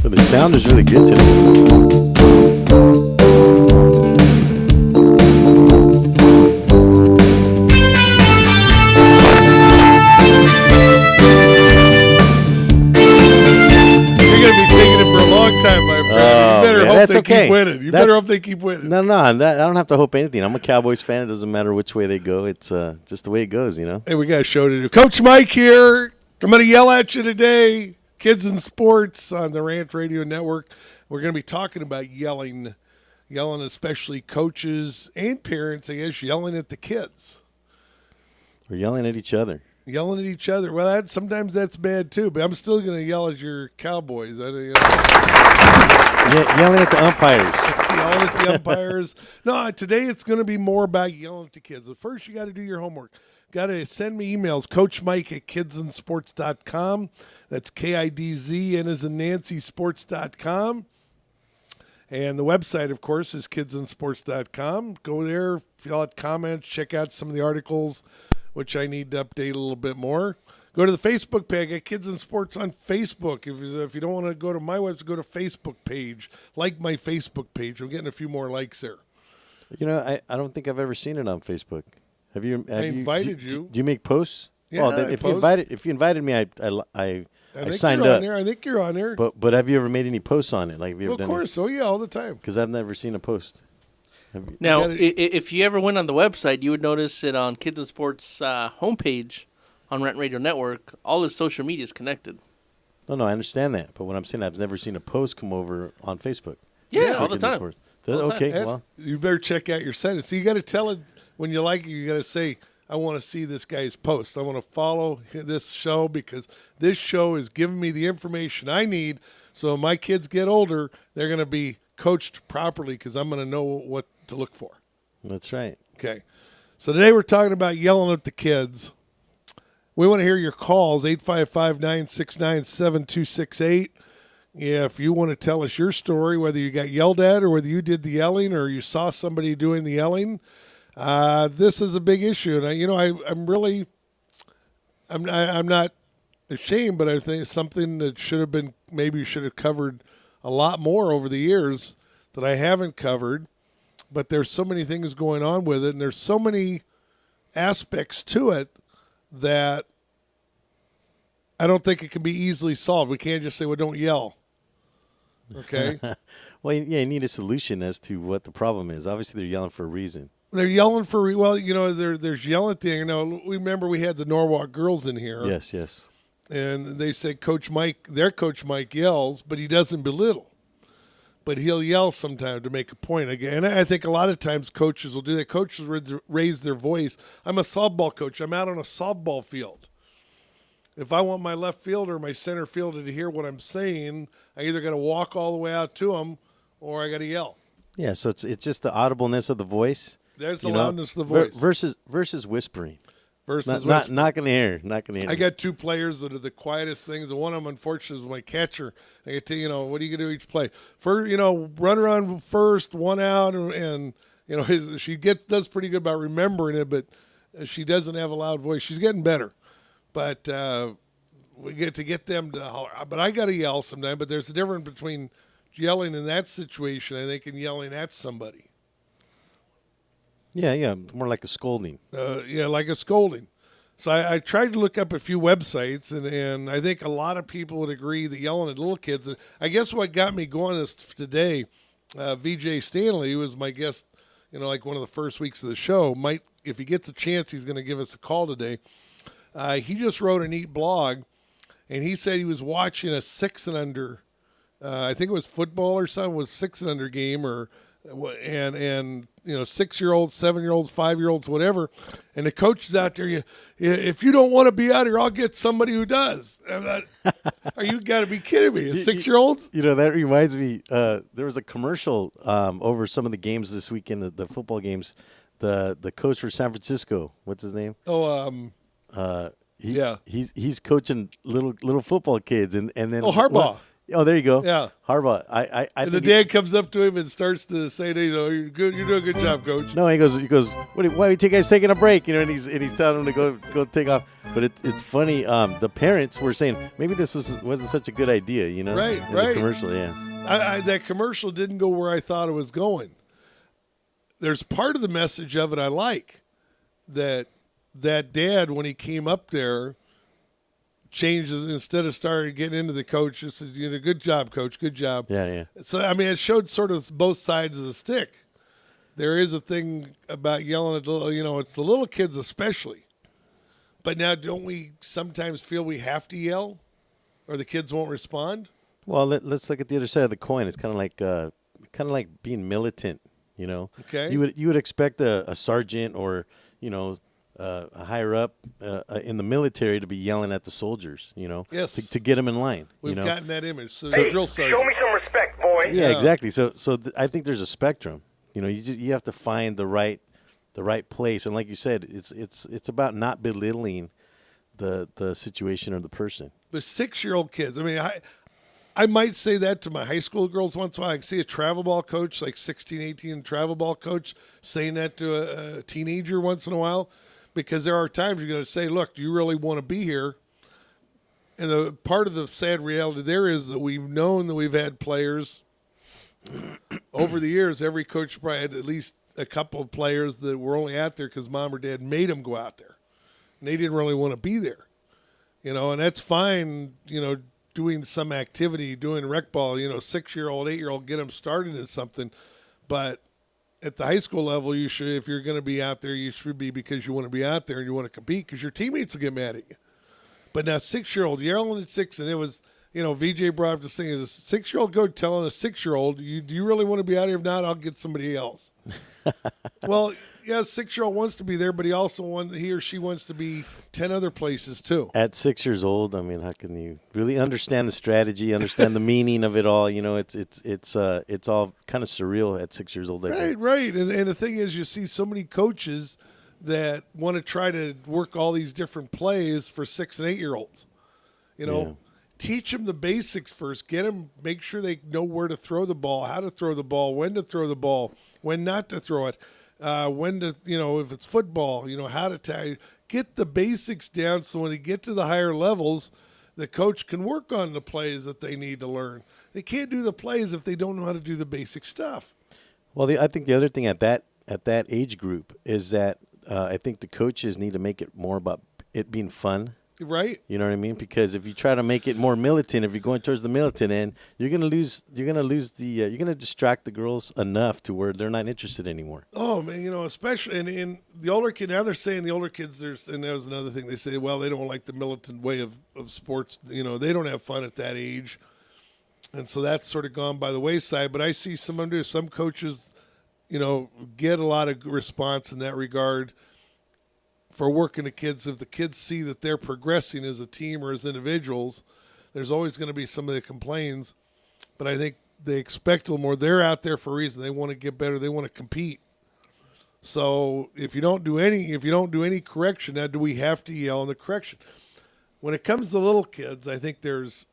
But the sound is really good today. Time, my friend. You better hope they keep winning. You better hope they keep winning. No, I don't have to hope anything. I'm a Cowboys fan. It doesn't matter which way they go. It's just the way it goes, you know. Hey, we got a show to do. Coach Mike here. I'm going to yell at you today. Kids and Sports on the Rant Radio Network. We're going to be talking about yelling, especially coaches and parents, I guess, yelling at the kids. We're yelling at each other. Yelling at each other. Well, sometimes that's bad too, but I'm still going to yell at your Cowboys. Yelling at the umpires. Yelling at the umpires. No, today it's going to be more about yelling at the kids. But first, you got to do your homework. Got to send me emails. Coach Mike at kidsandsports.com. That's KIDZ, and as in Nancy, sports.com. And the website, of course, is kidsandsports.com. Go there, fill out comments, check out some of the articles, which I need to update a little bit more. Go to the Facebook page. I got Kids and Sports on Facebook. If you don't want to go to my website, go to Facebook page. Like my Facebook page. I'm getting a few more likes there. You know, I don't think I've ever seen it on Facebook. Have you? I invited you. Do you make posts? Yeah, well, then if you invited me, I signed up. I think you're on there. But have you ever made any posts on it? Like, have you ever done? Of course. Oh yeah, all the time. Because I've never seen a post. Now, if you ever went on the website, you would notice it on Kids and Sports homepage on Rant Radio Network. All his social media is connected. No, I understand that. But what I'm saying, I've never seen a post come over on Facebook. Yeah, all the time. Okay, well. You better check out your settings. So you got to tell it when you like it. You got to say, I want to see this guy's post. I want to follow this show because this show is giving me the information I need. So when my kids get older, they're going to be coached properly because I'm going to know what to look for. That's right. Okay. So today we're talking about yelling at the kids. We want to hear your calls, 855-969-7268. If you want to tell us your story, whether you got yelled at or whether you did the yelling or you saw somebody doing the yelling, this is a big issue. And I'm not ashamed, but I think it's something that should have covered a lot more over the years that I haven't covered. But there's so many things going on with it, and there's so many aspects to it that I don't think it can be easily solved. We can't just say, well, don't yell. Okay? Well, yeah, you need a solution as to what the problem is. Obviously, they're yelling for a reason. They're yelling for, there's yelling thing. Remember we had the Norwalk girls in here. Yes. And they said their Coach Mike yells, but he doesn't belittle. But he'll yell sometime to make a point. Again, and I think a lot of times coaches will do that. Coaches raise their voice. I'm a softball coach. I'm out on a softball field. If I want my left fielder or my center fielder to hear what I'm saying, I either got to walk all the way out to them or I got to yell. Yeah, so it's just the audibleness of the voice. There's the loudness of the voice. Versus whispering. Not going to hear. I got two players that are the quietest things, and one of them, unfortunately, is my catcher. I get to, what are you going to do each play? First, run around first, one out, and she does pretty good about remembering it, but she doesn't have a loud voice. She's getting better, but we get them to holler. But I got to yell sometimes. But there's a difference between yelling in that situation, I think, and yelling at somebody. Yeah, more like a scolding. Like a scolding. So I tried to look up a few websites, and I think a lot of people would agree that yelling at little kids. I guess what got me going is today, VJ Stanley, who was my guest, like one of the first weeks of the show, if he gets a chance, he's going to give us a call today. He just wrote a neat blog, and he said he was watching a 6 and under, I think it was football or something, was 6 and under game and 6-year-olds, 7-year-olds, 5-year-olds, whatever, and the coach is out there. If you don't want to be out here, I'll get somebody who does. You got to be kidding me? 6-year-olds? That reminds me. There was a commercial over some of the games this weekend, the football games. The coach for San Francisco, what's his name? Yeah, he's coaching little football kids, and then Harbaugh. Oh, there you go. Yeah. Harbaugh. I And the think dad comes up to him and starts to say, you're good. You're doing a good job, coach. no, he goes. Why are you guys taking a break? And he's telling him to go take off. But it's funny. The parents were saying maybe this wasn't such a good idea. Right, in right. The commercial, yeah. That commercial didn't go where I thought it was going. There's part of the message of it I like. That dad, when he came up there, changes instead of starting getting into the coach. Just said, good job, coach, good job. Yeah. So I mean, it showed sort of both sides of the stick. There is a thing about yelling at it's the little kids especially. But now, don't we sometimes feel we have to yell, or the kids won't respond? Well, let's look at the other side of the coin. It's kind of like being militant. Okay. You would expect a sergeant or a higher up in the military to be yelling at the soldiers, Yes. to get them in line. We've gotten that image. So Hey, drill show sergeant. me some respect, boy. Yeah, exactly. So I think there's a spectrum. You have to find the right place, and like you said, it's about not belittling the situation or the person. The 6-year-old kids. I mean, I might say that to my high school girls once in a while. I can see a travel ball coach, like 16, 18 travel ball coach, saying that to a teenager once in a while, because there are times you're going to say, look, do you really want to be here? And the part of the sad reality there is that we've known that we've had players over the years. Every coach probably had at least a couple of players that were only out there because mom or dad made them go out there. And they didn't really want to be there. And that's fine, doing some activity, doing rec ball, 6-year-old, 8-year-old, get them started in something. But at the high school level, you should, if you're going to be out there, you should be because you want to be out there and you want to compete because your teammates will get mad at you. But now 6-year-old, yelling at 6, and it was, VJ brought up this thing, is a 6-year-old coach telling a 6-year-old, do you really want to be out here? If not, I'll get somebody else. Well, yeah, 6-year-old wants to be there, but he or she wants to be 10 other places too. At 6 years old, I mean, how can you really understand the strategy, understand the meaning of it all? It's all kind of surreal at 6 years old. Right. And the thing is, you see so many coaches that want to try to work all these different plays for 6 and 8-year-olds. Teach them the basics first. Get them, make sure they know where to throw the ball, how to throw the ball, when to throw the ball, when not to throw it. When to, if it's football, how to tag. Get the basics down so when they get to the higher levels, the coach can work on the plays that they need to learn. They can't do the plays if they don't know how to do the basic stuff. Well, I think the other thing at that age group is that I think the coaches need to make it more about it being fun. Right. You know what I mean? Because if you try to make it more militant, if you're going towards the militant end, you're gonna lose you're gonna distract the girls enough to where they're not interested anymore. Oh man, especially in the older kid. Now they're saying the older kids. And there's another thing they say. Well, they don't like the militant way of sports. They don't have fun at that age, and so that's sort of gone by the wayside. But I see some coaches, get a lot of response in that regard. For working the kids, if the kids see that they're progressing as a team or as individuals, there's always going to be somebody that complains. But I think they expect a little more. They're out there for a reason. They want to get better. They want to compete. So if you don't do any correction, now do we have to yell in the correction? When it comes to little kids, I think there's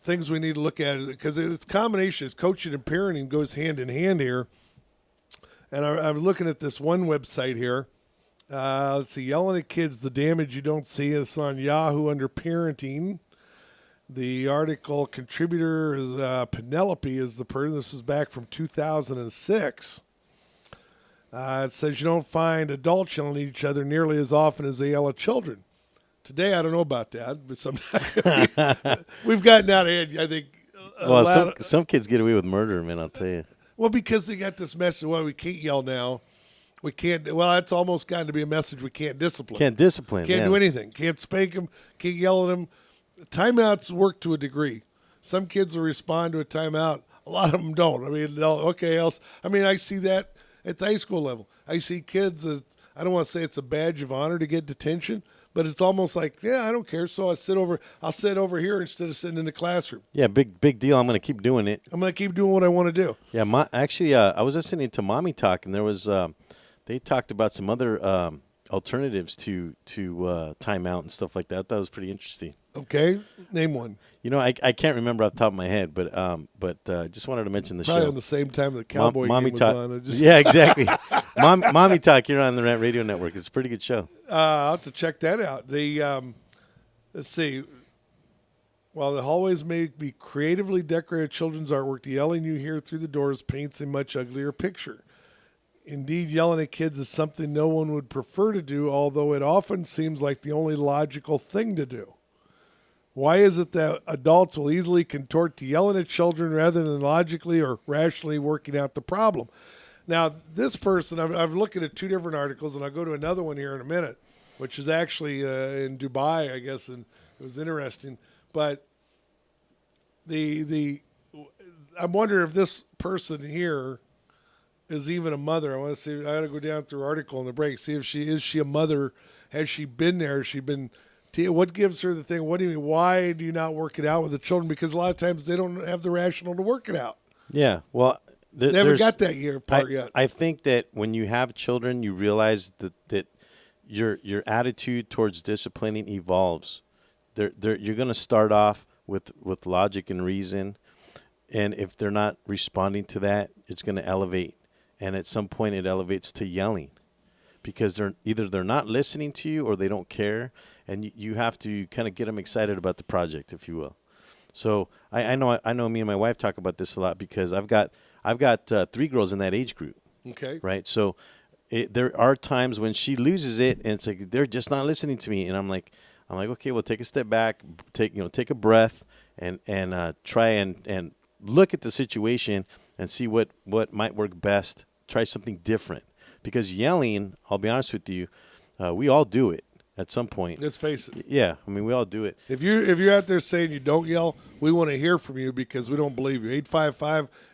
things we need to look at because it's combination. It's coaching and parenting goes hand in hand here. And I'm looking at this one website here. Let's see, yelling at kids, the damage you don't see. It's on Yahoo under parenting. The article contributor is Penelope is the person. This is back from 2006. It says you don't find adults yelling at each other nearly as often as they yell at children. Today, I don't know about that, but sometimes we've gotten out of hand, I think. Well, some kids get away with murder, man, I'll tell you. Well, because they got this message, well, we can't yell now. We can't. Well, that's almost gotten to be a message. We can't discipline. Can't discipline. Can't do anything. Can't spank them. Can't yell at them. Timeouts work to a degree. Some kids will respond to a timeout. A lot of them don't. I mean, okay, else. I mean, I see that at the high school level. I see kids that I don't want to say it's a badge of honor to get detention, but it's almost like, yeah, I don't care. So I'll sit over here instead of sitting in the classroom. Yeah, big deal. I'm going to keep doing it. I'm going to keep doing what I want to do. Yeah, actually, I was listening to Mommy Talk, and there was they talked about some other alternatives to timeout and stuff like that. That was pretty interesting. Okay. Name one. You know, I can't remember off the top of my head, but just wanted to mention the Probably show. on the same time the Cowboy Mommy game was Talk. on. Yeah, exactly. Mommy Talk here on the Rant Radio Network. It's a pretty good show. I'll have to check that out. Let's see. While the hallways may be creatively decorated children's artwork, the yelling you hear through the doors paints a much uglier picture. Indeed, yelling at kids is something no one would prefer to do, although it often seems like the only logical thing to do. Why is it that adults will easily contort to yelling at children rather than logically or rationally working out the problem? Now, this person, I've looked at 2 different articles, and I'll go to another one here in a minute, which is actually in Dubai, I guess, and it was interesting. But I'm wondering if this person here is even a mother. I want to see. I got to go down through article in the break, see if she a mother. Has she been there? Has she been? What gives her the thing? What do you mean? Why do you not work it out with the children? Because a lot of times they don't have the rational to work it out. Yeah, well, they haven't got that part yet. I think that when you have children, you realize that your attitude towards disciplining evolves. You're going to start off with logic and reason, and if they're not responding to that, it's going to elevate, and at some point it elevates to yelling, because they're not listening to you or they don't care, and you have to kind of get them excited about the project, if you will. So I know me and my wife talk about this a lot, because I've got 3 girls in that age group. Okay. Right. So there are times when she loses it, and it's like they're just not listening to me, and I'm like, okay, well, take a step back, take a breath, and try and look at the situation and see what might work best. Try something different, because yelling, I'll be honest with you, we all do it at some point. Let's face it. Yeah, I mean, we all do it. If you're out there saying you don't yell, we want to hear from you, because we don't believe you.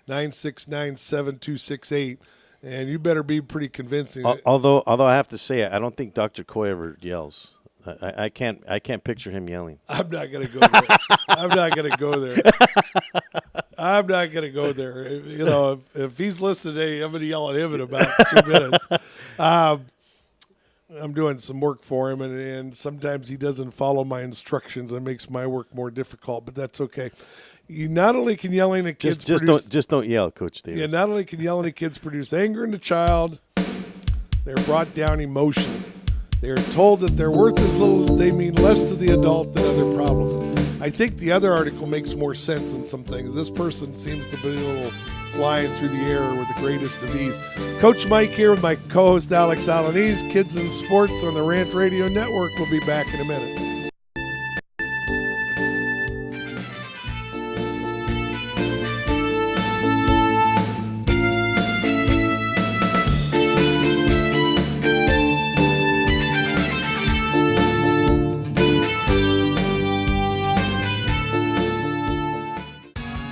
855-969-7268, and you better be pretty convincing. Although I have to say, I don't think Dr. Coy ever yells. I can't picture him yelling. I'm not going to go there. I'm not going to go there. You know, if he's listening today, I'm going to yell at him in about 2 minutes. I'm doing some work for him, and sometimes he doesn't follow my instructions, and makes my work more difficult, but that's okay. You not only can yelling at kids just don't yell, Coach Davis. Yeah, not only can yelling at kids produce anger in the child, they're brought down emotionally. They are told that their worth is little, they mean less to the adult than other problems. I think the other article makes more sense in some things. This person seems to be a little flying through the air with the greatest of ease. Coach Mike here with my co-host Alex Alanese. Kids and Sports on the Rant Radio Network. We'll be back in a minute.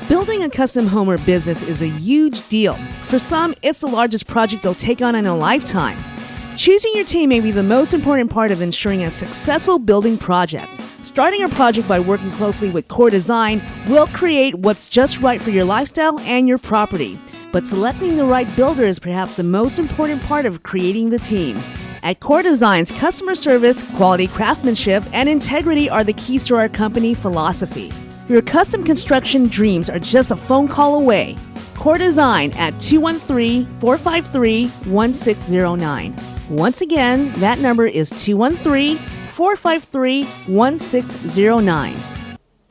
Building a custom home or business is a huge deal. For some, it's the largest project they'll take on in a lifetime. Choosing your team may be the most important part of ensuring a successful building project. Starting a project by working closely with Core Design will create what's just right for your lifestyle and your property. But selecting the right builder is perhaps the most important part of creating the team. At Core Design's customer service, quality craftsmanship, and integrity are the keys to our company philosophy. Your custom construction dreams are just a phone call away. Core Design at 213-453-1609. Once again, that number is 213-453-1609.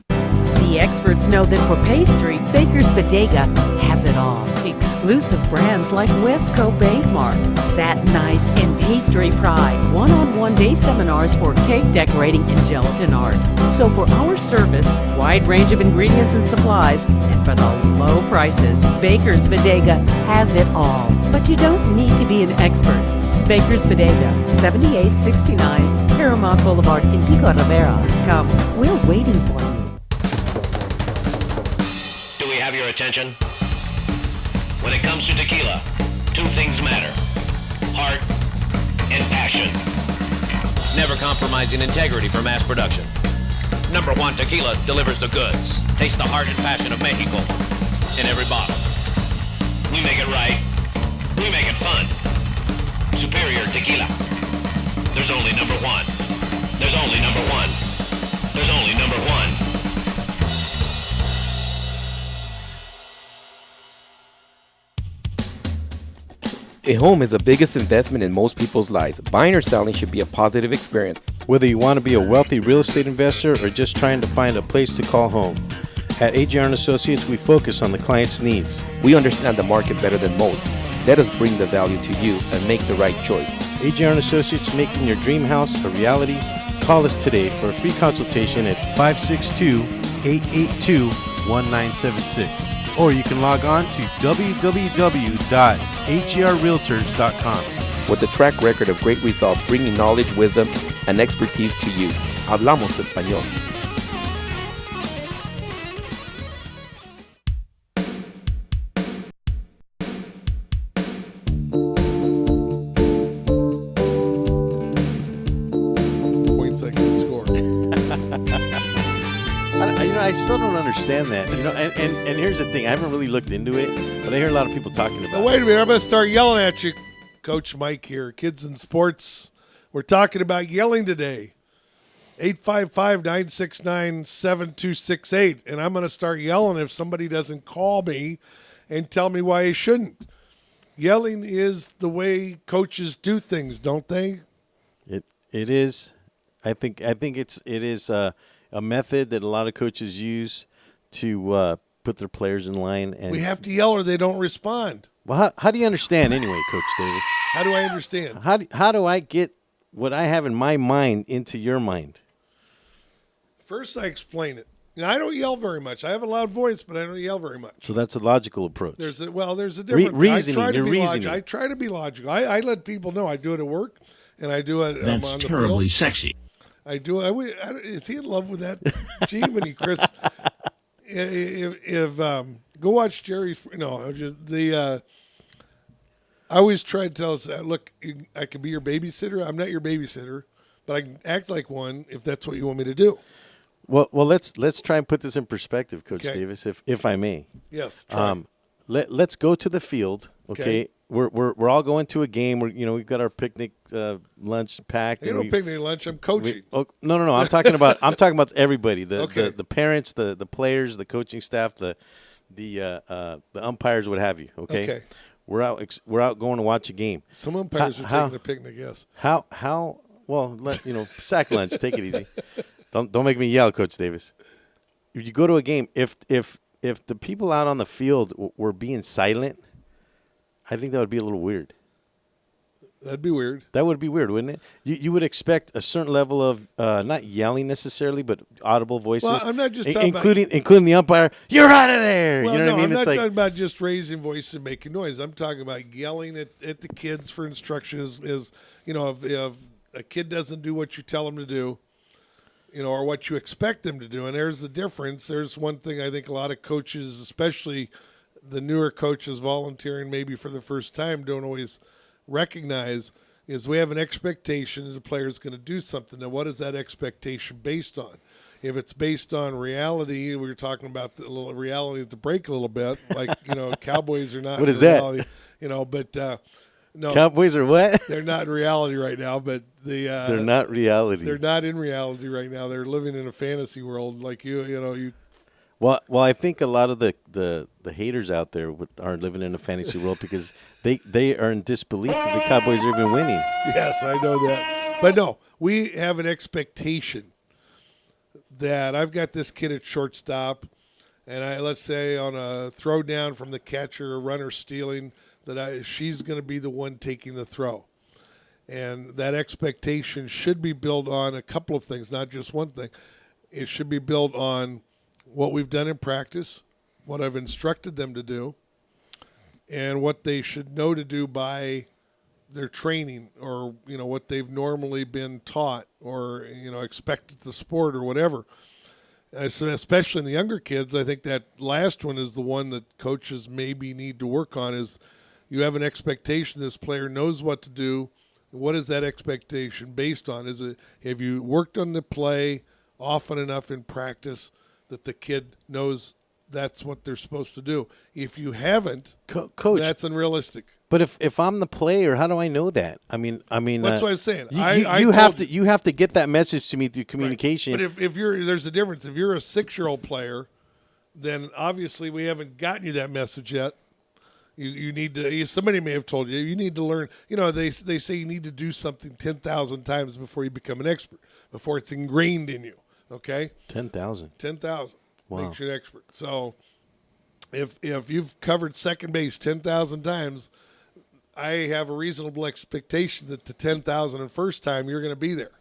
The experts know that for pastry, Baker's Bodega has it all. Exclusive brands like Westco Bankmark, Satin Ice, and Pastry Pride. One-on-one day seminars for cake decorating and gelatin art. So for our service, wide range of ingredients and supplies, and for the low prices, Baker's Bodega has it all. But you don't need to be an expert. Baker's Bodega, 7869 Paramount Boulevard in Pico Rivera. Come, we're waiting for you. Do we have your attention? When it comes to tequila, 2 things matter: heart and passion. Never compromising integrity for mass production. Number 1 Tequila delivers the goods. Taste the heart and passion of Mexico in every bottle. We make it right. We make it fun. Superior Tequila. There's only number 1. There's only number 1. There's only number 1. A home is the biggest investment in most people's lives. Buying or selling should be a positive experience. Whether you want to be a wealthy real estate investor or just trying to find a place to call home, at AJR & Associates, we focus on the client's needs. We understand the market better than most. Let us bring the value to you and make the right choice. AJR & Associates, making your dream house a reality. Call us today for a free consultation at 562-882-1976. Or you can log on to www.hrrealtors.com. With a track record of great results, bringing knowledge, wisdom, and expertise to you. Hablamos español. Points I can score. I still don't understand that. And here's the thing. I haven't really looked into it, but I hear a lot of people talking about Now, wait a minute. I'm going to start yelling at you. Coach Mike here. Kids in Sports. We're talking about yelling today. 855-969-7268. And I'm going to start yelling if somebody doesn't call me and tell me why he shouldn't. Yelling is the way coaches do things, don't they? It is. I think it is a method that a lot of coaches use to put their players in line. And We have to yell or they don't respond. Well, how do you understand anyway, Coach Davis? How do I understand? How do I get what I have in my mind into your mind? First, I explain it. I don't yell very much. I have a loud voice, but I don't yell very much. So that's a logical approach. There's a difference. Reasoning. I try to You're be reasoning. logical. I try to be logical. I let people know I do it at work, and I do it That's on the terribly field. sexy. I do. Is he in love with that? Gee, when he Chris, if go watch Jerry's. No, just the. I always try to tell us, look, I can be your babysitter. I'm not your babysitter, but I can act like one if that's what you want me to do. Well, let's try and put this in perspective, Coach Okay. Davis, if I may. Yes. Try. Let's go to the field. Okay, we're all going to a game. We've got our picnic lunch packed. Ain't no picnic lunch. I'm coaching. No. I'm talking about everybody. Okay. The parents, the players, the coaching staff, the umpires, what have you. Okay. We're out going to watch a game. Some umpires are taking a picnic. Yes. How? Well, sack lunch. Take it easy. Don't make me yell, Coach Davis. If you go to a game, if the people out on the field were being silent, I think that would be a little weird. That'd be weird. That would be weird, wouldn't it? You would expect a certain level of not yelling necessarily, but audible voices. Well, I'm not just talking including the umpire. You're out of there. Well, you know what I mean? I'm It's not like talking about just raising voice and making noise. I'm talking about yelling at the kids for instructions. If a kid doesn't do what you tell them to do, or what you expect them to do, and there's the difference. There's one thing I think a lot of coaches, especially the newer coaches volunteering maybe for the first time, don't always recognize is we have an expectation that the player is going to do something. Now, what is that expectation based on? If it's based on reality, we were talking about the little reality to break a little bit, like, Cowboys are not What in is that? reality, but no, Cowboys are what? they're not in reality right now, but They're not reality. they're not in reality right now. They're living in a fantasy world like you. Well, I think a lot of the haters out there are living in a fantasy world because they are in disbelief that the Cowboys are even winning. Yes, I know that. But no, we have an expectation that I've got this kid at shortstop, and let's say on a throw down from the catcher, a runner stealing, that she's going to be the one taking the throw. And that expectation should be built on a couple of things, not just one thing. It should be built on what we've done in practice, what I've instructed them to do, and what they should know to do by their training or, what they've normally been taught or, expected the sport or whatever. So especially in the younger kids, I think that last one is the one that coaches maybe need to work on is you have an expectation this player knows what to do. What is that expectation based on? Have you worked on the play often enough in practice that the kid knows that's what they're supposed to do? If you haven't, Coach, that's unrealistic. But if I'm the player, how do I know that? I mean, That's what I'm saying. You have to get that message to me through communication. Right. But if there's a difference. If you're a 6-year-old player, then obviously we haven't gotten you that message yet. You need to. Somebody may have told you you need to learn. They say you need to do something 10,000 times before you become an expert, before it's ingrained in you. Okay, 10,000. 10,000 Wow. makes you an expert. So if you've covered second base 10,000 times, I have a reasonable expectation that the 10,000 and first time you're going to be there.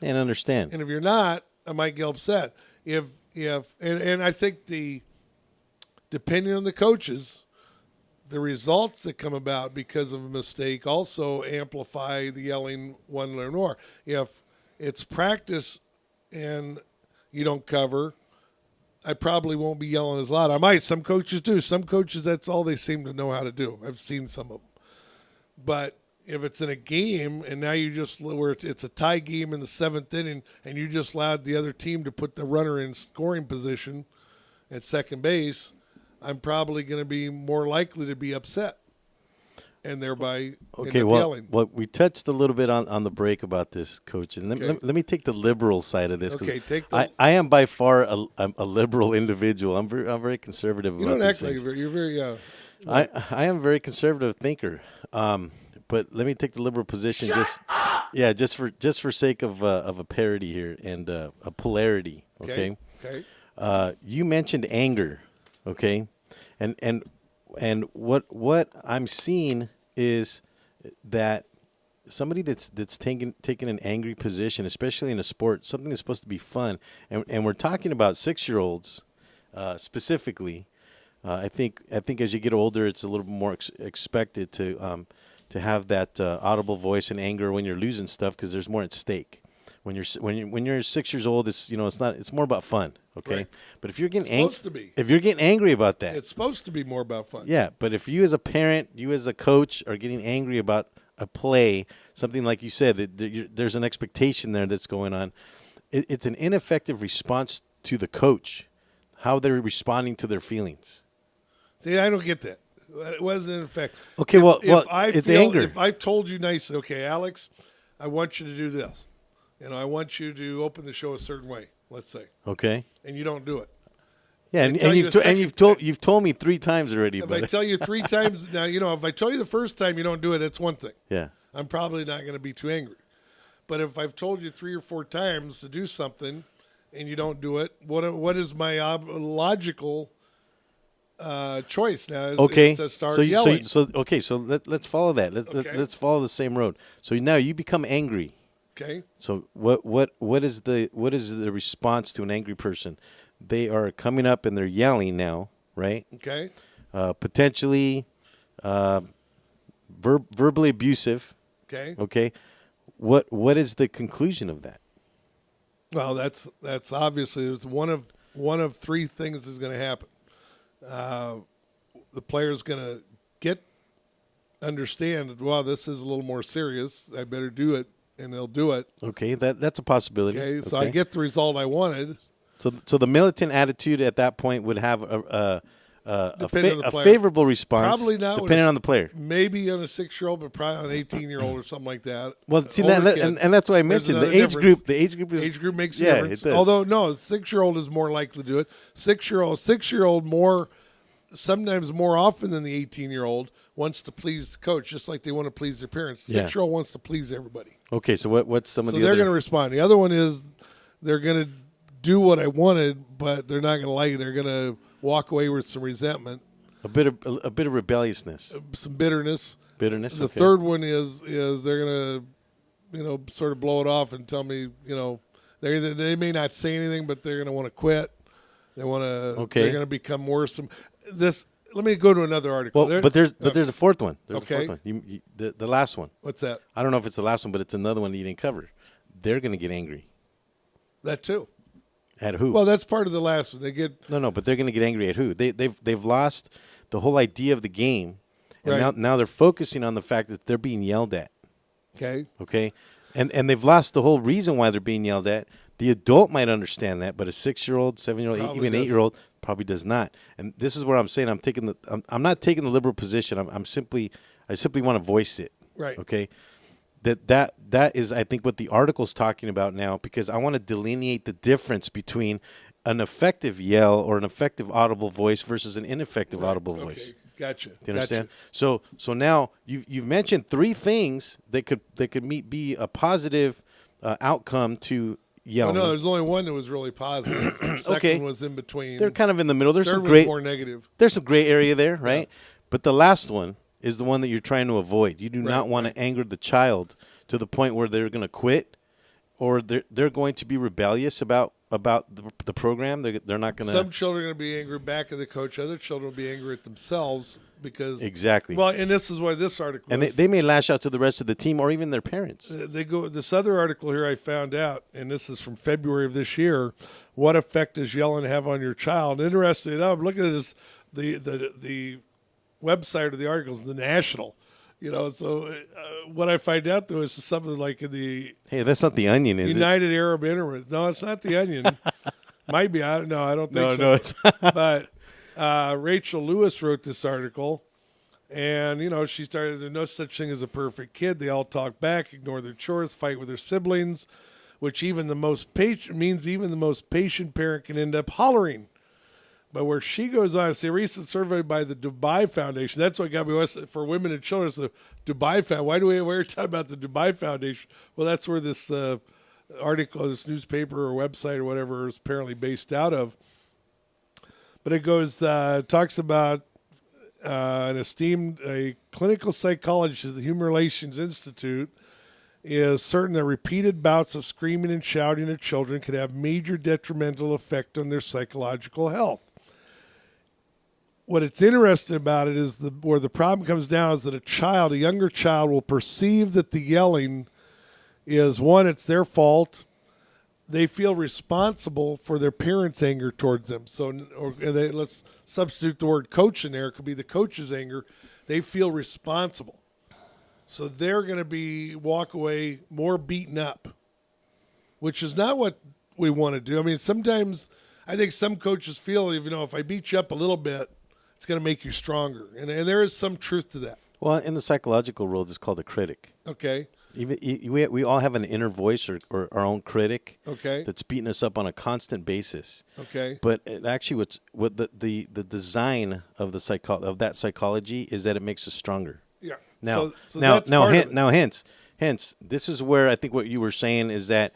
And understand. And if you're not, I might get upset. And I think depending on the coaches, the results that come about because of a mistake also amplify the yelling one or more. If it's practice and you don't cover, I probably won't be yelling as loud. I might. Some coaches do. Some coaches, that's all they seem to know how to do. I've seen some of them. But if it's in a game and now where it's a tie game in the 7th inning and you just allowed the other team to put the runner in scoring position at second base, I'm probably going to be more likely to be upset and thereby end up yelling. Well, we touched a little bit on the break about this, Coach, and let me take the liberal side of this. Okay, I am by far a liberal individual. I'm very conservative. You about don't these act things. like you're very. I am a very conservative thinker. But let me take the liberal position. Just for sake of a parity here and a polarity. Okay. You mentioned anger. Okay. And what I'm seeing is that somebody that's taking an angry position, especially in a sport, something that's supposed to be fun, and we're talking about 6-year-olds specifically. I think as you get older, it's a little more expected to have that audible voice and anger when you're losing stuff because there's more at stake. When you're 6 years old, it's more about fun. Okay, Right. But if you're getting If you're getting angry about that, it's supposed to be more about fun. yeah. But if you as a parent, you as a coach are getting angry about a play, something like you said, there's an expectation there that's going on. It's an ineffective response to the coach, how they're responding to their feelings. See, I don't get that. It wasn't in effect. Okay, it's anger. If I've told you nicely, okay, Alex, I want you to do this. I want you to open the show a certain way, let's say. Okay. And you don't do it. Yeah, you've told me 3 times already. If I tell you 3 times now, if I tell you the first time you don't do it, that's one thing. Yeah. I'm probably not going to be too angry. But if I've told you 3 or 4 times to do something and you don't do it, what is my logical choice now? Is to start yelling. So let's follow that. Let's follow the same road. So now you become angry. Okay. So what is the response to an angry person? They are coming up and they're yelling now, right? Okay. Potentially verbally abusive. Okay. Okay. What is the conclusion of that? Well, that's obviously there's one of 3 things is going to happen. The player's going to understand. Wow, this is a little more serious. I better do it, and they'll do it. Okay, that's a possibility. Okay, so I get the result I wanted. So the militant attitude at that point would have a player. favorable response. Probably not depending on the player. Maybe on a 6-year-old, but probably on an 18-year-old or something like that. Well, see and that's why I mentioned the age group. The age group makes a difference. It does. Although no, a 6-year-old is more likely to do it. 6-year-old more, sometimes more often than the 18-year-old wants to please the coach, just like they want to please their parents. 6-year-old wants to please everybody. Okay, so what's some of the? So they're going to respond. The other one is they're going to do what I wanted, but they're not going to like it. They're going to walk away with some resentment, a bit of rebelliousness, some bitterness. The third one is they're going to, sort of blow it off and tell me, they may not say anything, but they're going to want to quit. They want to. Okay. They're going to become worse. Let me go to another article. Well, but there's a fourth one. There's okay. a fourth one. The last one. What's that? I don't know if it's the last one, but it's another one you didn't cover. They're going to get angry. That too. At who? Well, that's part of the last one. They get no, but they're going to get angry at who? They've lost the whole idea of the game, and right. now they're focusing on the fact that they're being yelled at. Okay. And they've lost the whole reason why they're being yelled at. The adult might understand that, but a 6-year-old, 7-year-old, even 8-year-old probably does not. And this is where I'm saying I'm not taking the liberal position. I simply want to voice it. Right. Okay. That is, I think, what the article's talking about now, because I want to delineate the difference between an effective yell or an effective audible voice versus an ineffective audible voice. Gotcha. Do you understand? So now you've mentioned 3 things that could be a positive outcome to yelling. No, there's only one that was really positive. Second Okay. was in between. They're kind of in the middle. There's Third some was great more negative. There's some gray area there, right? Yeah. But the last one is the one that you're trying to avoid. You do not want to anger the child to the point where they're going to quit, or they're going to be rebellious about the program. They're not going to. Some children are going to be angry back at the coach. Other children will be angry at themselves because Exactly. Well, and this is why this article. And is. they may lash out to the rest of the team or even their parents. They go. This other article here I found out, and this is from February of this year. What effect does yelling have on your child? Interesting enough, look at this. The website of the article is the National. So what I find out though is something like in the Hey, that's not the Onion, is United Arab Emirates. No, it's not the Onion. Might be. I don't think so. No, it's not. But Rachel Lewis wrote this article, and she started. There's no such thing as a perfect kid. They all talk back, ignore their chores, fight with their siblings, which even the most patient parent can end up hollering. But where she goes on, see a recent survey by the Dubai Foundation. That's what got me for women and children. It's the Dubai Foundation. Why do we talk about the Dubai Foundation? Well, that's where this article, this newspaper or website or whatever is apparently based out of. But it talks about a clinical psychologist at the Human Relations Institute is certain that repeated bouts of screaming and shouting at children could have major detrimental effect on their psychological health. What it's interesting about it is where the problem comes down is that a younger child will perceive that the yelling is, one, it's their fault. They feel responsible for their parents' anger towards them. So let's substitute the word coach in there. It could be the coach's anger. They feel responsible. So they're going to walk away more beaten up, which is not what we want to do. I mean, sometimes I think some coaches feel, if I beat you up a little bit, it's going to make you stronger. And there is some truth to that. Well, in the psychological world, it's called a critic. Okay. We all have an inner voice or our own critic. Okay. That's beating us up on a constant basis. Okay. But actually, what the design of that psychology is that it makes us stronger. Yeah. Now, hence, this is where I think what you were saying is that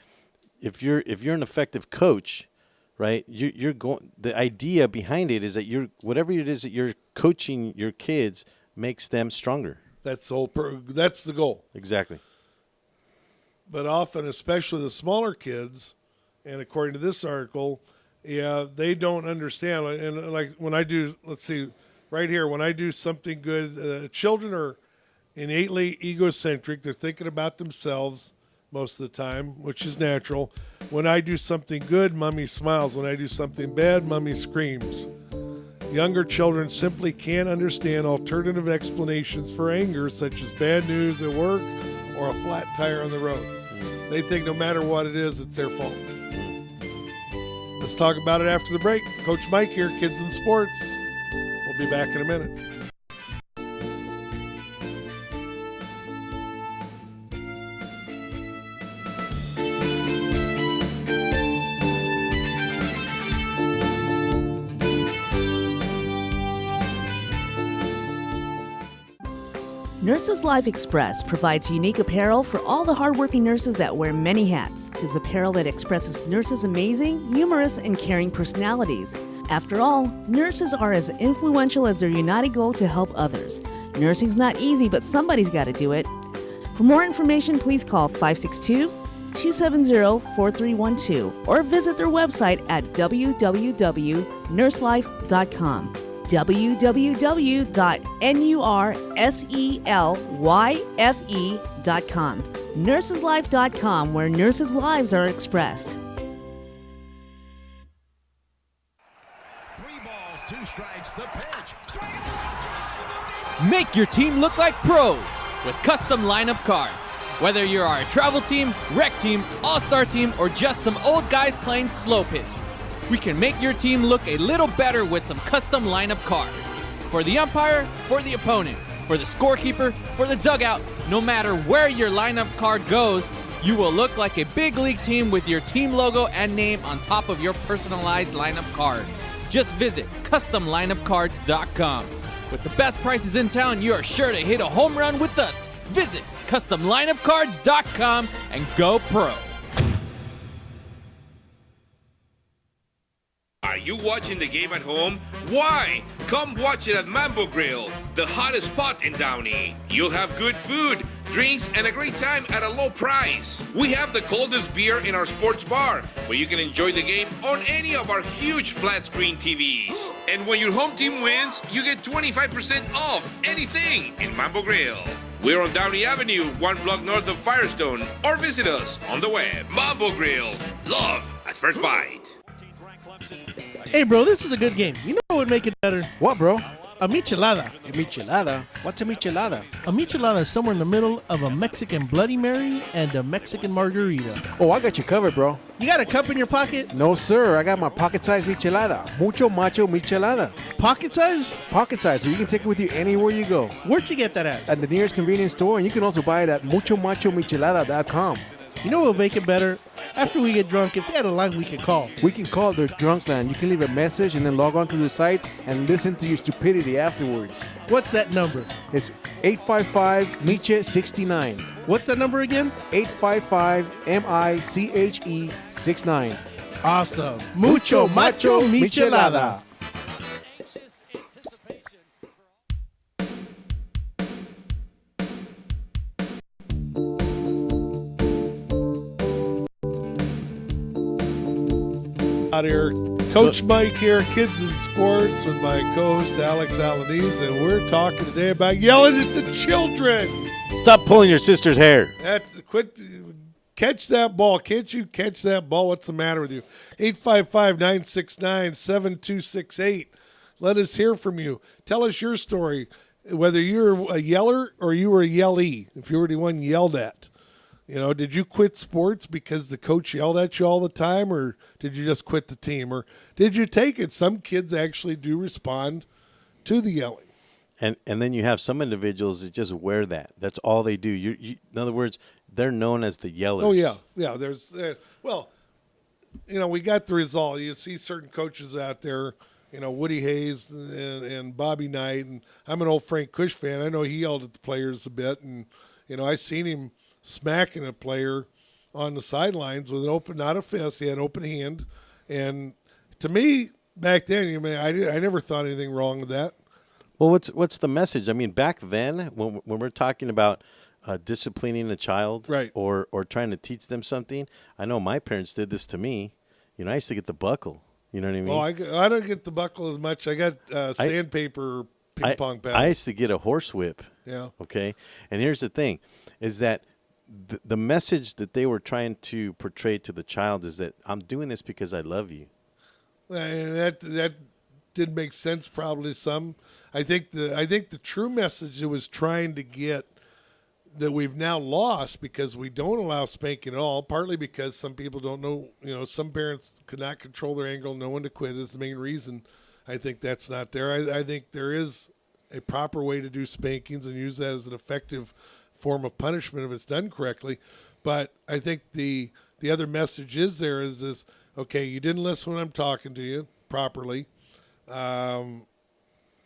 if you're an effective coach, right? You're going. The idea behind it is that whatever it is that you're coaching your kids makes them stronger. That's that's the goal. Exactly. But often, especially the smaller kids, and according to this article, they don't understand. And like when I do, let's see, right here, when I do something good, children are innately egocentric. They're thinking about themselves most of the time, which is natural. When I do something good, mommy smiles. When I do something bad, mommy screams. Younger children simply can't understand alternative explanations for anger, such as bad news at work or a flat tire on the road. They think no matter what it is, it's their fault. Let's talk about it after the break. Coach Mike here, Kids in Sports. We'll be back in a minute. Nurses Life Express provides unique apparel for all the hardworking nurses that wear many hats. It's apparel that expresses nurses' amazing, humorous, and caring personalities. After all, nurses are as influential as their united goal to help others. Nursing's not easy, but somebody's got to do it. For more information, please call 562-270-4312 or visit their website at www.nurselife.com. www.nurselyfe.com. Nurseslife.com, where nurses' lives are expressed. 3 balls, 2 strikes, the pitch. Make your team look like pros with custom lineup cards. Whether you are a travel team, rec team, all-star team, or just some old guys playing slow pitch, we can make your team look a little better with some custom lineup cards. For the umpire, for the opponent, for the scorekeeper, for the dugout, no matter where your lineup card goes, you will look like a big league team with your team logo and name on top of your personalized lineup card. Just visit CustomLineupCards.com. With the best prices in town, you are sure to hit a home run with us. Visit CustomLineupCards.com and go pro. Are you watching the game at home? Why? Come watch it at Mambo Grill, the hottest spot in Downey. You'll have good food, drinks, and a great time at a low price. We have the coldest beer in our sports bar, where you can enjoy the game on any of our huge flat screen TVs. And when your home team wins, you get 25% off anything in Mambo Grill. We're on Downey Avenue, 1 block north of Firestone, or visit us on the web. Mambo Grill, love at first bite. Hey, bro, this is a good game. You know what would make it better? What, bro? A michelada. A michelada? What's a michelada? A michelada is somewhere in the middle of a Mexican Bloody Mary and a Mexican margarita. Oh, I got you covered, bro. You got a cup in your pocket? No, sir. I got my pocket-sized michelada. Mucho macho michelada. Pocket size? Pocket size, so you can take it with you anywhere you go. Where'd you get that at? At the nearest convenience store, and you can also buy it at muchomachomichelada.com. You know what will make it better? After we get drunk, if they had a line we can call. We can call their drunk line. You can leave a message and then log on to the site and listen to your stupidity afterwards. What's that number? It's 855-MICHE-69. What's that number again? 855-MICHE-69. Awesome. Mucho macho michelada. Out here, Coach Mike here, Kids in Sports, with my co-host Alex Alanis, and we're talking today about yelling at the children. Stop pulling your sister's hair. Quit. Catch that ball. Can't you catch that ball? What's the matter with you? 855-969-7268. Let us hear from you. Tell us your story, whether you're a yeller or you were a yellee, if you were the one yelled at. You know, did you quit sports because the coach yelled at you all the time, or did you just quit the team, or did you take it? Some kids actually do respond to the yelling. And then you have some individuals that just wear that. That's all they do. You in other words, they're known as the yellers. Oh, yeah. Yeah, well, you know, we got the result. You see certain coaches out there, you know, Woody Hayes and Bobby Knight, and I'm an old Frank Cush fan. I know he yelled at the players a bit, and, you know, I seen him smacking a player on the sidelines with an open, not a fist, he had an open hand. And to me, back then, I never thought anything wrong with that. Well, what's the message? I mean, back then, when we're talking about disciplining a child, right, or trying to teach them something, I know my parents did this to me. You know, I used to get the buckle. You know what I mean? Oh, I don't get the buckle as much. I got sandpaper ping pong paddle. I used to get a horse whip. Yeah. Okay. And here's the thing, is that the message that they were trying to portray to the child is that I'm doing this because I love you. And that did make sense probably to some. I think the true message it was trying to get that we've now lost because we don't allow spanking at all, partly because some people don't know, you know, some parents could not control their anger, know when to quit is the main reason. I think that's not there. I think there is a proper way to do spankings and use that as an effective form of punishment if it's done correctly. But I think the other message is there is this, okay, you didn't listen when I'm talking to you properly. Now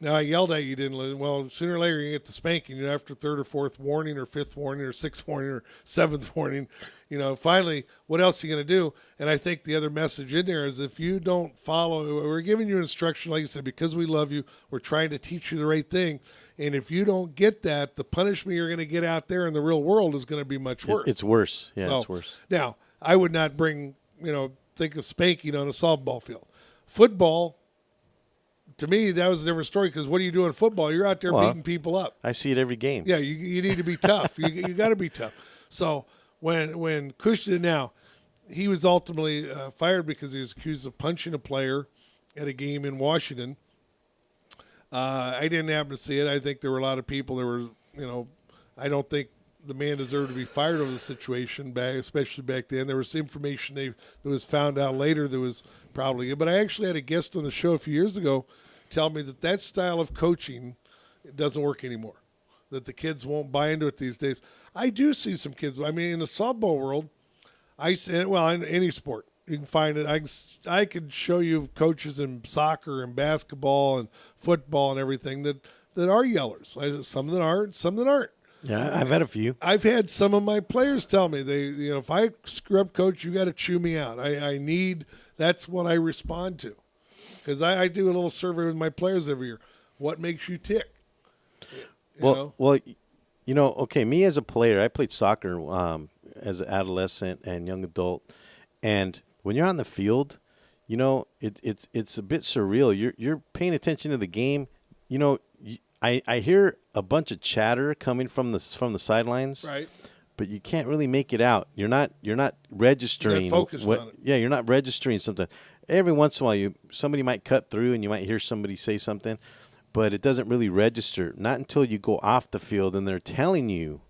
I yelled at you, didn't listen. Well, sooner or later you get the spanking. You know, after third or fourth warning or fifth warning or sixth warning or seventh warning, you know, finally, what else are you going to do? And I think the other message in there is if you don't follow, we're giving you instruction, like you said, because we love you, we're trying to teach you the right thing. And if you don't get that, the punishment you're going to get out there in the real world is going to be much worse. It's worse. Yeah, it's worse. Now, I would not think of spanking on a softball field. Football, to me, that was a different story because what do you do in football? You're out there beating people up. I see it every game. Yeah, you need to be tough. You got to be tough. So when Cush did now, he was ultimately fired because he was accused of punching a player at a game in Washington. I didn't happen to see it. I think there were a lot of people that were, I don't think the man deserved to be fired over the situation, especially back then. There was information that was found out later that was probably good. But I actually had a guest on the show a few years ago tell me that style of coaching doesn't work anymore, that the kids won't buy into it these days. I do see some kids. I mean, in the softball world, in any sport, you can find it. I could show you coaches in soccer and basketball and football and everything that that are yellers. Some that aren't, some that aren't. Yeah, I've had a few. I've had some of my players tell me if I screw up, coach, you got to chew me out. That's what I respond to, because I do a little survey with my players every year. What makes you tick? Well, okay. Me as a player, I played soccer as an adolescent and young adult, and when you're on the field, it's a bit surreal. You're paying attention to the game. I hear a bunch of chatter coming from the sidelines, right? But you can't really make it out. You're not registering. You're not focused on it. Yeah, you're not registering something. Every once in a while, somebody might cut through, and you might hear somebody say something, but it doesn't really register. Not until you go off the field and they're telling you,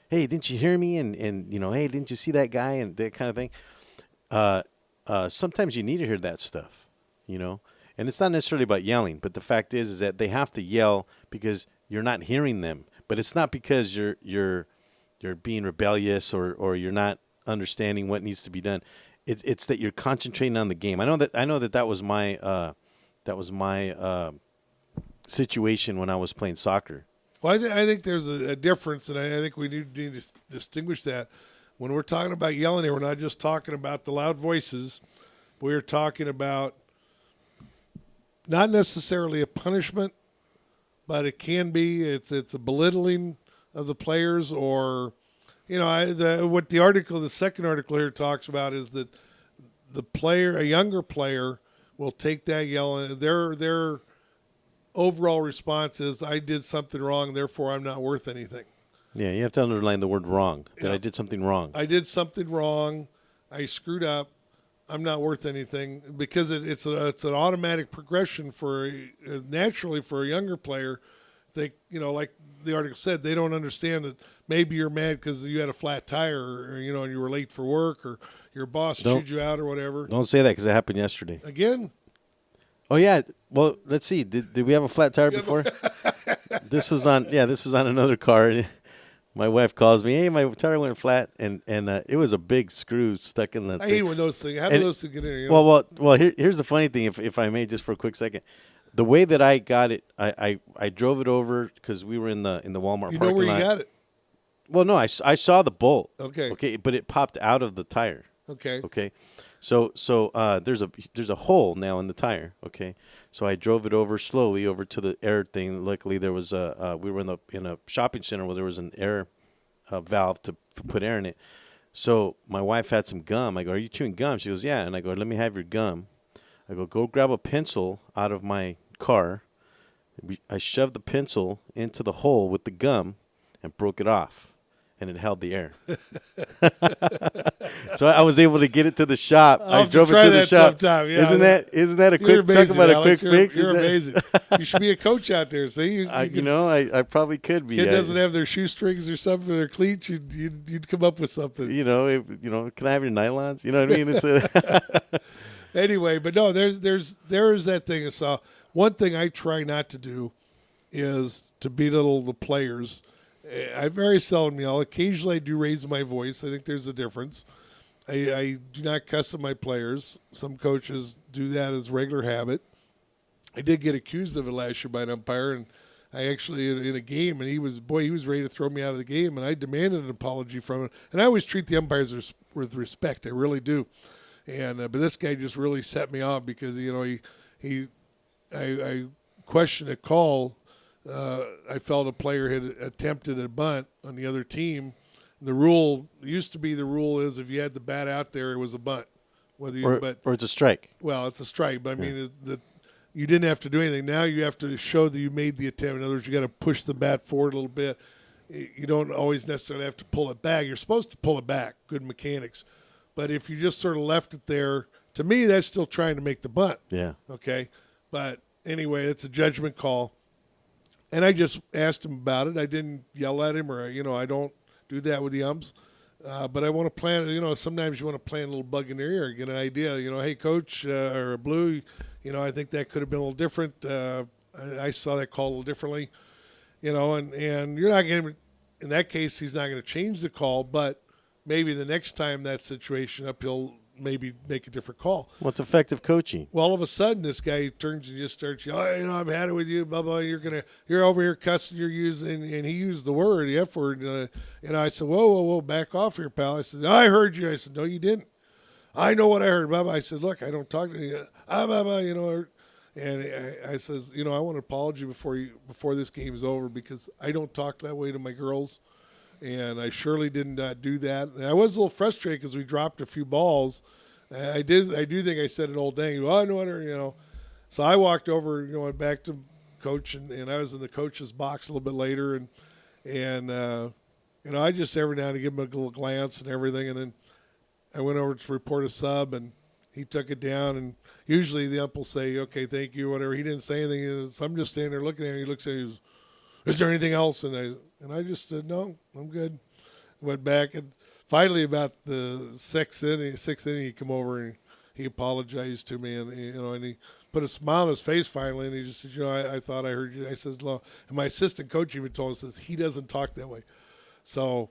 "Hey, didn't you hear me?" And "Hey, didn't you see that guy?" and that kind of thing. Sometimes you need to hear that stuff, And it's not necessarily about yelling, but the fact is that they have to yell because you're not hearing them. But it's not because you're being rebellious or you're not understanding what needs to be done. It's that you're concentrating on the game. I know that was my situation when I was playing soccer. Well, I think there's a difference, and I think we need to distinguish that. When we're talking about yelling here, we're not just talking about the loud voices. We're talking about not necessarily a punishment, but it can be. It's a belittling of the players, or what the second article here talks about is that a younger player will take that yelling. Their overall response is, "I did something wrong, therefore I'm not worth anything." Yeah, you have to underline the word wrong. That I did something wrong. I did something wrong. I screwed up. I'm not worth anything, because it's an automatic progression naturally for a younger player. They like the article said, they don't understand that maybe you're mad because you had a flat tire, or and you were late for work, or your boss chewed you out or whatever. Don't say that, because it happened yesterday. Again. Oh yeah. Well, let's see. Did we have a flat tire before? This was on another car. My wife calls me, "Hey, my tire went flat," and it was a big screw stuck in the thing. I hate when those things. How do those things get in here? Well. Here's the funny thing, if I may, just for a quick second. The way that I got it, I drove it over because we were in the Walmart parking lot. You know where you got it? Well, no, I saw the bolt. Okay. Okay, but it popped out of the tire. Okay. Okay. So there's a hole now in the tire. Okay. So I drove it over slowly over to the air thing. Luckily, there was we were in a shopping center where there was an air valve to put air in it. So my wife had some gum. I go, "Are you chewing gum?" She goes, "Yeah." And I go, "Let me have your gum." I go grab a pencil out of my car. I shoved the pencil into the hole with the gum and broke it off, and it held the air. So I was able to get it to the shop. I drove it to the shop. Sometime. Yeah, isn't that a quick amazing, talk about Alex. a quick fix? You're amazing. You should be a coach out there. See, I probably could be. Kid doesn't have their shoestrings or something for their cleats. You'd come up with something. Can I have your nylons? You know what I mean? It's anyway, but no, there is that thing. So one thing I try not to do is to belittle the players. I very seldom yell. Occasionally I do raise my voice. I think there's a difference. I do not cuss at my players. Some coaches do that as regular habit. I did get accused of it last year by an umpire, and I actually in a game, and he was ready to throw me out of the game, and I demanded an apology from him. And I always treat the umpires with respect. I really do. And but this guy just really set me off because I questioned a call. I felt a player had attempted a bunt on the other team. The rule used to be is if you had the bat out there, it was a bunt. Or it's a strike. Well, it's a strike, but I mean you didn't have to do anything. Now you have to show that you made the attempt. In other words, you got to push the bat forward a little bit. You don't always necessarily have to pull it back. You're supposed to pull it back. Good mechanics. But if you just sort of left it there, to me, that's still trying to make the bunt. Yeah. Okay. But anyway, it's a judgment call. And I just asked him about it. I didn't yell at him or, I don't do that with the umps. But I want to plant, sometimes you want to plant a little bug in their ear, get an idea, hey, coach, or Blue, I think that could have been a little different. I saw that call a little differently, and you're not going to, in that case, he's not going to change the call, but maybe the next time that situation up, he'll maybe make a different call. What's effective coaching? Well, all of a sudden, this guy turns and just starts, I've had it with you, blah blah. You're over here cussing, you're using, and he used the word, the F word, and I said, whoa, back off here, pal. I said, I heard you. I said, no, you didn't. I know what I heard, blah blah. I said, look, I don't talk to you, blah blah, And I says, I want to apologize before this game's over because I don't talk that way to my girls. And I surely did not do that. And I was a little frustrated because we dropped a few balls. I do think I said an old dang. Well, I know what, So I walked over, went back to coach, and I was in the coach's box a little bit later, and I just every now and then give him a little glance and everything, and then I went over to report a sub, and he took it down, and usually the ump will say, okay, thank you, whatever. He didn't say anything. So I'm just standing there looking at him. He looks at me, is there anything else? And I just said, no, I'm good. Went back, and finally about the sixth inning, he come over and he apologized to me, and and he put a smile on his face finally, and he just said, I thought I heard you. I says, no. And my assistant coach even told us, he doesn't talk that way. So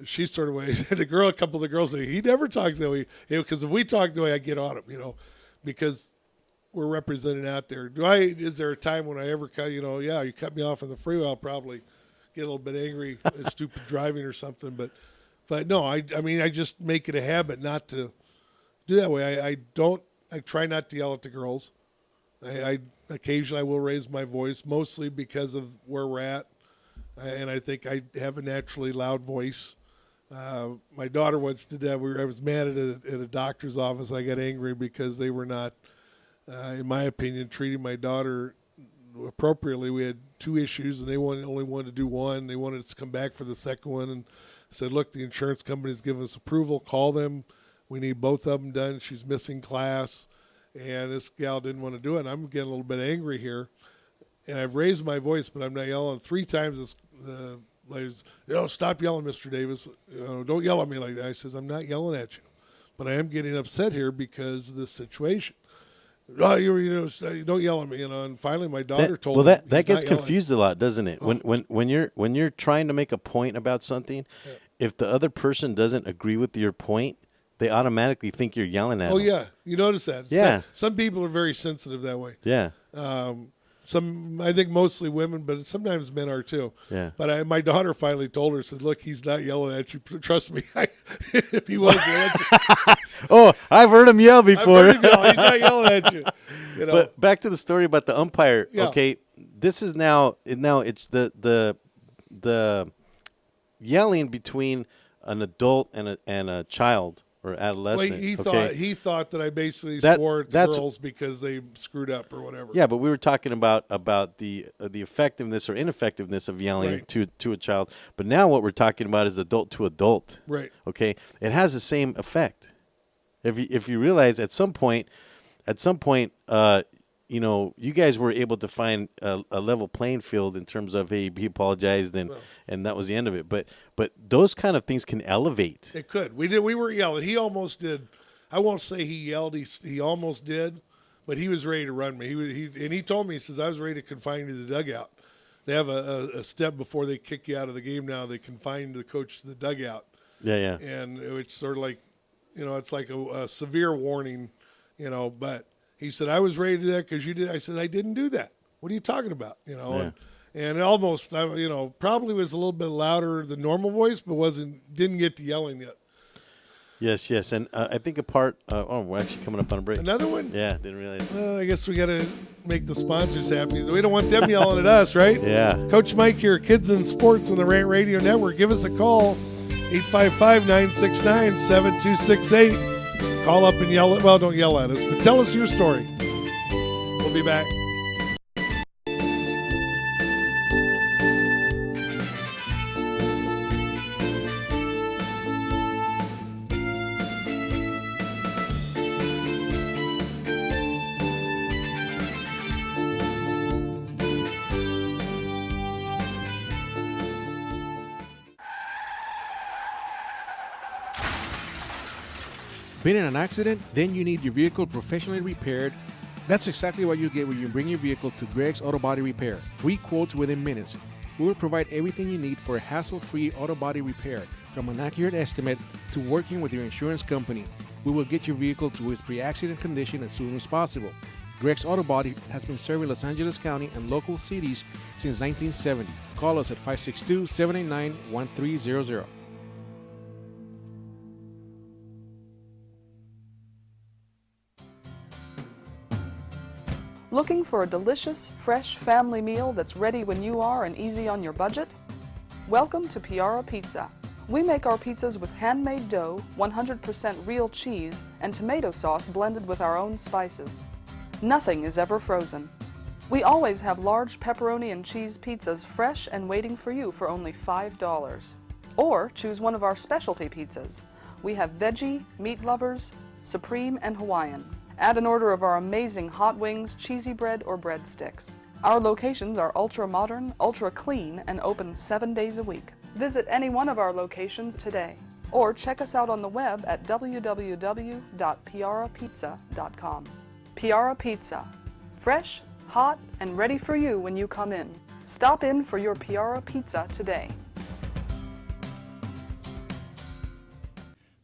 she sort of a couple of the girls say, he never talks that way, because if we talk that way, I get on him, because we're represented out there. Is there a time when I ever cut, you cut me off on the freeway, I'll probably get a little bit angry at stupid driving or something. But no, I mean, I just make it a habit not to do that way. I try not to yell at the girls. I occasionally I will raise my voice, mostly because of where we're at. And I think I have a naturally loud voice. My daughter once did that. I was mad at a doctor's office. I got angry because they were not, in my opinion, treating my daughter appropriately. We had 2 issues, and they only wanted to do one. They wanted us to come back for the second one, and said, look, the insurance company's given us approval. Call them. We need both of them done. She's missing class, and this gal didn't want to do it. And I'm getting a little bit angry here, and I've raised my voice, but I'm not yelling. 3 times the ladies, stop yelling, Mr. Davis. Don't yell at me like that. I says, I'm not yelling at you, but I am getting upset here because of this situation. Oh, don't yell at me, And finally, my daughter told me. Well, that gets confused a lot, doesn't it? When you're trying to make a point about something, if the other person doesn't agree with your point, they automatically think you're yelling at them. Oh yeah, you notice that. Yeah. Some people are very sensitive that way. Yeah. I think mostly women, but sometimes men are too. Yeah. But my daughter finally told her, said, look, he's not yelling at you. Trust me. If he was, oh, I've heard him yell before. He's not yelling at you. But back to the story about the umpire. Yeah. Okay, this is now it's the yelling between an adult and a child or adolescent. Well, he thought that I basically swore at the girls because they screwed up or whatever. Yeah, but we were talking about the effectiveness or ineffectiveness of yelling to a child. But now what we're talking about is adult to adult. Right. Okay, it has the same effect. If you realize at some point, you guys were able to find a level playing field in terms of, hey, he apologized and that was the end of it. But those kind of things can elevate. It could. We were yelling. He almost did. I won't say he yelled. He almost did, but he was ready to run me. He told me, he says, I was ready to confine you to the dugout. They have a step before they kick you out of the game now. They confine the coach to the dugout. Yeah. And it's sort of like, it's like a severe warning, but he said, I was ready to do that because you did. I said, I didn't do that. What are you talking about? Yeah. And it almost, probably was a little bit louder than normal voice, but didn't get to yelling yet. Yes. And I think we're actually coming up on a break. Another one? Yeah, didn't realize. I guess we got to make the sponsors happy. We don't want them yelling at us, right? Yeah. Coach Mike here, Kids in Sports on the Rant Radio Network. Give us a call, 855-969-7268. Call up and yell don't yell at us, but tell us your story. We'll be back. Been in an accident? Then you need your vehicle professionally repaired. That's exactly what you get when you bring your vehicle to Greg's Auto Body Repair. Free quotes within minutes. We will provide everything you need for a hassle-free auto body repair, from an accurate estimate to working with your insurance company. we will get your vehicle to its pre-accident condition as soon as possible. Greg's Auto Body has been serving Los Angeles County and local cities since 1970. Call us at 562-789-1300. Looking for a delicious, fresh family meal that's ready when you are and easy on your budget? Welcome to Piara Pizza. We make our pizzas with handmade dough, 100% real cheese, and tomato sauce blended with our own spices. Nothing is ever frozen. We always have large pepperoni and cheese pizzas fresh and waiting for you for only $5. Or choose one of our specialty pizzas. We have veggie, meat lovers, supreme, and Hawaiian. Add an order of our amazing hot wings, cheesy bread, or breadsticks. Our locations are ultra-modern, ultra-clean, and open 7 days a week. Visit any one of our locations today, or check us out on the web at www.piarapizza.com. Piara Pizza. Fresh, hot, and ready for you when you come in. Stop in for your Piara Pizza today.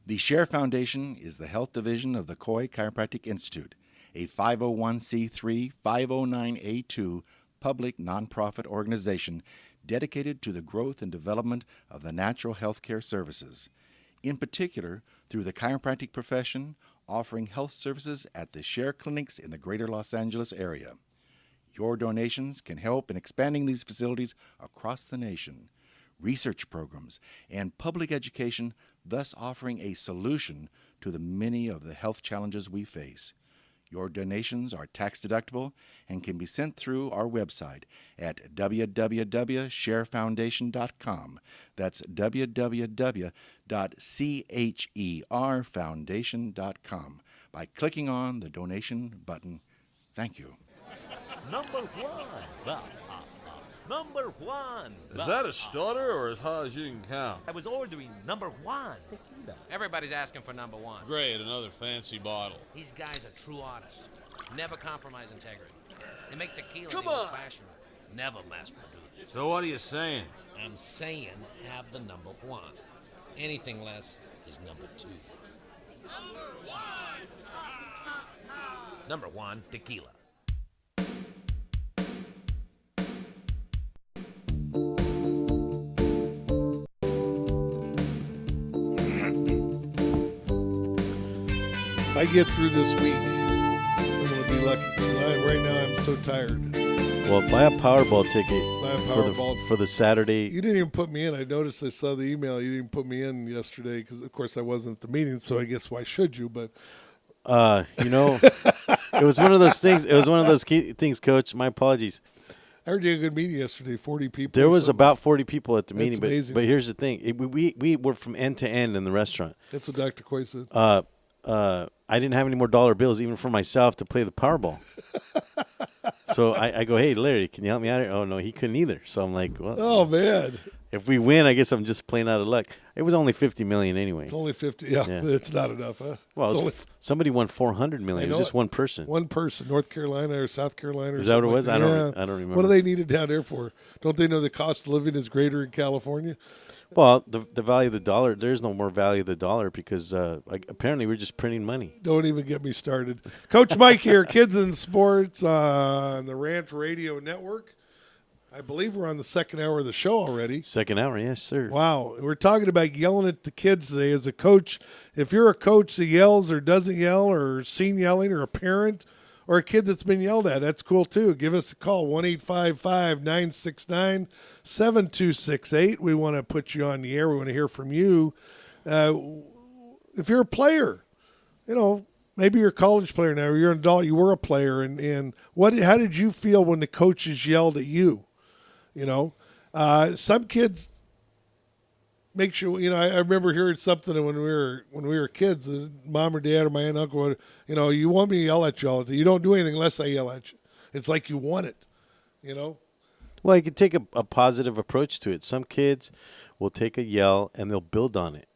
The Share Foundation is the health division of the Coy Chiropractic Institute, a 501c3 509A2 public nonprofit organization dedicated to the growth and development of the natural health care services, in particular through the chiropractic profession, offering health services at the Share clinics in the greater Los Angeles area. Your donations can help in expanding these facilities across the nation, research programs, and public education, thus offering a solution to the many of the health challenges we face. Your donations are tax-deductible and can be sent through our website at www.sharefoundation.com. That's www.cherfoundation.com by clicking on the donation button. Thank you. Number one. Number one. Is that a stutter or as high as you can count? I was ordering number one tequila. Everybody's asking for number one. Great, another fancy bottle. These guys are true artists. Never compromise integrity. They make tequila Come the on. old-fashioned way. Never mass-produced. So what are you saying? I'm saying have the number one. Anything less is number two. Number one, tequila. If I get through this week, I'm going to be lucky. Right now, I'm so tired. Well, buy a Powerball ticket Buy a Powerball. for the Saturday. You didn't even put me in. I noticed I saw the email. You didn't put me in yesterday because, of course, I wasn't at the meeting, so I guess why should you? But it was one of those things. It was one of those things, Coach. My apologies. I heard you had a good meeting yesterday, 40 people. There was about 40 people at the meeting, amazing. but here's the thing. We were from end to end in the restaurant. That's what Dr. Coy said. I didn't have any more dollar bills even for myself to play the Powerball. So I go, hey, Larry, can you help me out here? Oh, no, he couldn't either. So I'm like, well. Oh, man. If we win, I guess I'm just playing out of luck. It was only $50 million anyway. It's only 50. Yeah. It's not enough, huh? Well, somebody won $400 million. It was just one person. One person, North Carolina or South Carolina. Is that what it was? Like I don't remember. What do they need it down there for? Don't they know the cost of living is greater in California? Well, the value of the dollar, there's no more value of the dollar because apparently we're just printing money. Don't even get me started. Coach Mike here, Kids in Sports on the Rant Radio Network. I believe we're on the second hour of the show already. Second hour, yes, sir. Wow. We're talking about yelling at the kids today. As a coach, if you're a coach that yells or doesn't yell or seen yelling or a parent or a kid that's been yelled at, that's cool too. Give us a call, 1-855-969-7268. We want to put you on the air. We want to hear from you. If you're a player, maybe you're a college player now or you're an adult, you were a player, and how did you feel when the coaches yelled at you? Some kids make sure. I remember hearing something when we were kids. Mom or dad or my aunt and uncle would, you want me to yell at you all the time. You don't do anything unless I yell at you. It's like you want it. Well, you can take a positive approach to it. Some kids will take a yell and they'll build on it.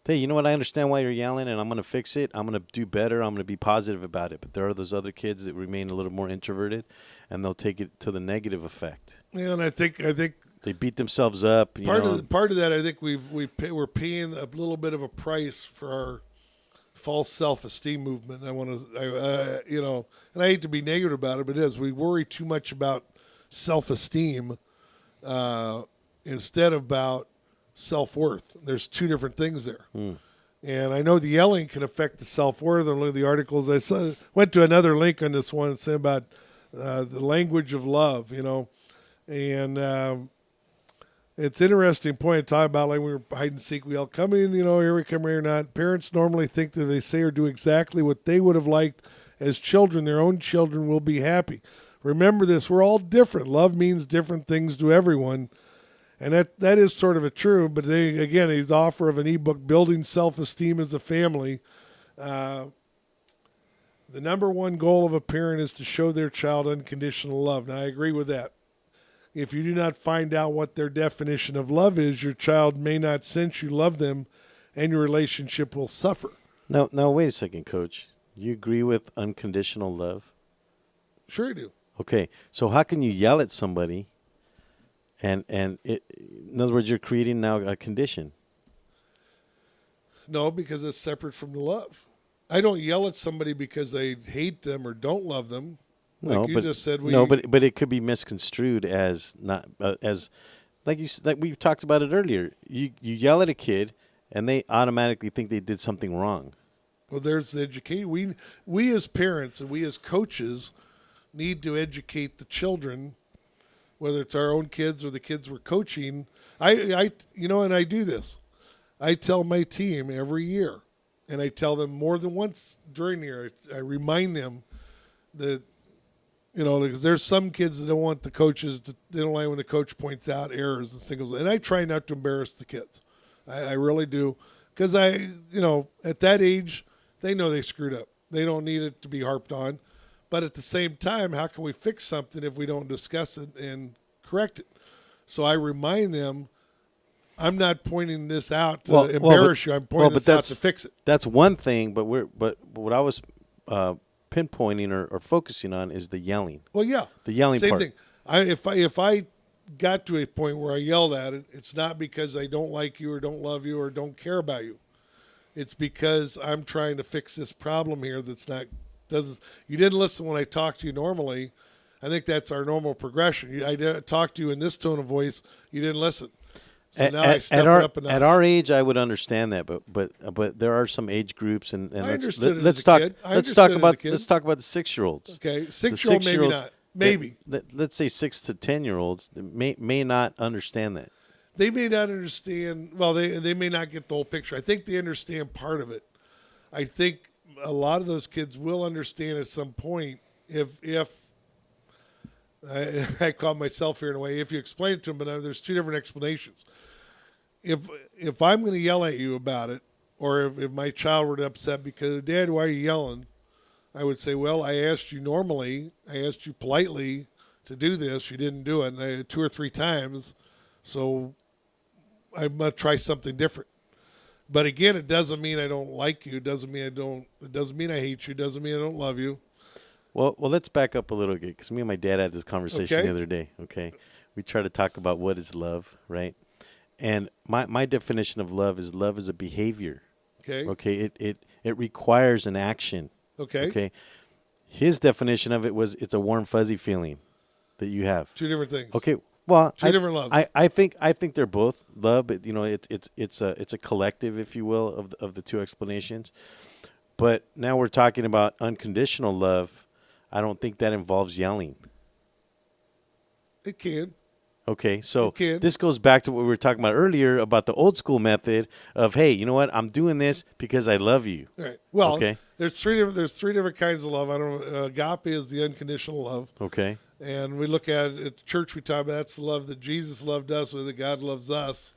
Hey, you know what? I understand why you're yelling, and I'm going to fix it. I'm going to do better. I'm going to be positive about it. But there are those other kids that remain a little more introverted, and they'll take it to the negative effect. Yeah, and I think they beat themselves up. Part of that, I think we're paying a little bit of a price for our false self-esteem movement. I want to, you know, and I hate to be negative about it, but it is. We worry too much about self-esteem instead of about self-worth. There's two different things there. And I know the yelling can affect the self-worth. And look at the articles. Went to another link on this one saying about the language of love, you know. And it's an interesting point to talk about, like we were hide and seek. We all come in, you know, here we come, here not. Parents normally think that if they say or do exactly what they would have liked as children, their own children will be happy. Remember this, we're all different. Love means different things to everyone. And that is sort of a true, but again, his offer of an ebook, Building Self-Esteem as a Family. The number one goal of a parent is to show their child unconditional love. Now, I agree with that. If you do not find out what their definition of love is, your child may not sense you love them, and your relationship will suffer. Now, wait a second, Coach. You agree with unconditional love? Sure I do. Okay, so how can you yell at somebody and in other words, you're creating now a condition? No, because it's separate from the love. I don't yell at somebody because I hate them or don't love them. No, like you but just said, but it could be misconstrued as not as like we talked about it earlier. You yell at a kid and they automatically think they did something wrong. Well, there's the education. We as parents and we as coaches need to educate the children, whether it's our own kids or the kids we're coaching. I you know, and I do this. I tell my team every year, and I tell them more than once during the year. I remind them that, you know, because there's some kids that don't want the coaches to, they don't like when the coach points out errors and singles. And I try not to embarrass the kids. I really do. Because you know, at that age, they know they screwed up. They don't need it to be harped on. But at the same time, how can we fix something if we don't discuss it and correct it? So I remind them, I'm not pointing this out to embarrass you. I'm pointing this out to fix it. That's one thing, but what I was pinpointing or focusing on is the yelling. Well, yeah, the yelling same part. thing. If I got to a point where I yelled at it, it's not because I don't like you or don't love you or don't care about you. It's because I'm trying to fix this problem here you didn't listen when I talked to you normally. I think that's our normal progression. I talked to you in this tone of voice. You didn't listen. So now I step it up a notch. At our age, I would understand that, but there are some age groups, and I let's talk about the 6-year-olds. Okay, 6-year-old maybe not. Maybe let's say 6 to 10-year-olds may not understand that. They may not understand. Well, they may not get the whole picture. I think they understand part of it. I think a lot of those kids will understand at some point if I call myself here in a way. If you explain it to them, but there's two different explanations. If I'm going to yell at you about it, or if my child were upset because, Dad, why are you yelling? I would say, well, I asked you normally. I asked you politely to do this. You didn't do it, and 2 or 3 times. So I'm going to try something different. But again, it doesn't mean I don't like you. It doesn't mean I hate you. It doesn't mean I don't love you. Well, let's back up a little bit, because me and my dad had this conversation the other day. Okay, we try to talk about what is love, right? And my definition of love is a behavior. Okay. Okay. It requires an action. Okay. Okay. His definition of it was it's a warm fuzzy feeling that you have. Two different things. Okay. Well, two different loves. I think they're both love, but you know, it's a collective, if you will, of the two explanations. But now we're talking about unconditional love. I don't think that involves yelling. It can. Okay, so this goes back to what we were talking about earlier about the old school method of, hey, you know what? I'm doing this because I love you. Right. Well, there's three different kinds of love. I don't know. Agape is the unconditional love. Okay. And we look at it at the church. We talk about that's the love that Jesus loved us, or that God loves us.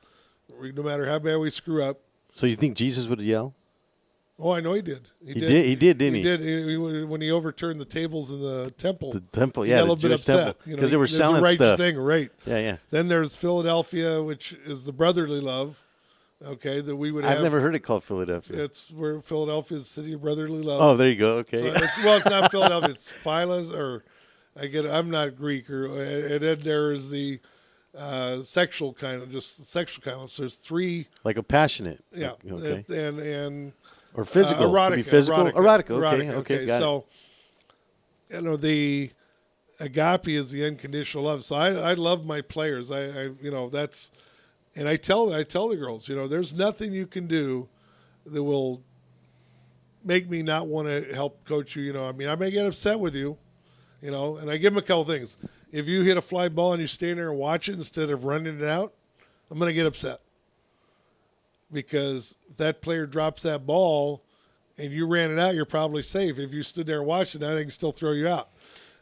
No matter how bad we screw up. So you think Jesus would yell? Oh, I know he did. He did, didn't he? He did. When he overturned the tables in the temple. The temple, yeah, a little bit upset because they were selling right stuff. Thing, right? Yeah. Then there's Philadelphia, which is the brotherly love. Okay, that we would have. I've never heard it called Philadelphia. It's where Philadelphia is the city of brotherly love. Oh, there you go. Okay. So it's not Philadelphia. It's Philas, or I'm not Greek, and then there is the sexual kind of. So there's 3. Like a passionate. Yeah. Okay. And Or physical. Erotica. Could be physical. Erotica. Okay, got it. So, the agape is the unconditional love. So I love my players. That's, and I tell the girls, there's nothing you can do that will make me not want to help coach you. I may get upset with you, and I give them a couple things. If you hit a fly ball and you stand there and watch it instead of running it out, I'm going to get upset. Because if that player drops that ball and you ran it out, you're probably safe. If you stood there and watched it, now they can still throw you out.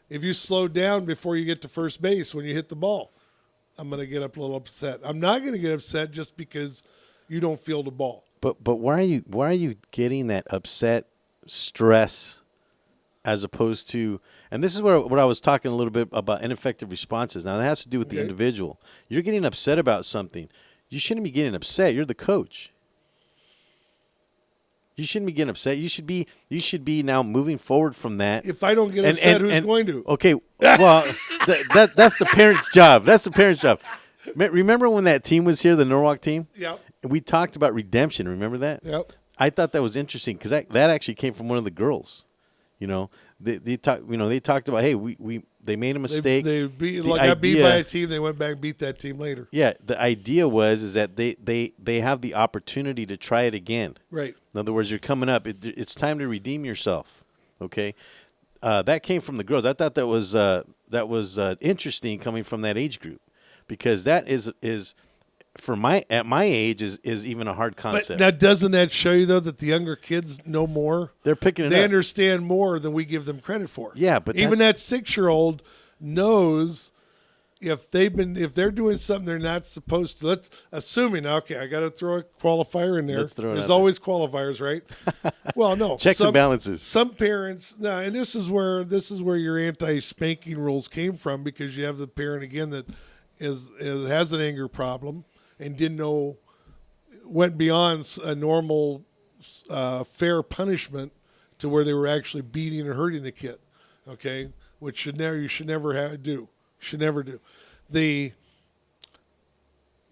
If you slow down before you get to first base when you hit the ball, I'm going to get up a little upset. I'm not going to get upset just because you don't feel the ball. But why are you getting that upset stress as opposed to, and this is where I was talking a little bit about ineffective responses. Now that has to do with the individual. You're getting upset about something. You shouldn't be getting upset. You're the coach. You shouldn't be getting upset. You should be now moving forward from that. If I don't get upset, who's going to? Okay, well, that's the parent's job. That's the parent's job. Remember when that team was here, the Norwalk team? Yep. We talked about redemption. Remember that? Yep. I thought that was interesting because that actually came from one of the girls. They talked about, hey, they made a mistake. They got beat by a team. They went back and beat that team later. Yeah, the idea is that they have the opportunity to try it again. Right. In other words, you're coming up. It's time to redeem yourself. Okay, that came from the girls. I thought that was interesting coming from that age group, because that is at my age is even a hard concept. But now, doesn't that show you though that the younger kids know more? They're picking it up. They understand more than we give them credit for. Yeah, but even that 6-year-old knows if they're doing something they're not supposed to. Assuming, okay, I got to throw a qualifier in there. Let's throw it There's out always qualifiers, right? Well, no. Checks and balances. Some parents, and this is where your anti-spanking rules came from, because you have the parent again that has an anger problem and didn't know, went beyond a normal fair punishment to where they were actually beating and hurting the kid. Okay, which you should never do. Should never do. The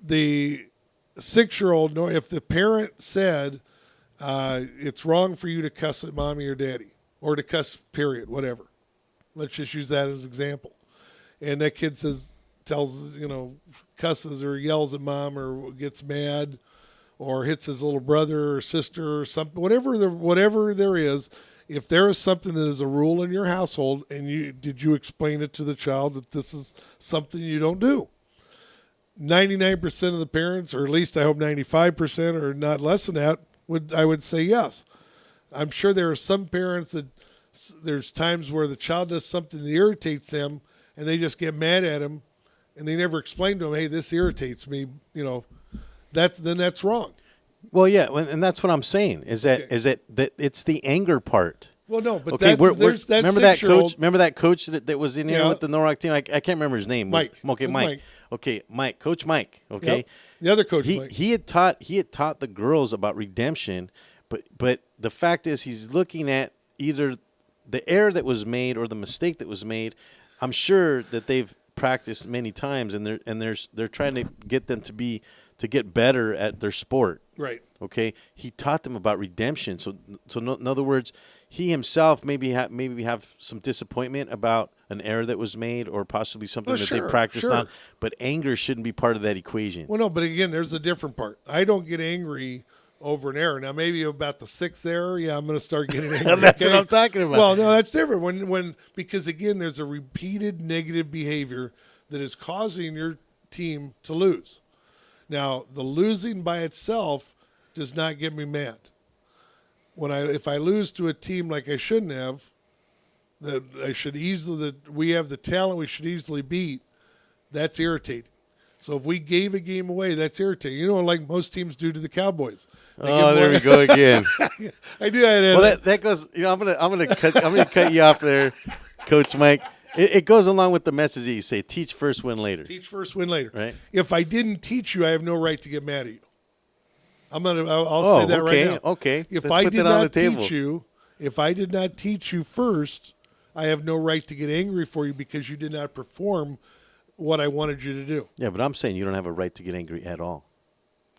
6-year-old, if the parent said it's wrong for you to cuss at mommy or daddy, or to cuss, period, whatever. Let's just use that as an example. And that kid cusses or yells at mom or gets mad or hits his little brother or sister or something, whatever there is. If there is something that is a rule in your household, and did you explain it to the child that this is something you don't do? 99% of the parents, or at least I hope 95% or not less than that, I would say yes. I'm sure there are some parents that there's times where the child does something that irritates them and they just get mad at him and they never explain to him, hey, this irritates me, that's wrong. Well, yeah, and that's what I'm saying is that it's the anger part. Well, no, but okay, there's that remember that coach. Remember that coach that was in here with the Norwalk team. I can't remember his name. Mike. Mike. Okay, Mike. Coach Mike. Okay, yep. The other coach. Mike. He had taught the girls about redemption, but the fact is he's looking at either the error that was made or the mistake that was made. I'm sure that they've practiced many times, and they're trying to get them to get better at their sport. Right. Okay. He taught them about redemption. So in other words, he himself maybe have some disappointment about an error that was made, or possibly something they practiced on. But anger shouldn't be part of that equation. Well, no. But again, there's a different part. I don't get angry over an error. Now, maybe about the 6th error, I'm going to start getting angry. That's what I'm talking about. Well, no, that's different. Because again, there's a repeated negative behavior that is causing your team to lose. Now, the losing by itself does not get me mad. If I lose to a team like I shouldn't have, that we have the talent we should easily beat, that's irritating. So if we gave a game away, that's irritating. Like most teams do to the Cowboys. There we go again. I do. Well, that goes. I'm gonna cut you off there, Coach Mike. It goes along with the message that you say: teach first, win later. Teach first, win later. Right. If I didn't teach you, I have no right to get mad at you. I'll say that right now. Okay. If I did not teach you first, I have no right to get angry for you because you did not perform what I wanted you to do. Yeah, but I'm saying you don't have a right to get angry at all.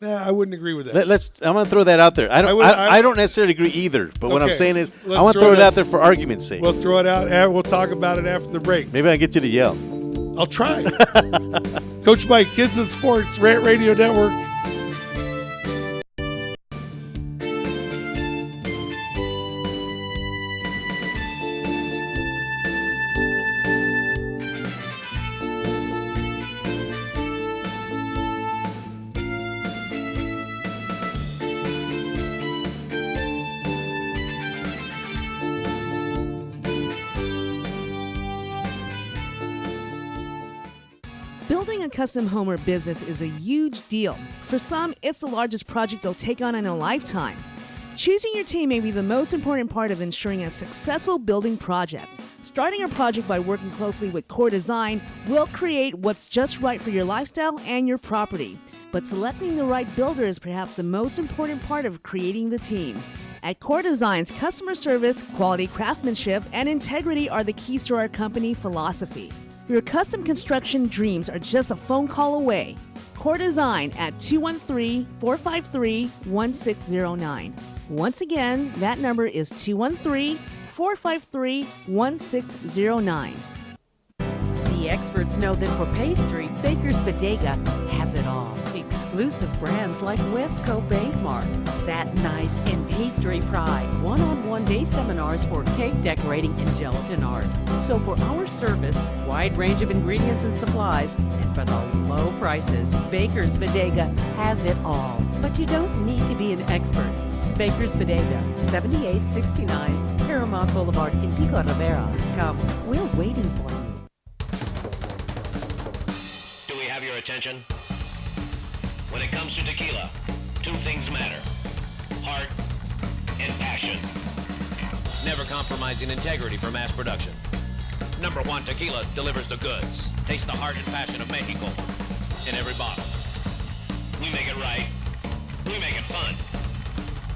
Nah, I wouldn't agree with that. I'm going to throw that out there. I don't necessarily agree either. But what I'm Okay, saying is, let's I want to throw throw it it out. out there for argument's sake. We'll throw it out. We'll talk about it after the break. Maybe I can get you to yell. I'll try. Coach Mike, Kidz and Sports, Rant Radio Network. Building a custom home or business is a huge deal. For some, it's the largest project they'll take on in a lifetime. Choosing your team may be the most important part of ensuring a successful building project. Starting a project by working closely with Core Design will create what's just right for your lifestyle and your property. But selecting the right builder is perhaps the most important part of creating the team. At Core Design's customer service, quality craftsmanship, and integrity are the keys to our company philosophy. Your custom construction dreams are just a phone call away. Core Design at 213-453-1609. Once again, that number is 213-453-1609. The experts know that for pastry, Baker's Bodega has it all. Exclusive brands like Westco Bankmark, Satin Ice, and Pastry Pride. One-on-one day seminars for cake decorating and gelatin art. So for our service, wide range of ingredients and supplies, and for the low prices, Baker's Bodega has it all. But you don't need to be an expert. Baker's Bodega, 7869 Paramount Boulevard in Pico Rivera. Come, we're waiting for you. Do we have your attention? When it comes to tequila, two things matter: heart and passion. Never compromising integrity for mass production. Number one tequila delivers the goods. Taste the heart and passion of Mexico in every bottle. We make it right. We make it fun.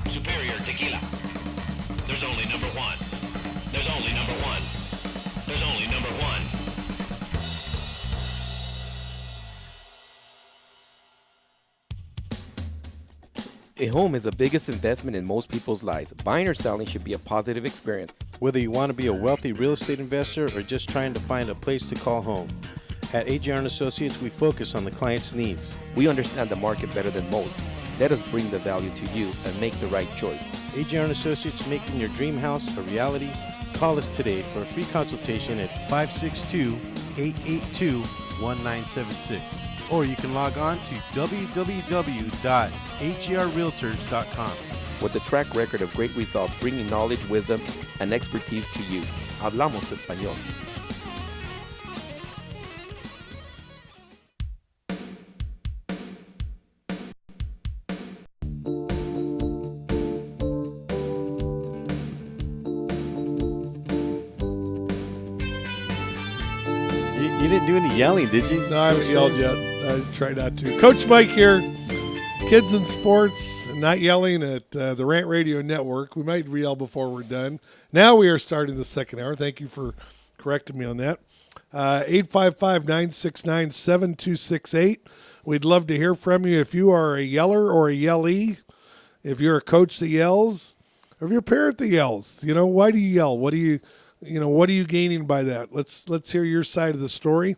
Superior tequila. There's only number one. There's only number one. There's only number one. A home is the biggest investment in most people's lives. Buying or selling should be a positive experience. Whether you want to be a wealthy real estate investor or just trying to find a place to call home, at AJR & Associates, we focus on the client's needs. We understand the market better than most. Let us bring the value to you and make the right choice. AJR & Associates, making your dream house a reality. Call us today for a free consultation at 562-882-1976. Or you can log on to www.agrrealtors.com. With a track record of great results, bringing knowledge, wisdom, and expertise to you. Hablamos español. You didn't do any yelling, did you? No, I haven't yelled yet. I try not to. Coach Mike here. Kidz and Sports, not yelling at the Rant Radio Network. We might yell before we're done. Now we are starting the second hour. Thank you for correcting me on that. 855-969-7268. We'd love to hear from you if you are a yeller or a yellee, if you're a coach that yells, or if you're a parent that yells. You know, why do you yell? What are you gaining by that? Let's hear your side of the story.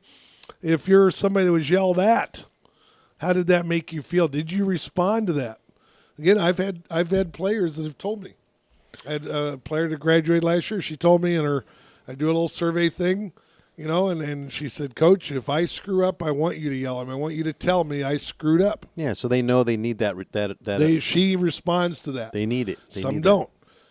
If you're somebody that was yelled at, how did that make you feel? Did you respond to that? Again, I've had players that have told me. I had a player that graduated last year. She told me I do a little survey thing, and she said, Coach, if I screw up, I want you to yell at me. I want you to tell me I screwed up. Yeah, so they know they need that. She responds to that. They need it. Some don't.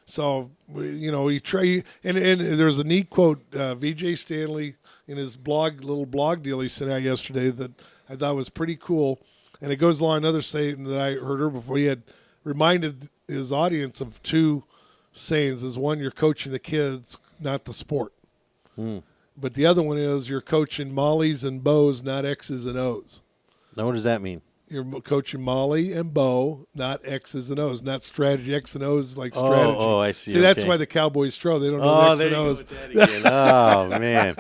So, we try, and there's a neat quote, VJ Stanley in his little blog deal he sent out yesterday that I thought was pretty cool. And it goes along another saying that I heard her before. He had reminded his audience of two sayings. Is one, you're coaching the kids, not the sport. But the other one is you're coaching mollies and bows, not X's and O's. Now, what does that mean? You're coaching Molly and Bo, not X's and O's, not strategy. X and O's like strategy. Oh, I see. See, that's why the Cowboys throw. They don't know the X and O's. Oh, man.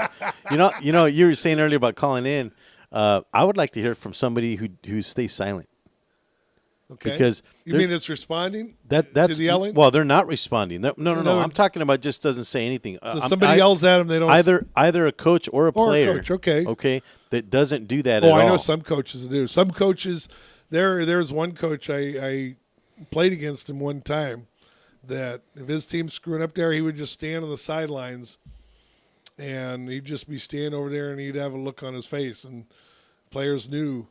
You were saying earlier about calling in. I would like to hear from somebody who stays silent. Okay. Because you mean it's responding that's to the yelling? Well, they're not responding. No. No. I'm talking about just doesn't say anything. So somebody yells at them, they don't either a coach or a player. Or a coach, okay, that doesn't do that at all. I know some coaches that do. Some coaches, there's one coach I played against him one time that if his team's screwing up there, he would just stand on the sidelines and he'd just be standing over there and he'd have a look on his face, and players knew,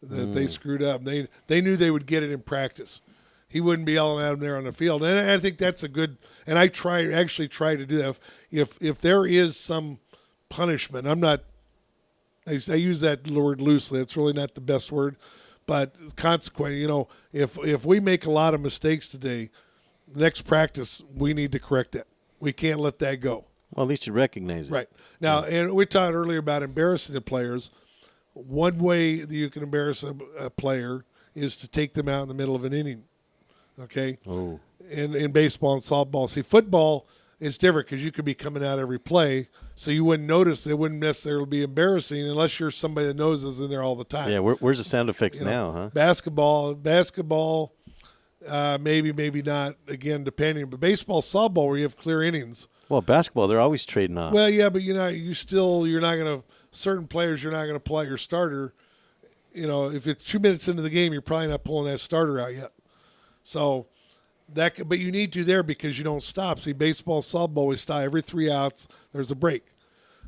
that they screwed up. They knew they would get it in practice. He wouldn't be yelling at them there on the field, and I think that's a good. And I actually try to do that. If there is some punishment, I'm not. I use that word loosely. It's really not the best word, but consequently, if we make a lot of mistakes today, next practice we need to correct that. We can't let that go. Well, at least you recognize it. Right. Now, and we talked earlier about embarrassing the players. One way that you can embarrass a player is to take them out in the middle of an inning, okay? Oh. In baseball and softball. See, football is different because you could be coming out every play, so you wouldn't notice. It wouldn't necessarily be embarrassing unless you're somebody that knows is in there all the time. Yeah, where's the sound effects now, huh? Basketball, maybe not, again, depending. But baseball, softball, where you have clear innings. Well, basketball, they're always trading off. Well, yeah, but you're not going to – certain players, you're not going to pull out your starter. If it's 2 minutes into the game, you're probably not pulling that starter out yet. So but you need to there because you don't stop. See, baseball, softball, we stop every 3 outs. There's a break.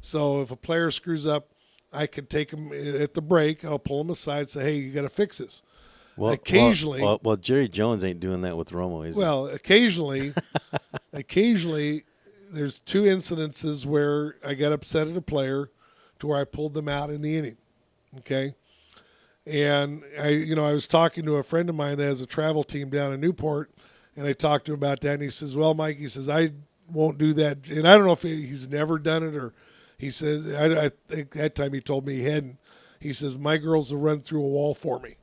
So if a player screws up, I can take him at the break. I'll pull him aside and say, hey, you got to fix this. Well, occasionally. Well, Jerry Jones ain't doing that with Romo, is he? Well, occasionally, there's 2 incidences where I got upset at a player to where I pulled them out in the inning, okay? And I was talking to a friend of mine that has a travel team down in Newport, and I talked to him about that, and he says, well, Mike, he says, I won't do that. And I don't know if he's never done it, or he says, I think that time he told me he hadn't. He says, my girls will run through a wall for me.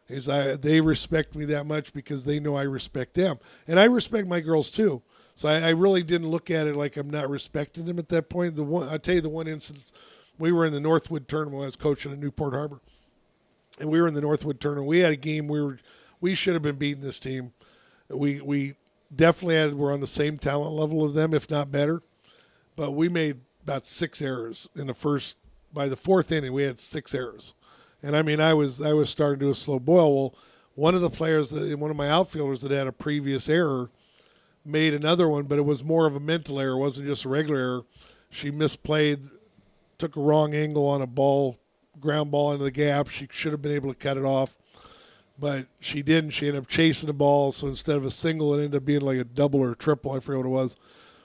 He says, they respect me that much because they know I respect them. And I respect my girls too. So I really didn't look at it like I'm not respecting them at that point. I'll tell you the one instance. We were in the Northwood tournament when I was coaching in Newport Harbor. And we were in the Northwood tournament. We had a game we should have been beating this team. We definitely were on the same talent level as them, if not better. But we made about 6 errors in the first. By the 4th inning, we had 6 errors. And I mean, I was starting to do a slow boil. Well, one of the players, one of my outfielders that had a previous error, made another one, but it was more of a mental error. It wasn't just a regular error. She misplayed, took a wrong angle on a ground ball into the gap. She should have been able to cut it off, but she didn't. She ended up chasing the ball, so instead of a single, it ended up being like a double or a triple. I forget what it was.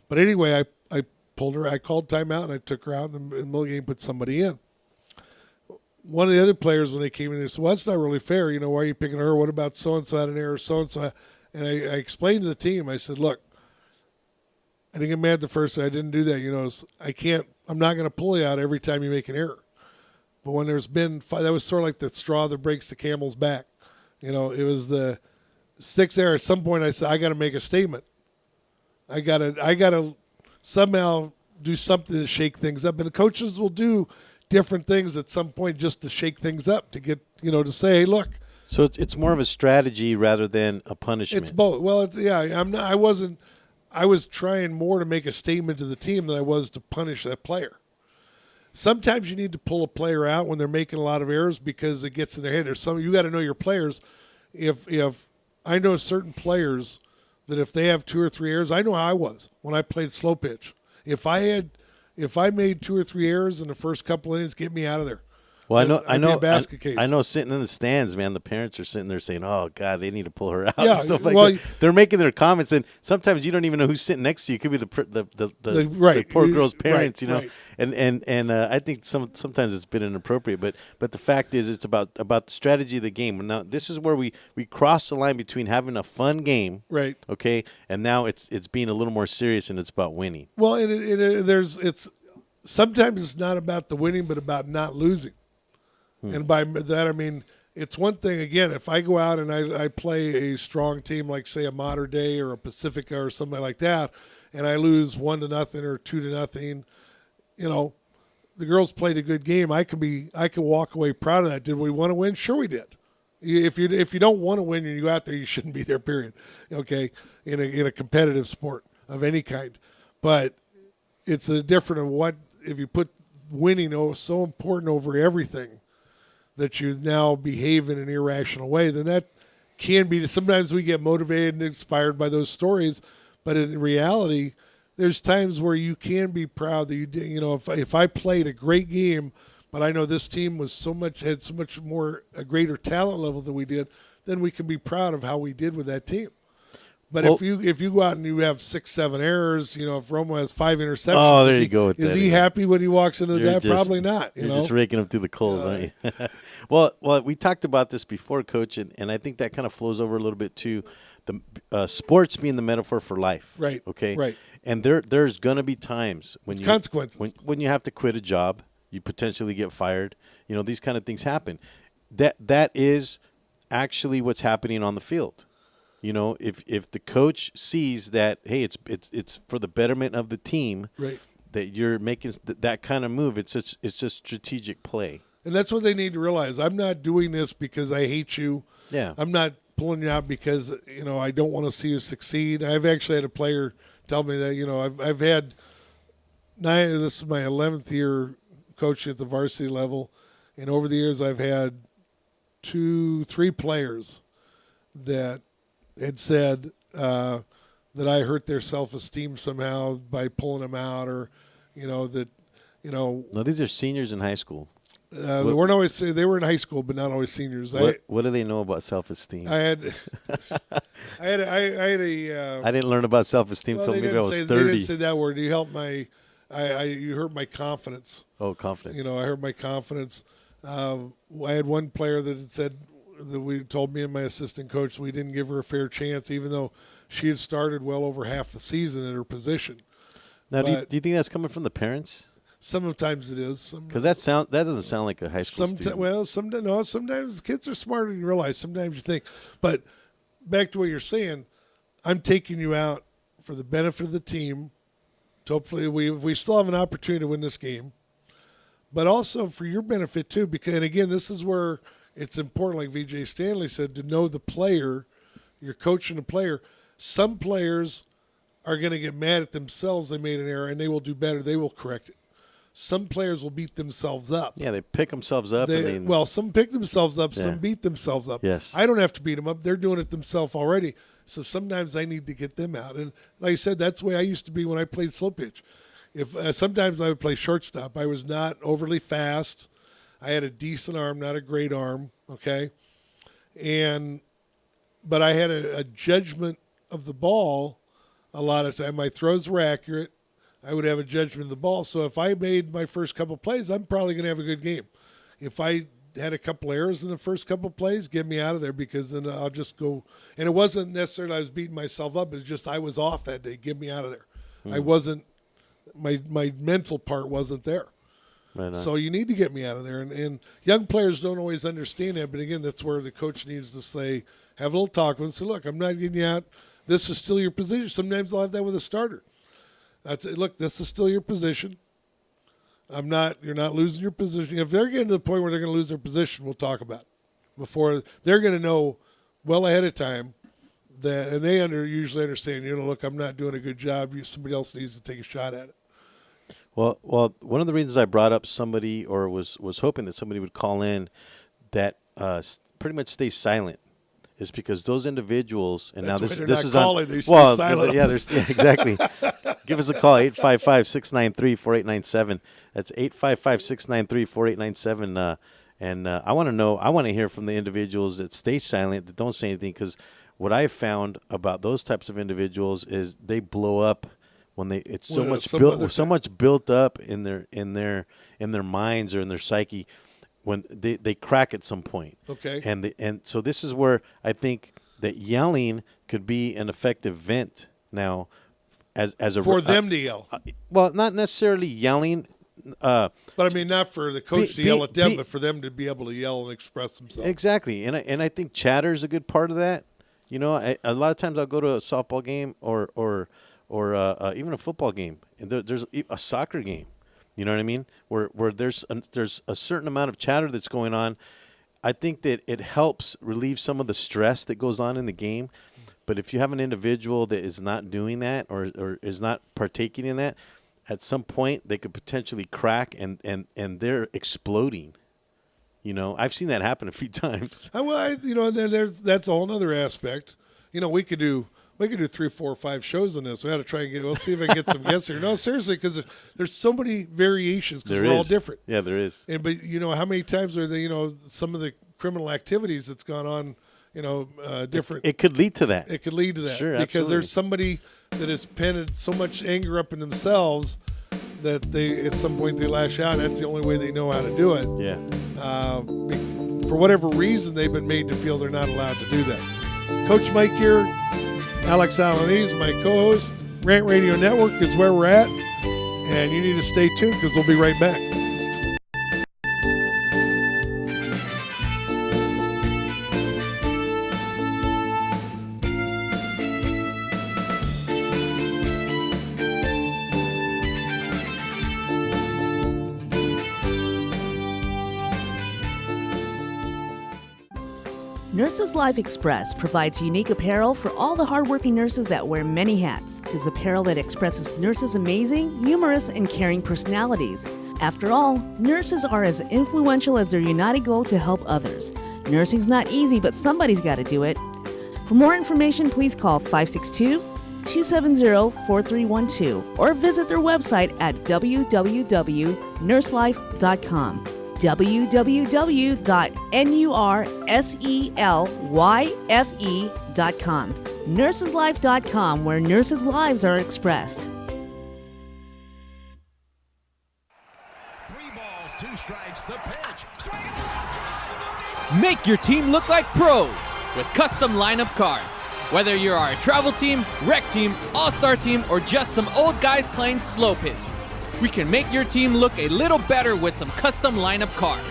But anyway, I pulled her. I called timeout, and I took her out in the middle of the game, put somebody in. One of the other players, when they came in, they said, well, that's not really fair. Why are you picking her? What about so-and-so had an error, so-and-so? And I explained to the team, I said, look, I didn't get mad the first time. I didn't do that. I'm not going to pull you out every time you make an error. But when there's been, that was sort of like the straw that breaks the camel's back. It was the 6th error. At some point I said, I got to make a statement. I got to somehow do something to shake things up. And the coaches will do different things at some point just to shake things up, to get, to say, hey, look. So it's more of a strategy rather than a punishment. It's both. Well, I was trying more to make a statement to the team than I was to punish that player. Sometimes you need to pull a player out when they're making a lot of errors because it gets in their head. You got to know your players. If I know certain players that if they have 2 or 3 errors, I know how I was when I played slow pitch. If I made 2 or 3 errors in the first couple innings, get me out of there. Well, I know sitting in the stands, man, the parents are sitting there saying, oh, God, they need to pull her out and stuff like that. They're making their comments, and sometimes you don't even know who's sitting next to you. It could be the poor girl's parents, Right. And I think sometimes it's been inappropriate. But the fact is it's about the strategy of the game. Now, this is where we cross the line between having a fun game, right? Okay, and now it's being a little more serious, and it's about winning. Well, sometimes it's not about the winning, but about not losing. And by that, I mean, it's one thing, again, if I go out and I play a strong team like, say, a Mater Dei or a Pacifica or something like that, and I lose 1-0 or 2-0, the girls played a good game. I can walk away proud of that. Did we want to win? Sure we did. If you don't want to win and you go out there, you shouldn't be there. Period. Okay, in a competitive sport of any kind, but it's a different of what if you put winning so important over everything that you now behave in an irrational way. Then that can be. Sometimes we get motivated and inspired by those stories, but in reality, there's times where you can be proud that you did. You know, if I played a great game, but I know this team had so much more a greater talent level than we did, then we can be proud of how we did with that team. But if you go out and you have 6-7 errors, you know, if Romo has 5 interceptions, oh, there you go. With is that he again. happy when he walks into the game? Probably not. You're just raking them through the coals, aren't you? well, we talked about this before, Coach, and I think that kind of flows over a little bit to the sports being the metaphor for life. Right. Okay. Right. And there's gonna be times when it's consequences when you have to quit a job, you potentially get fired. You know, these kind of things happen. That is actually what's happening on the field. You know, if the coach sees that, hey, it's for the betterment of the team, right, that you're making that kind of move, it's just strategic play. And that's what they need to realize. I'm not doing this because I hate you. Yeah. I'm not pulling you out because, you know, I don't want to see you succeed. I've actually had a player tell me that, you know, I've had this is my 11th year coaching at the varsity level, and over the years I've had 2-3 players that had said that I hurt their self-esteem somehow by pulling them out, or, you know, that, you know. No, these are seniors in high school. They weren't always. They were in high school, but not always seniors. What do they know about self-esteem? I had a. I didn't learn about self-esteem until maybe I was 30. They didn't say that word. You helped my. You hurt my confidence. Oh, confidence. You know, I hurt my confidence. I had one player that had said that we told me and my assistant coach we didn't give her a fair chance, even though she had started well over half the season in her position. Now, do you think that's coming from the parents? Sometimes it is. Because that doesn't sound like a high school student. Well, sometimes kids are smarter than you realize. Sometimes you think. But back to what you're saying, I'm taking you out for the benefit of the team. Hopefully we still have an opportunity to win this game. But also for your benefit too, because, and again, this is where it's important, like VJ Stanley said, to know the player. You're coaching the player. Some players are going to get mad at themselves they made an error, and they will do better. They will correct it. Some players will beat themselves up. Yeah, they pick themselves up. Some pick themselves up, yeah. Some beat themselves up. Yes. I don't have to beat them up. They're doing it themselves already. So sometimes I need to get them out. And like I said, that's the way I used to be when I played slow pitch. Sometimes I would play shortstop. I was not overly fast. I had a decent arm, not a great arm, okay? But I had a judgment of the ball a lot of time. My throws were accurate. I would have a judgment of the ball. So if I made my first couple plays, I'm probably going to have a good game. If I had a couple errors in the first couple plays, get me out of there, because then I'll just go. And it wasn't necessarily I was beating myself up. It's just I was off that day. Get me out of there. I wasn't – my mental part wasn't there. Right. So you need to get me out of there. And young players don't always understand that. But, again, that's where the coach needs to say, have a little talk with them and say, look, I'm not getting you out. This is still your position. Sometimes I'll have that with a starter. That's it. Look, this is still your position. You're not losing your position. If they're getting to the point where they're going to lose their position, we'll talk about it. Before they're going to know well ahead of time that, and they usually understand, look, I'm not doing a good job. Somebody else needs to take a shot at it. Well, one of the reasons I brought up somebody, or was hoping that somebody would call in that pretty much stays silent, is because those individuals, and That's now why this they're is not calling, they stay silent. Yeah, exactly. Give us a call, 855-693-4897. That's 855-693-4897. And I want to hear from the individuals that stay silent, that don't say anything, because what I've found about those types of individuals is they blow up when it's so much built up in their minds or in their psyche, when they crack at some point. Okay. And so this is where I think that yelling could be an effective vent now, as a for them to yell. Well, not necessarily yelling. But I mean, not for the coach to yell at them, but for them to be able to yell and express themselves. Exactly, and I think chatter is a good part of that. A lot of times I'll go to a softball game or even a football game, and there's a soccer game. You know what I mean? Where there's a certain amount of chatter that's going on. I think that it helps relieve some of the stress that goes on in the game. But if you have an individual that is not doing that or is not partaking in that, at some point they could potentially crack and they're exploding. You know, I've seen that happen a few times. That's a whole other aspect. You know, we could do 3, 4, 5 shows on this. We had to try and we'll see if I can get some guests here. No, seriously, because there's so many variations because we're all different. Yeah, there is. But you know, how many times are there? Some of the criminal activities that's gone on. Different. It could lead to that. It could lead to that. Sure, because absolutely. there's somebody that has painted so much anger up in themselves that they, at some point, they lash out. That's the only way they know how to do it. Yeah. For whatever reason, they've been made to feel they're not allowed to do that. Coach Mike here, Alex Alanese, my co-host. Rant Radio Network is where we're at, and you need to stay tuned because we'll be right back. Nurses Life Express provides unique apparel for all the hardworking nurses that wear many hats. It is apparel that expresses nurses' amazing, humorous, and caring personalities. After all, nurses are as influential as their united goal to help others. Nursing's not easy, but somebody's got to do it. For more information, please call 562-270-4312 or visit their website at www.nurselife.com. www.nurselyfe.com. Nurseslife.com, where nurses' lives are expressed. 3 balls, 2 strikes, the pitch. Make your team look like pros with custom lineup cards. Whether you are a travel team, rec team, all-star team, or just some old guys playing slow pitch, we can make your team look a little better with some custom lineup cards.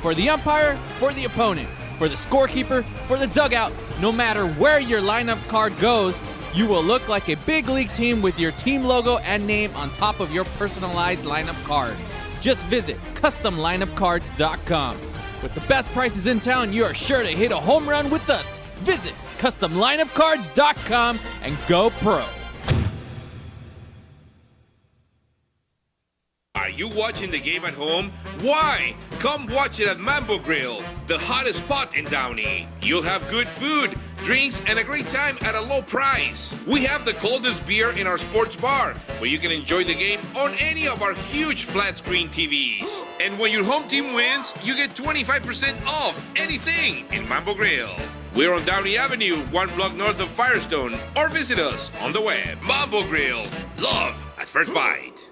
For the umpire, for the opponent, for the scorekeeper, for the dugout, no matter where your lineup card goes, you will look like a big league team with your team logo and name on top of your personalized lineup card. Just visit CustomLineupCards.com. With the best prices in town, you are sure to hit a home run with us. Visit CustomLineupCards.com and go pro. Are you watching the game at home? Why? Come watch it at Mambo Grill, the hottest spot in Downey. You'll have good food, drinks, and a great time at a low price. We have the coldest beer in our sports bar, where you can enjoy the game on any of our huge flat screen TVs. And when your home team wins, you get 25% off anything in Mambo Grill. We're on Downey Avenue, 1 block north of Firestone, or visit us on the web. Mambo Grill, love at first bite.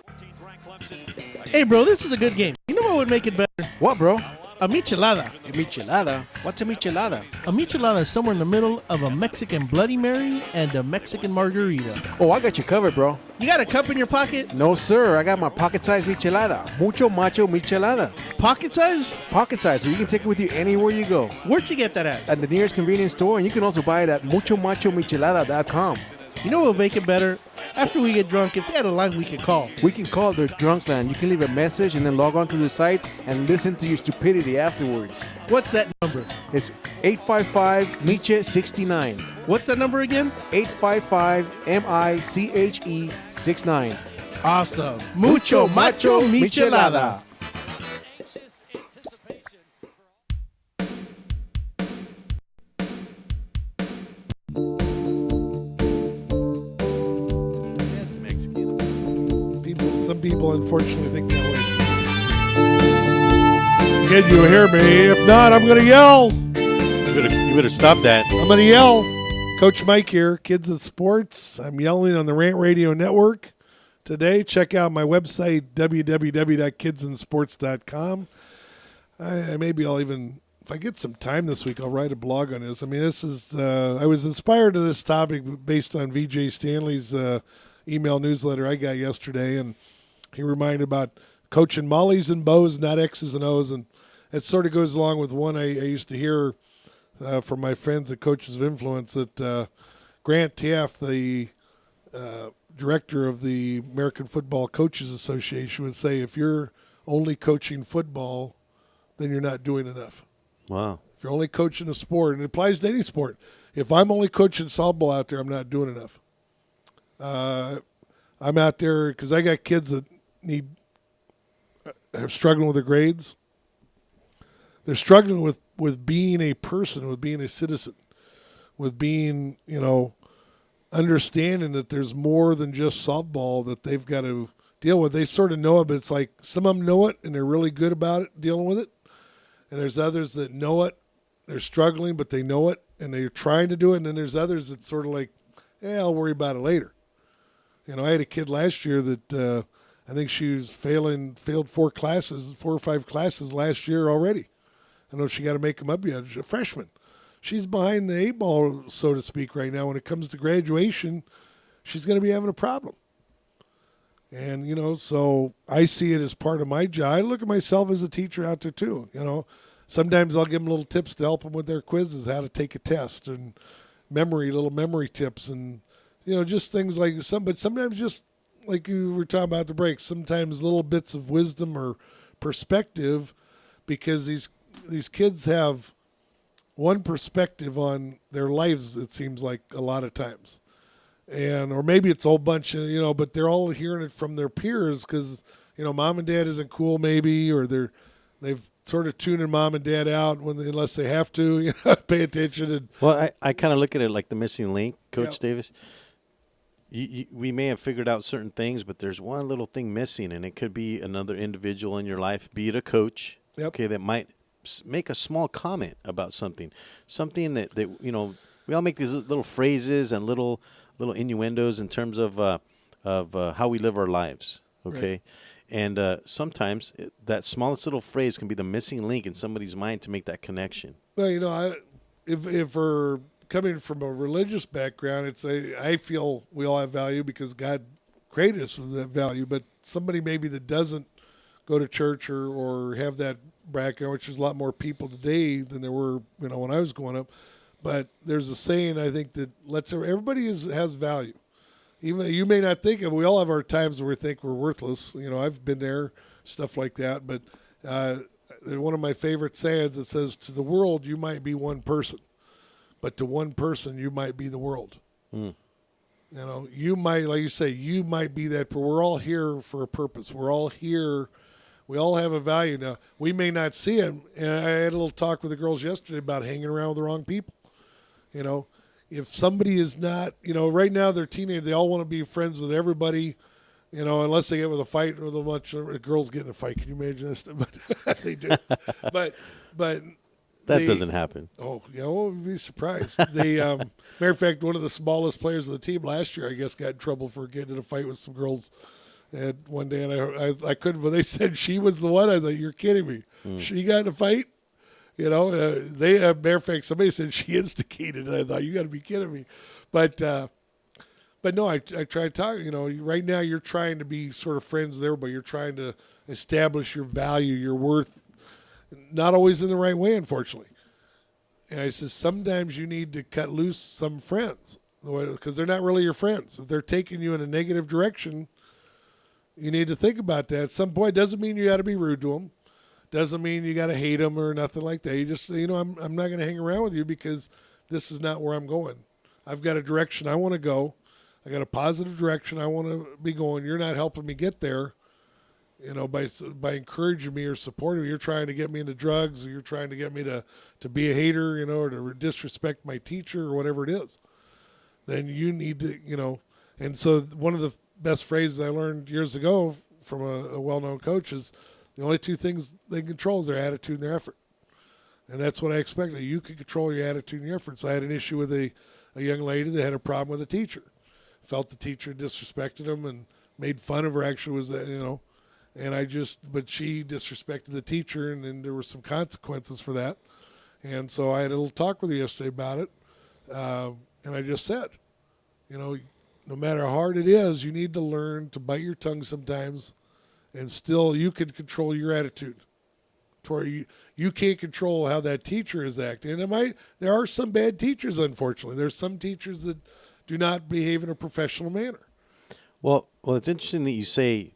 Hey, bro, this is a good game. You know what would make it better? What, bro? A michelada. A michelada? What's a michelada? A michelada is somewhere in the middle of a Mexican Bloody Mary and a Mexican margarita. Oh, I got you covered, bro. You got a cup in your pocket? No, sir. I got my pocket-sized michelada. Mucho macho michelada. Pocket size? Pocket size, so you can take it with you anywhere you go. Where'd you get that at? At the nearest convenience store, and you can also buy it at muchomachomichelada.com. You know what will make it better? After we get drunk, if they had a line we can call. We can call their drunk line. You can leave a message and then log on to the site and listen to your stupidity afterwards. What's that number? It's 855-MICHE-69. What's that number again? 855-MICHE-69. Awesome. Mucho macho michelada. Some people, unfortunately, think that way. Can you hear me? If not, I'm going to yell. You better stop that. I'm going to yell. Coach Mike here, Kidz and Sports. I'm yelling on the Rant Radio Network today. Check out my website, www.kidsandsports.com. Maybe I'll even, if I get some time this week, I'll write a blog on this. I mean, this is, I was inspired to this topic based on VJ Stanley's email newsletter I got yesterday, and he reminded about coaching mollies and bows, not X's and O's, and it sort of goes along with one I used to hear from my friends at Coaches of Influence that Grant Taft, the director of the American Football Coaches Association, would say, if you're only coaching football, then you're not doing enough. Wow. If you're only coaching a sport, and it applies to any sport. If I'm only coaching softball out there, I'm not doing enough. I'm out there because I got kids that are struggling with their grades. They're struggling with being a person, with being a citizen, with being, understanding that there's more than just softball that they've got to deal with. They sort of know it, but it's like some of them know it and they're really good about it, dealing with it. And there's others that know it, they're struggling, but they know it and they're trying to do it. And then there's others that sort of like, I'll worry about it later. I had a kid last year that I think she was failed 4 or 5 classes last year already. I know she got to make them up yet. She's a freshman. She's behind the 8 ball, so to speak, right now. When it comes to graduation, she's going to be having a problem. And, so I see it as part of my job. I look at myself as a teacher out there, too. Sometimes I'll give them little tips to help them with their quizzes, how to take a test, and little memory tips, and, just things like some. But sometimes just like you were talking about the break, sometimes little bits of wisdom or perspective, because these kids have one perspective on their lives, it seems like a lot of times. Or maybe it's a whole bunch of, but they're all hearing it from their peers because, mom and dad isn't cool maybe, or they've sort of tuning mom and dad out unless they have to, pay attention. And well, I kind of look at it like the missing link, Coach Davis. We may have figured out certain things, but there's one little thing missing, and it could be another individual in your life, be it a coach, that might make a small comment about something that we all make these little phrases and little innuendos in terms of how we live our lives, okay? Right. And sometimes that smallest little phrase can be the missing link in somebody's mind to make that connection. Well, if we're coming from a religious background, I feel we all have value because God created us with that value. But somebody maybe that doesn't go to church or have that background, which is a lot more people today than there were, when I was growing up. But there's a saying, I think, that everybody has value. Even you may not think of. We all have our times where we think we're worthless. I've been there, stuff like that. But one of my favorite sayings that says, "To the world, you might be one person, but to one person, you might be the world." Mm. You might, like you say, you might be that. But we're all here for a purpose. We're all here. We all have a value. Now, we may not see it. And I had a little talk with the girls yesterday about hanging around with the wrong people. If somebody is not, right now they're teenagers, they all want to be friends with everybody, unless they get with a fight with a bunch of girls get in a fight. Can you imagine this? But they do. but that doesn't happen. Oh, yeah, well, we'd be surprised. Matter of fact, one of the smallest players of the team last year, I guess, got in trouble for getting in a fight with some girls. And one day, and I couldn't, but they said she was the one. I thought, you're kidding me. She got in a fight? Matter of fact, somebody said she instigated it. I thought, you got to be kidding me. But no, I try to talk, right now you're trying to be sort of friends with everybody. You're trying to establish your value, your worth, not always in the right way, unfortunately. And I said, sometimes you need to cut loose some friends because they're not really your friends. If they're taking you in a negative direction, you need to think about that. At some point, doesn't mean you got to be rude to them. Doesn't mean you got to hate them or nothing like that. You just, I'm not going to hang around with you because this is not where I'm going. I've got a direction I want to go. I got a positive direction I want to be going. You're not helping me get there, by encouraging me or supporting me. You're trying to get me into drugs, or you're trying to get me to be a hater, or to disrespect my teacher or whatever it is. Then you need to, and so one of the best phrases I learned years ago from a well-known coach is, the only 2 things they control is their attitude and their effort. And that's what I expected. You can control your attitude and your effort. So I had an issue with a young lady that had a problem with a teacher. Felt the teacher disrespected him and made fun of her, actually, but she disrespected the teacher, and then there were some consequences for that. And so I had a little talk with her yesterday about it. And I just said, no matter how hard it is, you need to learn to bite your tongue sometimes. And still, you can control your attitude. To where you can't control how that teacher is acting. And there are some bad teachers, unfortunately. There's some teachers that do not behave in a professional manner. Well, it's interesting that you say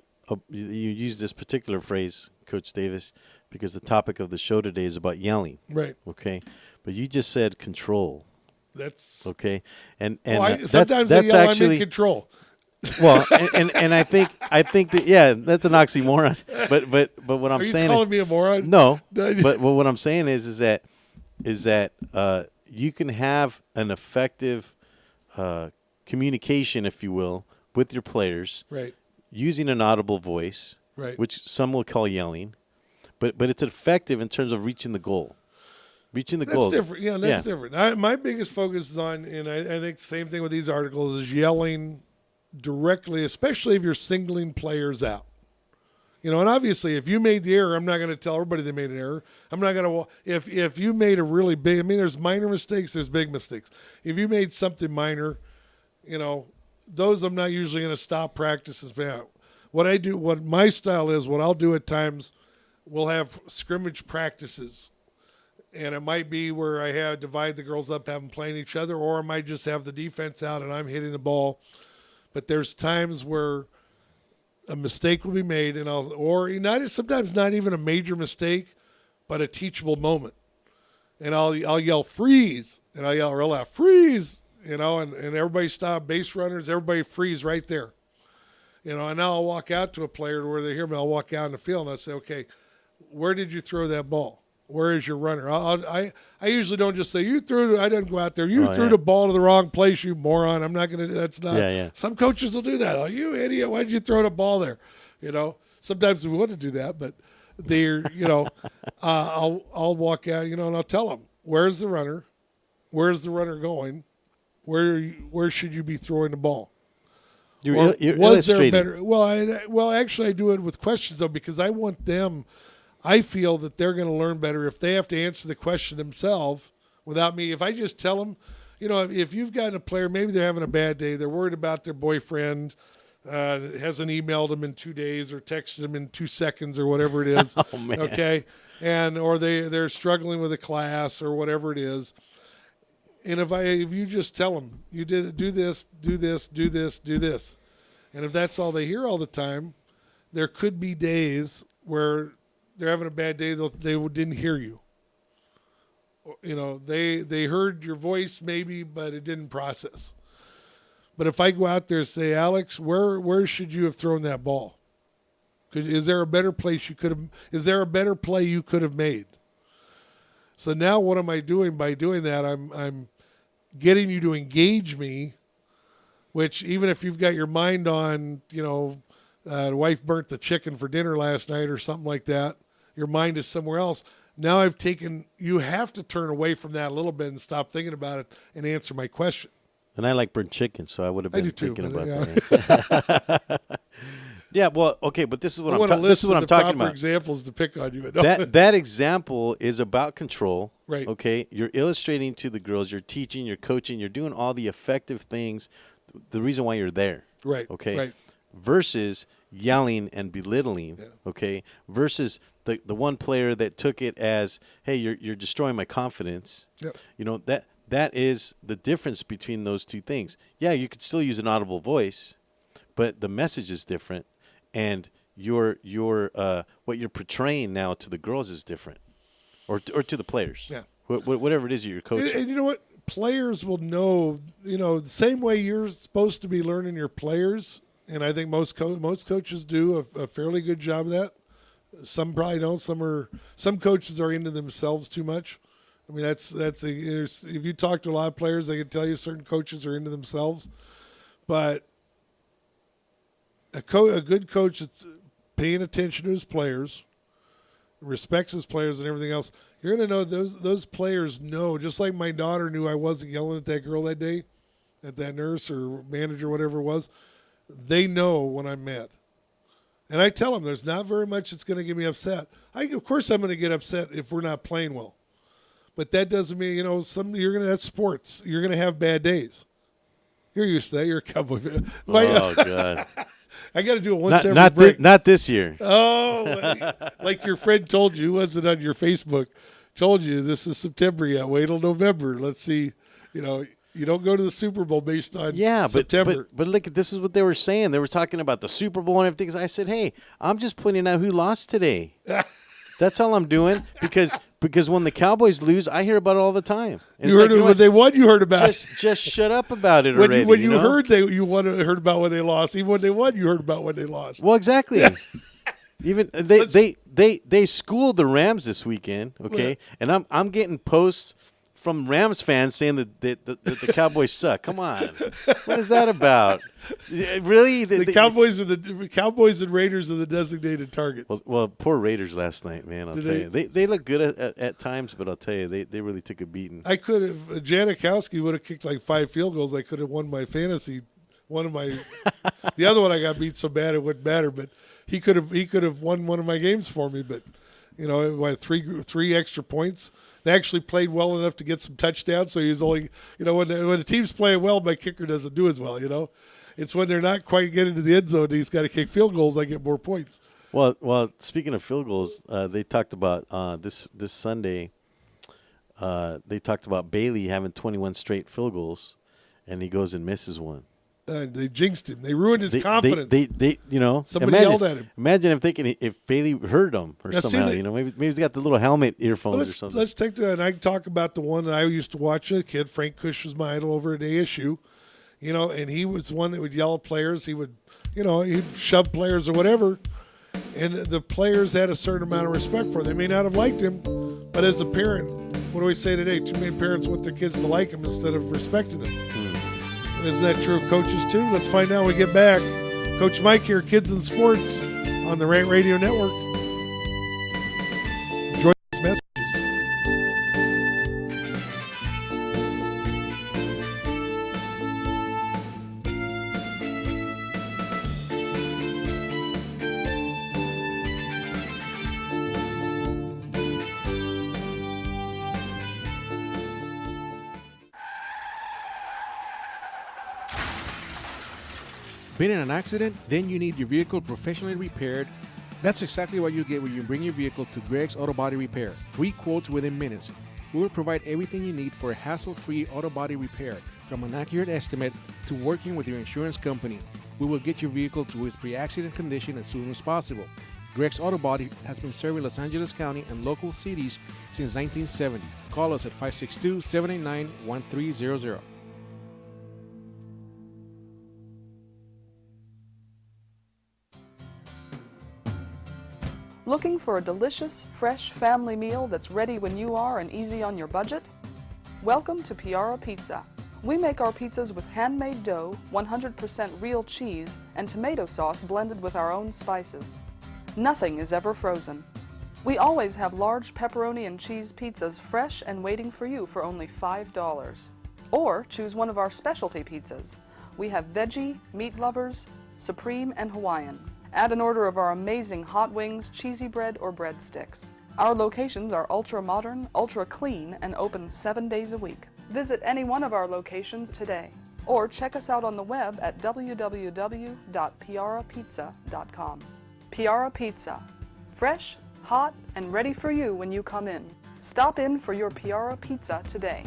you use this particular phrase, Coach Davis, because the topic of the show today is about yelling. Right. Okay. But you just said control. That's okay. And sometimes that's yell, actually I'm in control. Well, and I think that that's an oxymoron. But what I'm saying, are you calling me a moron? No. but what I'm saying is that you can have an effective communication, if you will, with your players, right, using an audible voice, right, which some will call yelling, but it's effective in terms of reaching the goal. Reaching the goal. That's different. Yeah, that's different. My biggest focus is on, and I think the same thing with these articles, is yelling directly, especially if you're singling players out. And obviously, if you made the error, I'm not going to tell everybody they made an error. I'm not going to. If you made a really big, there's minor mistakes, there's big mistakes. If you made something minor, those I'm not usually going to stop practices. But what my style is, what I'll do at times, we'll have scrimmage practices. And it might be where I divide the girls up, have them playing each other, or I might just have the defense out and I'm hitting the ball. But there's times where a mistake will be made, and sometimes not even a major mistake, but a teachable moment. And I'll yell freeze, and I'll yell real loud freeze, and everybody stop, base runners, everybody freeze right there. And now I'll walk out to a player where they hear me. I'll walk out in the field and I'll say, okay, where did you throw that ball? Where is your runner? I usually don't just say, I didn't go out there. You threw the ball to the wrong place, you moron. I'm not going to, that's not. Yeah. Some coaches will do that. Oh, you idiot. Why did you throw the ball there? Sometimes we want to do that, but I'll walk out, and I'll tell them, where's the runner? Where's the runner going? Where should you be throwing the ball? You're illustrating. Actually, I do it with questions, though, because I want them. I feel that they're going to learn better if they have to answer the question themselves without me. If I just tell them, if you've got a player, maybe they're having a bad day, they're worried about their boyfriend, hasn't emailed them in 2 days or texted them in 2 seconds or whatever it is. Oh, man. Okay, or they're struggling with a class or whatever it is. And if you just tell them, do this, do this, do this, do this, and if that's all they hear all the time, there could be days where they're having a bad day, they didn't hear you. They heard your voice maybe, but it didn't process. But if I go out there and say, Alex, where should you have thrown that ball? Is there a better place you could have? Is there a better play you could have made? So now what am I doing by doing that? I'm getting you to engage me, which even if you've got your mind on, the wife burnt the chicken for dinner last night or something like that, your mind is somewhere else. Now you have to turn away from that a little bit and stop thinking about it and answer my question. And I like burnt chicken, so I would have been thinking about that. Yeah, well, okay, but this is what I'm talking about. Examples to pick on you. That example is about control. Right. Okay, you're illustrating to the girls, you're teaching, you're coaching, you're doing all the effective things. The reason why you're there. Right. Okay. Right. Versus yelling and belittling. Yeah. Okay. Versus the one player that took it as, hey, you're destroying my confidence. Yep. That is the difference between those two things. Yeah, you could still use an audible voice, but the message is different, and your what you're portraying now to the girls is different, or to the players. Yeah. Whatever it is you're coaching. And you know what? Players will know. The same way you're supposed to be learning your players, and I think most coaches do a fairly good job of that. Some probably don't. Some coaches are into themselves too much. I mean, if you talk to a lot of players, they can tell you certain coaches are into themselves. But a good coach that's paying attention to his players, respects his players and everything else, you're going to know those players know, just like my daughter knew I wasn't yelling at that girl that day, at that nurse or manager, whatever it was. They know when I'm mad. And I tell them there's not very much that's going to get me upset. Of course I'm going to get upset if we're not playing well. But that doesn't mean, that's sports. You're going to have bad days. You're used to that. You're a Cowboy fan. Oh, God. I got to do it once every break. Not this year. Oh, like your friend told you, wasn't on your Facebook, told you this is September yet. Wait till November. Let's see, You don't go to the Super Bowl based on September. But look, this is what they were saying. They were talking about the Super Bowl and everything. I said, hey, I'm just pointing out who lost today. That's all I'm doing because when the Cowboys lose, I hear about it all the time. And You heard it when they won. You heard about it. Just shut up about it When already. when you know? heard heard about when they lost. Even when they won, you heard about when they lost. Well, exactly. Even they schooled the Rams this weekend, okay? And I'm getting posts from Rams fans saying that the Cowboys suck. Come on, what is that about? Really, the Cowboys and Raiders are the designated targets. Well, poor Raiders last night, man. I'll tell you, they look good at times, but I'll tell you, they really took a beating. I could have Janikowski would have kicked like 5 field goals. I could have won my fantasy. The other one I got beat so bad it wouldn't matter, but he could have won one of my games for me. But it went three extra points. They actually played well enough to get some touchdowns. So he was only, when the team's playing well, my kicker doesn't do as well. It's when they're not quite getting to the end zone, he's got to kick field goals. I get more points. Well, speaking of field goals, they talked about this Sunday. They talked about Bailey having 21 straight field goals, and he goes and misses one. They jinxed him. They ruined his confidence. They somebody yelled at him. Imagine if Bailey heard him or somehow, maybe he's got the little helmet earphones or something. Let's take that, and I can talk about the one that I used to watch as a kid. Frank Kush was my idol over at ASU, and he was one that would yell at players. He would, he'd shove players or whatever, and the players had a certain amount of respect for him. They may not have liked him, but as a parent, what do we say today? Too many parents want their kids to like him instead of respecting him. Isn't that true of coaches too? Let's find out when we get back. Coach Mike here, Kids and Sports on the Rant Radio Network. Enjoy these messages. Been in an accident? Then you need your vehicle professionally repaired. That's exactly what you get when you bring your vehicle to Greg's Auto Body Repair. 3 quotes within minutes. We will provide everything you need for a hassle-free auto body repair, from an accurate estimate to working with your insurance company. We will get your vehicle to its pre-accident condition as soon as possible. Greg's Auto Body has been serving Los Angeles County and local cities since 1970. Call us at 562-789-1300. Looking for a delicious, fresh family meal that's ready when you are and easy on your budget? Welcome to Piara Pizza. We make our pizzas with handmade dough, 100% real cheese, and tomato sauce blended with our own spices. Nothing is ever frozen. We always have large pepperoni and cheese pizzas fresh and waiting for you for only $5. Or choose one of our specialty pizzas. We have veggie, meat lovers, supreme, and Hawaiian. Add an order of our amazing hot wings, cheesy bread, or breadsticks. Our locations are ultra-modern, ultra-clean, and open 7 days a week. Visit any one of our locations today, or check us out on the web at www.piarapizza.com. Piara Pizza. Fresh, hot, and ready for you when you come in. Stop in for your Piara Pizza today.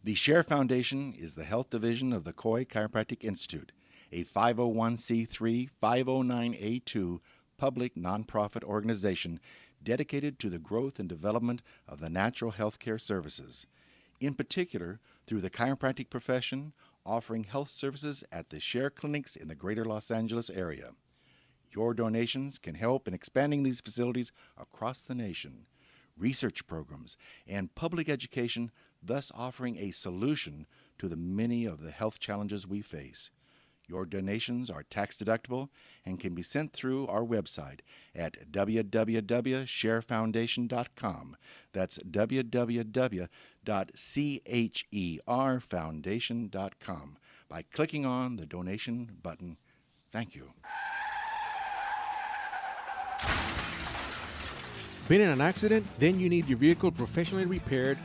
The Share Foundation is the health division of the Coy Chiropractic Institute, a 501c3 509A2 public nonprofit organization dedicated to the growth and development of the natural health care services, in particular through the chiropractic profession, offering health services at the Share clinics in the greater Los Angeles area. Your donations can help in expanding these facilities across the nation, research programs, and public education, thus offering a solution to the many of the health challenges we face. Your donations are tax deductible and can be sent through our website at www.sharefoundation.com. That's www.cherfoundation.com by clicking on the donation button. Thank you. Been in an accident? Then you need your vehicle professionally repaired.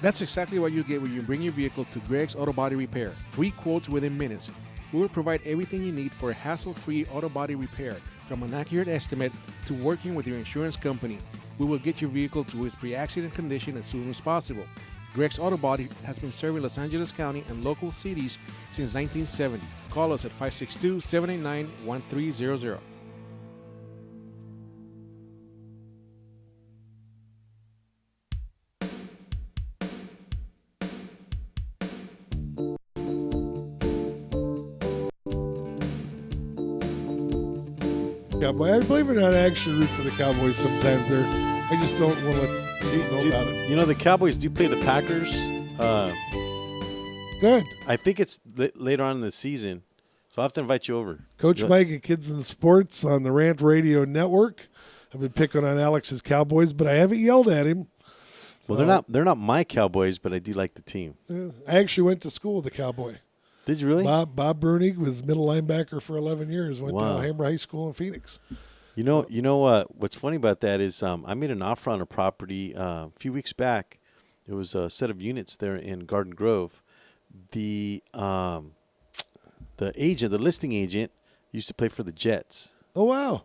That's exactly what you get when you bring your vehicle to Greg's Auto Body Repair. 3 quotes within minutes. We will provide everything you need for a hassle-free auto body repair, from an accurate estimate to working with your insurance company. we will get your vehicle to its pre-accident condition as soon as possible. Greg's Auto Body has been serving Los Angeles County and local cities since 1970. Call us at 562-789-1300. Cowboy. I believe it or not, I actually root for the Cowboys sometimes. There, I just don't want to let people know about it. You know, the Cowboys do play the Packers. Good. I think it's later on in the season, so I'll have to invite you over. Coach Mike at Kidz and Sports on the Rant Radio Network. I've been picking on Alex's Cowboys, but I haven't yelled at him. Well, they're not my Cowboys, but I do like the team. I actually went to school with the Cowboy. Did you really? Bob Brunig was middle linebacker for 11 years. Went to Alhambra High School in Phoenix. You know what's funny about that is I made an offer on a property a few weeks back. It was a set of units there in Garden Grove. The listing agent, used to play for the Jets. Oh wow!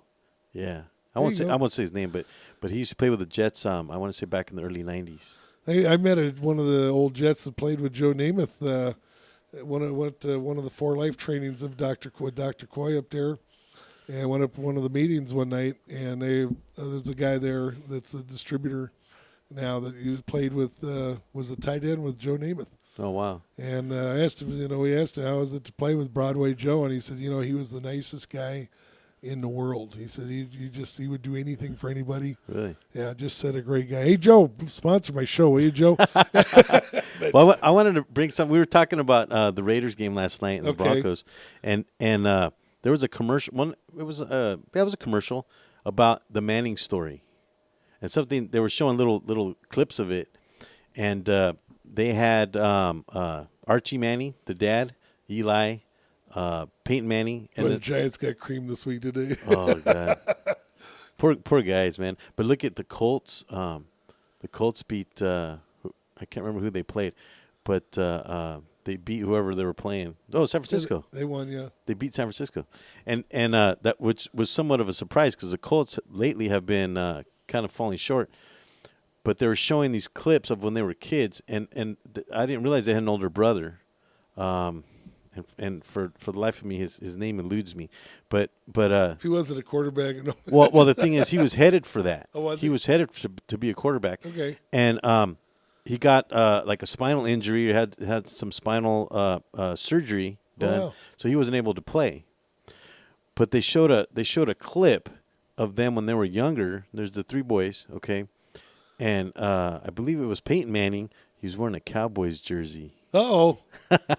Yeah, I won't say his name, but he used to play with the Jets. I want to say back in the early '90s. I met one of the old Jets that played with Joe Namath. Went to one of the 4 Life trainings of Dr. Coy up there, and went up one of the meetings one night, and there's a guy there that's a distributor now that he played with, was a tight end with Joe Namath. Oh wow! And I asked him, we asked him how was it to play with Broadway Joe, and he said, he was the nicest guy in the world. He said he would do anything for anybody. Really? Yeah, just said a great guy. Hey Joe, sponsor my show, will you, Joe? Well, I wanted to bring something. We were talking about the Raiders game last night and the Broncos, and there was a commercial. It was a commercial about the Manning story, and something they were showing little clips of it, and they had Archie Manning, the dad, Eli, Peyton Manning, and the Giants got creamed this week today. Oh God, poor guys, man. But look at the Colts. The Colts beat. I can't remember who they played, but they beat whoever they were playing. Oh, San Francisco. They won, yeah. They beat San Francisco, and that which was somewhat of a surprise because the Colts lately have been kind of falling short. But they were showing these clips of when they were kids, and I didn't realize they had an older brother, and for the life of me, his name eludes me. But if he wasn't a quarterback, no. well, the thing is, he was headed for that. Oh, was he was headed to be a quarterback. Okay. And he got like a spinal injury, or had some spinal surgery done, wow. So he wasn't able to play. But they showed a clip of them when they were younger. There's the 3 boys, okay, and I believe it was Peyton Manning. He was wearing a Cowboys jersey. Uh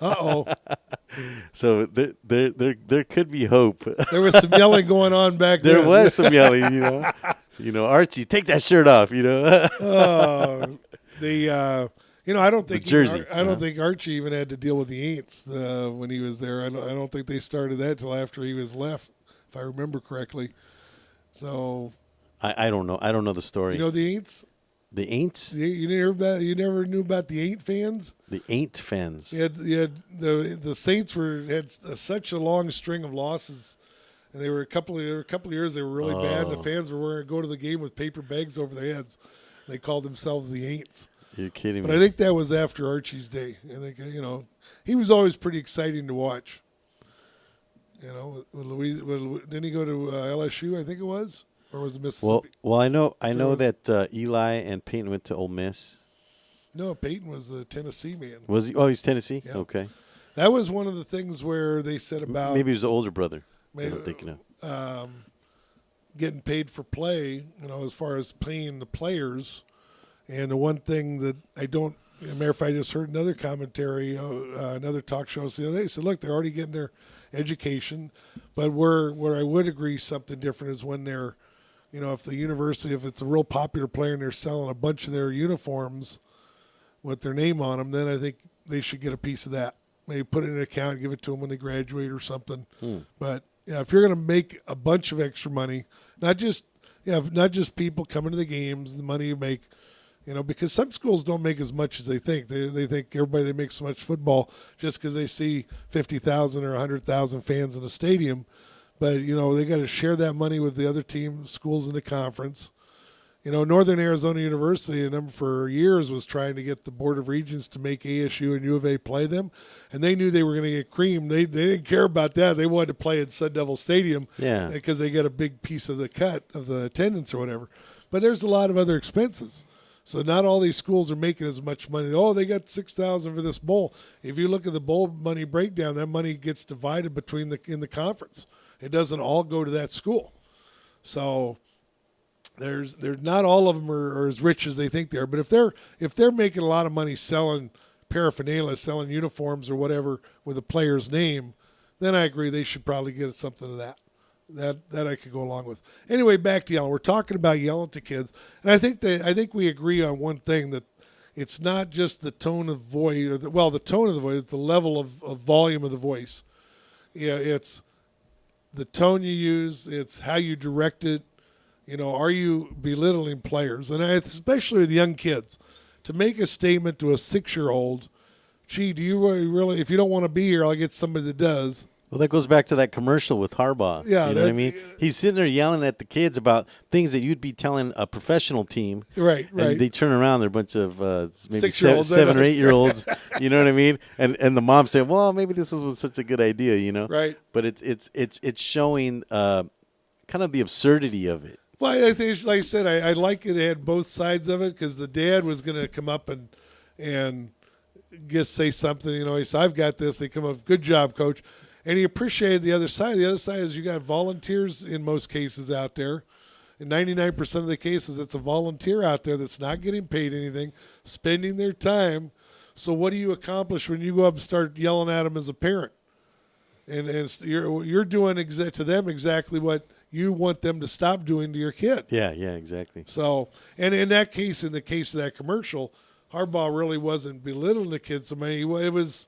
oh. So there could be hope. There was some yelling going on back there. There was some yelling, Archie, take that shirt off, Oh. I don't think jersey. I don't think Archie even had to deal with the Aints when he was there. I don't think they started that till after he was left, if I remember correctly. So I don't know. I don't know the story. You know the Aints? The Aints? You never knew about the Ain't fans? The Ain't fans. You had the Saints had such a long string of losses. And they were a couple of years they were really bad. And the fans were wearing go to the game with paper bags over their heads. They called themselves the Aints. You're kidding me. But I think that was after Archie's day. I think he was always pretty exciting to watch. Didn't he go to LSU? I think it was, or was it Mississippi? Well, I know that Eli and Peyton went to Ole Miss. No, Peyton was a Tennessee man. Was he? Oh, he's Tennessee. Yeah. Okay. That was one of the things where they said about maybe he was the older brother. Maybe, I'm thinking of getting paid for play. As far as paying the players, and the one thing that I don't. As a matter of fact, I just heard another commentary, another talk show the other day. Said, look, they're already getting their education, but where I would agree something different is when they're, if the university, if it's a real popular player and they're selling a bunch of their uniforms with their name on them, then I think they should get a piece of that. Maybe put it in an account, give it to them when they graduate or something. But yeah, if you're going to make a bunch of extra money, not just people coming to the games, the money you make. Because some schools don't make as much as they think. They think everybody they make so much football just because they see 50,000 or 100,000 fans in a stadium. But, they got to share that money with the other schools in the conference. Northern Arizona University, for years was trying to get the Board of Regents to make ASU and U of A play them, and they knew they were going to get creamed. They didn't care about that. They wanted to play at Sun Devil Stadium because they get a big piece of the cut of the attendance or whatever. But there's a lot of other expenses. So not all these schools are making as much money. Oh, they got $6,000 for this bowl. If you look at the bowl money breakdown, that money gets divided in the conference. It doesn't all go to that school. So there's not all of them are as rich as they think they are. But if they're making a lot of money selling paraphernalia, selling uniforms or whatever with a player's name, then I agree they should probably get something of that. That I could go along with. Anyway, back to yelling. We're talking about yelling to kids, and I think we agree on one thing, that it's not just the tone of voice, the tone of the voice, it's the level of volume of the voice. Yeah, it's the tone you use, it's how you direct it. Are you belittling players? And especially with young kids, to make a statement to a 6-year-old, gee, do you really, if you don't want to be here, I'll get somebody that does. Well, that goes back to that commercial with Harbaugh. Yeah, you know what I mean? He's sitting there yelling at the kids about things that you'd be telling a professional team. Right. And they turn around, they're a bunch of maybe 6-year-olds, 7 or 8-year-olds. You know what I mean? And the mom saying, "Well, maybe this was such a good idea," Right. But it's showing kind of the absurdity of it. Well, I think, like I said, I like it had both sides of it, because the dad was going to come up and just say something. He said, "I've got this." They come up, "Good job, coach." And he appreciated the other side. The other side is you got volunteers in most cases out there. In 99% of the cases, it's a volunteer out there that's not getting paid anything, spending their time. So what do you accomplish when you go up and start yelling at them as a parent? And you're doing to them exactly what you want them to stop doing to your kid. Yeah, exactly. So, and in that case, in the case of that commercial, Harbaugh really wasn't belittling the kids. I mean, it was...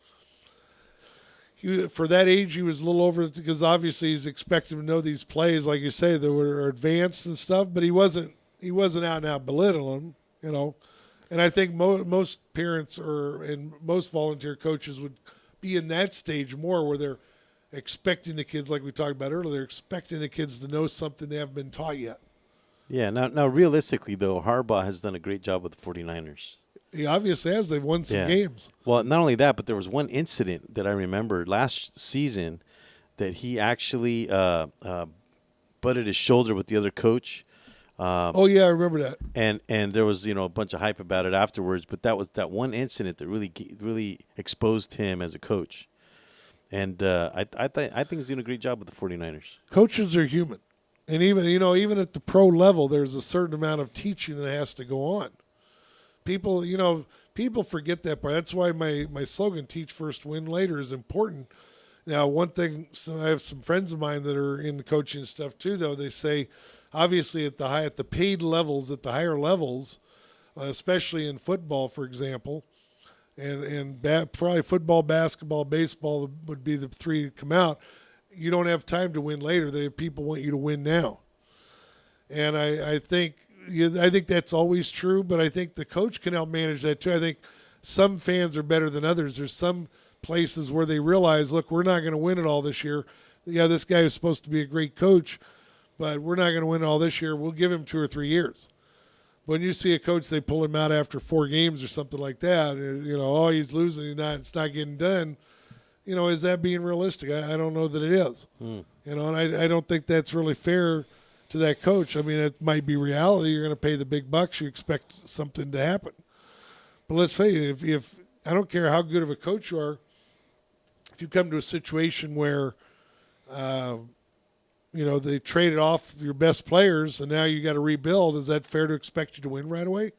for that age, he was a little over it, because obviously he's expected to know these plays, like you say, that were advanced and stuff. But he wasn't out and out belittling them, And I think most parents and most volunteer coaches would be in that stage more, where they're expecting the kids, like we talked about earlier, they're expecting the kids to know something they haven't been taught yet. Yeah. Now, realistically, though, Harbaugh has done a great job with the 49ers. He obviously has. They've won some games. Well, not only that, but there was one incident that I remember last season that he actually butted his shoulder with the other coach. I remember that. And there was a bunch of hype about it afterwards. But that was that one incident that really exposed him as a coach. And I think he's doing a great job with the 49ers. Coaches are human, and even at the pro level, there's a certain amount of teaching that has to go on. People forget that part. That's why my slogan, "Teach first, win later," is important. Now, one thing, so I have some friends of mine that are in the coaching stuff too, though. They say, obviously at the paid levels, at the higher levels, especially in football, for example, and probably football, basketball, baseball would be the three to come out. You don't have time to win later. People want you to win now. And I think that's always true, but I think the coach can help manage that too. I think some fans are better than others. There's some places where they realize, look, we're not going to win it all this year. Yeah, this guy is supposed to be a great coach, but we're not going to win it all this year. We'll give him 2 or 3 years. When you see a coach, they pull him out after 4 games or something like that. He's losing. It's not getting done. Is that being realistic? I don't know that it is. And I don't think that's really fair to that coach. I mean, it might be reality. You're going to pay the big bucks. You expect something to happen. But let's face it, if I don't care how good of a coach you are, if you come to a situation where, they traded off your best players and now you got to rebuild, is that fair to expect you to win right away?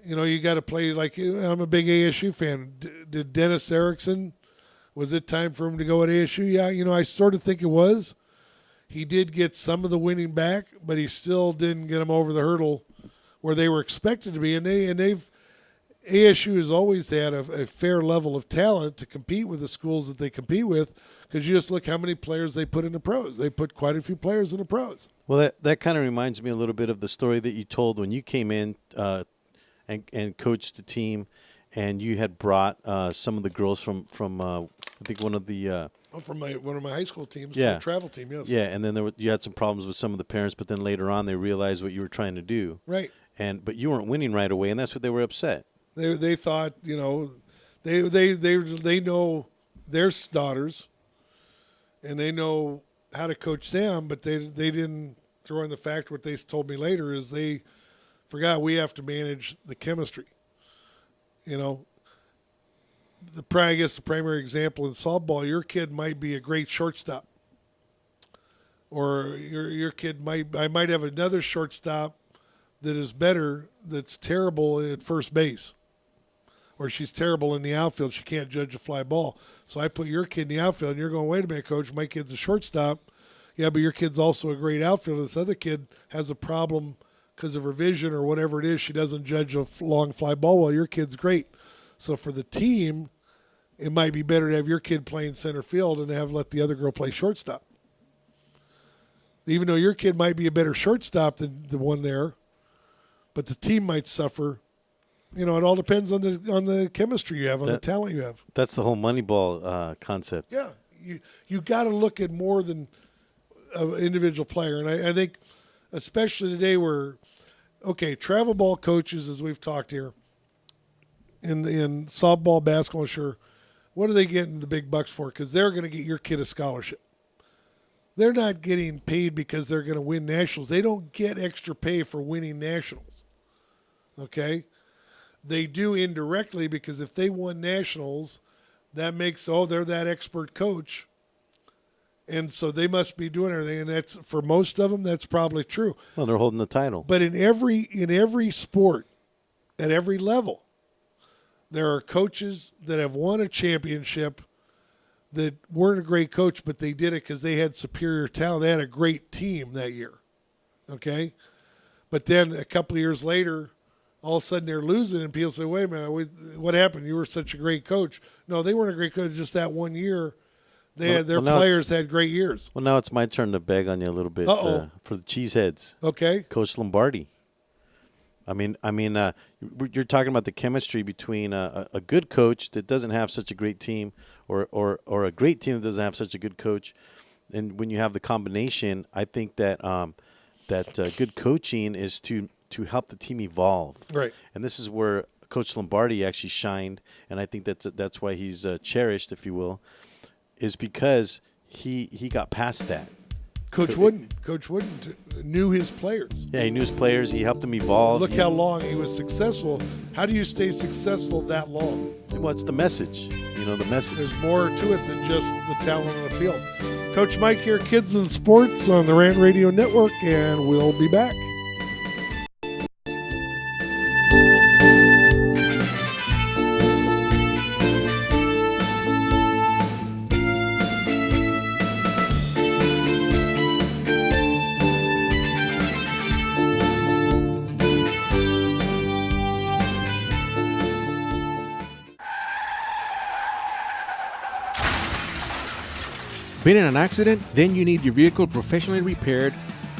You got to play like, I'm a big ASU fan. Did Dennis Erickson, was it time for him to go at ASU? Yeah, I sort of think it was. He did get some of the winning back, but he still didn't get them over the hurdle where they were expected to be. And ASU has always had a fair level of talent to compete with the schools that they compete with, because you just look how many players they put in the pros. They put quite a few players in the pros. Well, that kind of reminds me a little bit of the story that you told when you came in and coached the team, and you had brought some of the girls from I think one of the Oh, from one of my high school teams, Yeah. the travel team, yes. Yeah, and then you had some problems with some of the parents, but then later on they realized what you were trying to do. Right. But you weren't winning right away, and that's what they were upset. They thought, they know their daughters, and they know how to coach them, but they didn't throw in the fact what they told me later is they forgot we have to manage the chemistry. I guess the primary example in softball, your kid might be a great shortstop, or your kid I might have another shortstop that is better, that's terrible at first base, or she's terrible in the outfield. She can't judge a fly ball. So I put your kid in the outfield, and you're going, wait a minute, coach, my kid's a shortstop. Yeah, but your kid's also a great outfielder. This other kid has a problem because of her vision or whatever it is. She doesn't judge a long fly ball well. Your kid's great. So for the team, it might be better to have your kid playing center field and let the other girl play shortstop. Even though your kid might be a better shortstop than the one there, but the team might suffer. It all depends on the chemistry you have, on the talent you have. That's the whole Moneyball concept. Yeah, you got to look at more than an individual player, and I think, especially today, where travel ball coaches, as we've talked here, in softball, basketball, sure, what are they getting the big bucks for? Because they're going to get your kid a scholarship. They're not getting paid because they're going to win nationals. They don't get extra pay for winning nationals. Okay? They do indirectly, because if they won nationals, that makes, they're that expert coach. And so they must be doing everything. And that's, for most of them, that's probably true. Well, they're holding the title. But in every sport, at every level, there are coaches that have won a championship that weren't a great coach, but they did it because they had superior talent. They had a great team that year, okay? But then a couple of years later, all of a sudden they're losing, and people say, wait a minute, what happened? You were such a great coach. No, they weren't a great coach just that one year. Their players had great years. Well, now it's my turn to beg on you a little bit for the cheeseheads. Okay. Coach Lombardi. You're talking about the chemistry between a good coach that doesn't have such a great team, or a great team that doesn't have such a good coach, and when you have the combination, I think that good coaching is to help the team evolve. Right. And this is where Coach Lombardi actually shined, and I think that's why he's cherished, if you will, is because he got past that. Coach Wooden knew his players. Yeah, he knew his players. He helped them evolve. Look how long he was successful. How do you stay successful that long? Well, it's the message. The message. There's more to it than just the talent on the field. Coach Mike here, Kidz and Sports on the Rant Radio Network, and we'll be back. Been in an accident? Then you need your vehicle professionally repaired.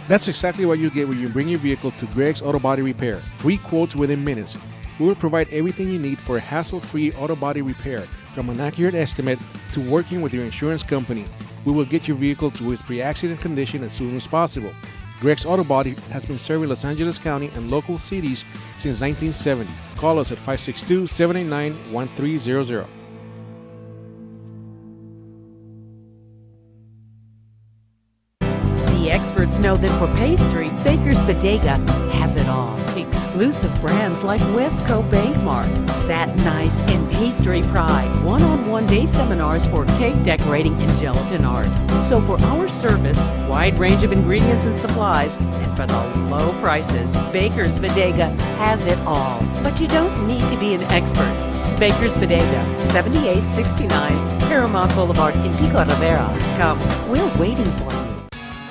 That's exactly what you get when you bring your vehicle to Greg's Auto Body Repair. 3 quotes within minutes. We will provide everything you need for a hassle-free auto body repair, from an accurate estimate to working with your insurance company. We will get your vehicle to its pre-accident condition as soon as possible. Greg's Auto Body has been serving Los Angeles County and local cities since 1970. Call us at 562-789-1300. The experts know that for pastry, Baker's Bodega has it all. Exclusive brands like Westco Bankmark, Satin Ice, and Pastry Pride. One-on-one day seminars for cake decorating and gelatin art. So for our service, wide range of ingredients and supplies, and for the low prices, Baker's Bodega has it all. But you don't need to be an expert. Baker's Bodega, 7869 Paramount Boulevard in Pico Rivera. Come, we're waiting for you.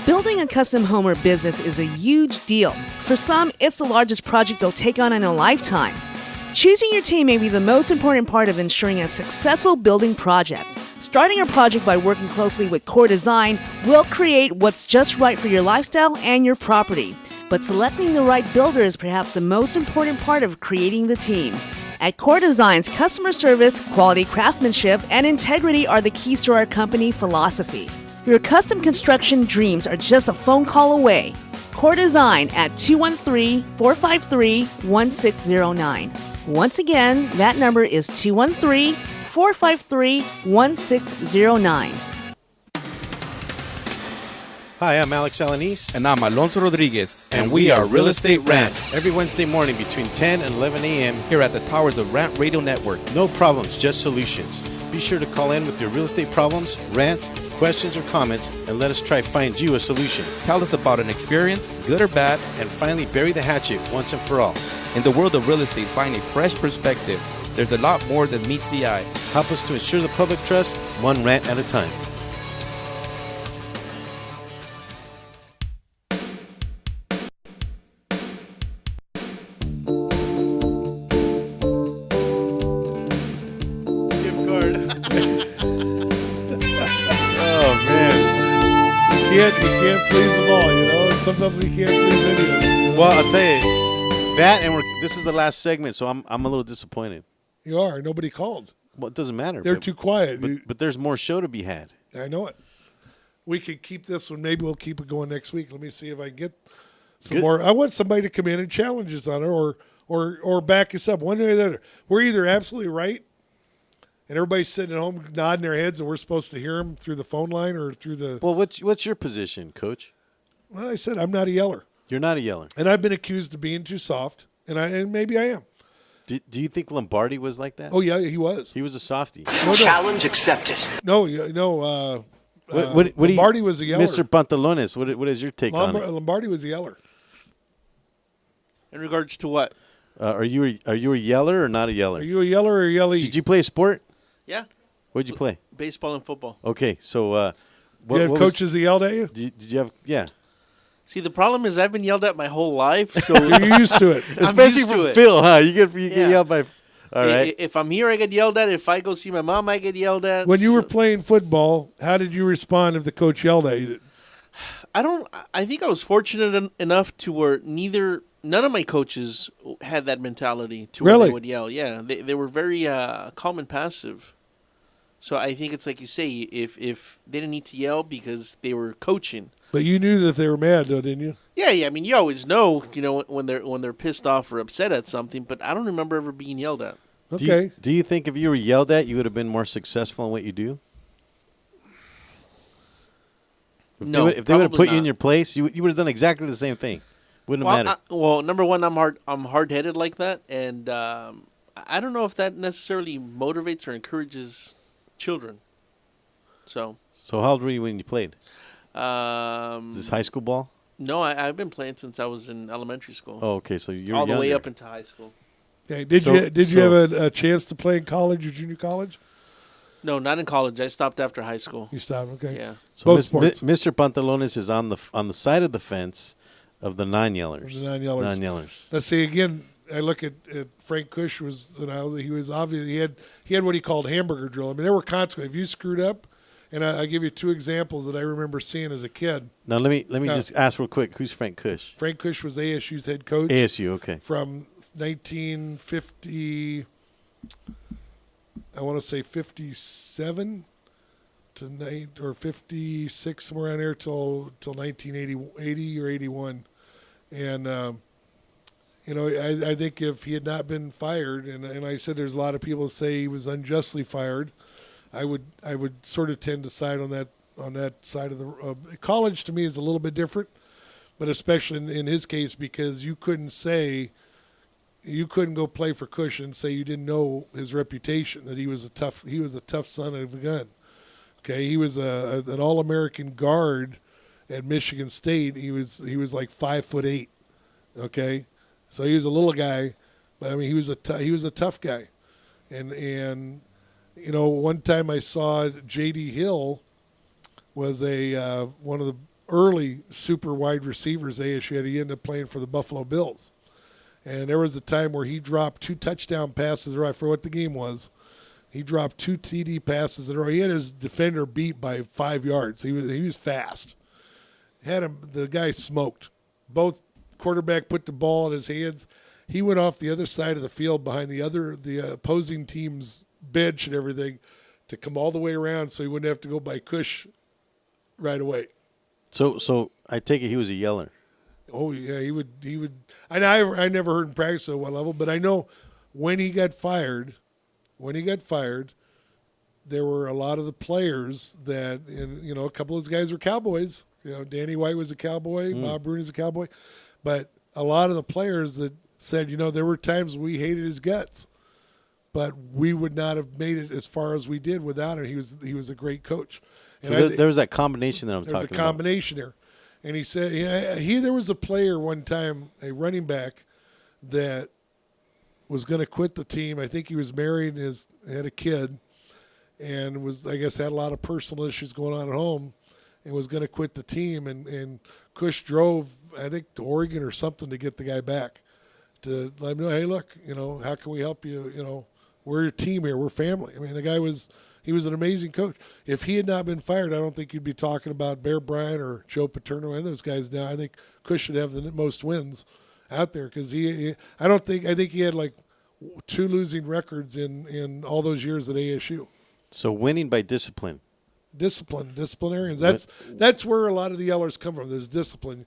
Building a custom home or business is a huge deal. For some, it's the largest project they'll take on in a lifetime. Choosing your team may be the most important part of ensuring a successful building project. Starting a project by working closely with Core Design will create what's just right for your lifestyle and your property. But selecting the right builder is perhaps the most important part of creating the team. At Core Designs, customer service, quality craftsmanship, and integrity are the keys to our company philosophy. Your custom construction dreams are just a phone call away. Core Design at 213-453-1609. Once again, that number is 213-453-1609. Hi, I'm Alex Alanis. And I'm Alonso Rodriguez. And we are Real Estate Rant. Every Wednesday morning between 10 and 11 a.m. here at the towers of Rant Radio Network. No problems, just solutions. Be sure to call in with your real estate problems, rants, questions, or comments, and let us try find you a solution. Tell us about an experience, good or bad, and finally bury the hatchet once and for all. In the world of real estate, find a fresh perspective. There's a lot more than meets the eye. Help us to ensure the public trust, one rant at a time. You can't please them all, you know. Sometimes we can't please any of them. You know? Well, I'll tell you that, and this is the last segment, so I'm a little disappointed. You are. Nobody called. Well, it doesn't matter. They're too quiet. But there's more show to be had. I know it. We could keep this one. Maybe we'll keep it going next week. Let me see if I can get some more. I want somebody to come in and challenge us on it, or back us up one way or the other. We're either absolutely right, and everybody's sitting at home nodding their heads, and we're supposed to hear them through the phone line or through the. Well, what's your position, Coach? Well, I said I'm not a yeller. You're not a yeller, and I've been accused of being too soft, and maybe I am. Do you think Lombardi was like that? Oh yeah, he was. He was a softie. No. Challenge accepted. No. Lombardi was a yeller. Mr. Pantalones, what is your take on it? Lombardi was a yeller. In regards to what? Are you a yeller or not a yeller? Are you a yeller or a yelly? Did you play a sport? Yeah. What'd you play? Baseball and football. Okay, so you had coaches that yelled at you? Did you have? Yeah. See, the problem is I've been yelled at my whole life, so you're used to it. Especially from Phil, huh? You get yelled by. All right. If I'm here, I get yelled at. If I go see my mom, I get yelled at. When you were playing football, how did you respond if the coach yelled at you? I think I was fortunate enough to where none of my coaches had that mentality to where they would yell. Yeah, they were very calm and passive. So I think it's like you say, if they didn't need to yell because they were coaching. But you knew that they were mad, though, didn't you? Yeah. I mean, you always know, when they're pissed off or upset at something. But I don't remember ever being yelled at. Okay. Do you think if you were yelled at, you would have been more successful in what you do? If they would have put you in your place, you would have done exactly the same thing. Wouldn't have mattered. Number one, I'm hard-headed like that, and I don't know if that necessarily motivates or encourages children. So how old were you when you played? Is this high school ball? No, I've been playing since I was in elementary school. Oh, okay, so you're all the way younger. up into high school. Okay. Did you have a chance to play in college or junior college? No, not in college. I stopped after high school. You stopped, okay. Yeah. So Mr. Pantalones is on the side of the fence of the non-yellers. The non-yellers. Let's see again. I look at Frank Kush he was obvious. He had what he called hamburger drill. I mean, there were consequences. If you screwed up, and I give you two examples that I remember seeing as a kid. Now let me just ask real quick. Who's Frank Kush? Frank Kush was ASU's head coach. ASU, okay. From 1950, I want to say 57 or 56, somewhere around there till 1980 or 81, and I think if he had not been fired, and I said there's a lot of people that say he was unjustly fired, I would sort of tend to side on that side of the college. To me is a little bit different, but especially in his case, because you couldn't go play for Cush and say you didn't know his reputation, that he was a tough son of a gun. Okay, he was an All-American guard at Michigan State. He was like 5'8". Okay, so he was a little guy, but I mean he was a tough guy, and one time I saw J.D. Hill was one of the early super wide receivers ASU had. He ended up playing for the Buffalo Bills. And there was a time where he dropped 2 touchdown passes, right, for what the game was. He dropped 2 TD passes in a row. He had his defender beat by 5 yards. He was fast. The guy smoked. Both quarterback put the ball in his hands. he went off the other side of the field behind the opposing team's bench and everything to come all the way around so he wouldn't have to go by Cush right away. So I take it he was a yeller. Oh yeah, he would. I never heard him practice at what level, but I know when he got fired, there were a lot of the players that, and a couple of those guys were Cowboys. Danny White was a Cowboy, Bob Bruni's a Cowboy, but a lot of the players that said, there were times we hated his guts, but we would not have made it as far as we did without him. He was a great coach. And So there was that combination that I'm talking about. There's a combination there. And he said, there was a player one time, a running back, that was going to quit the team. I think he was married and had a kid and I guess, had a lot of personal issues going on at home and was going to quit the team. And Cush drove, I think, to Oregon or something to get the guy back to let him know, hey, look, how can we help you? We're your team here. We're family. I mean, the guy was an amazing coach. If he had not been fired, I don't think you'd be talking about Bear Bryant or Joe Paterno and those guys now. I think Cush should have the most wins out there because I think he had like 2 losing records in all those years at ASU. So winning by discipline. Disciplinarians. That's where a lot of the yellers come from. There's discipline.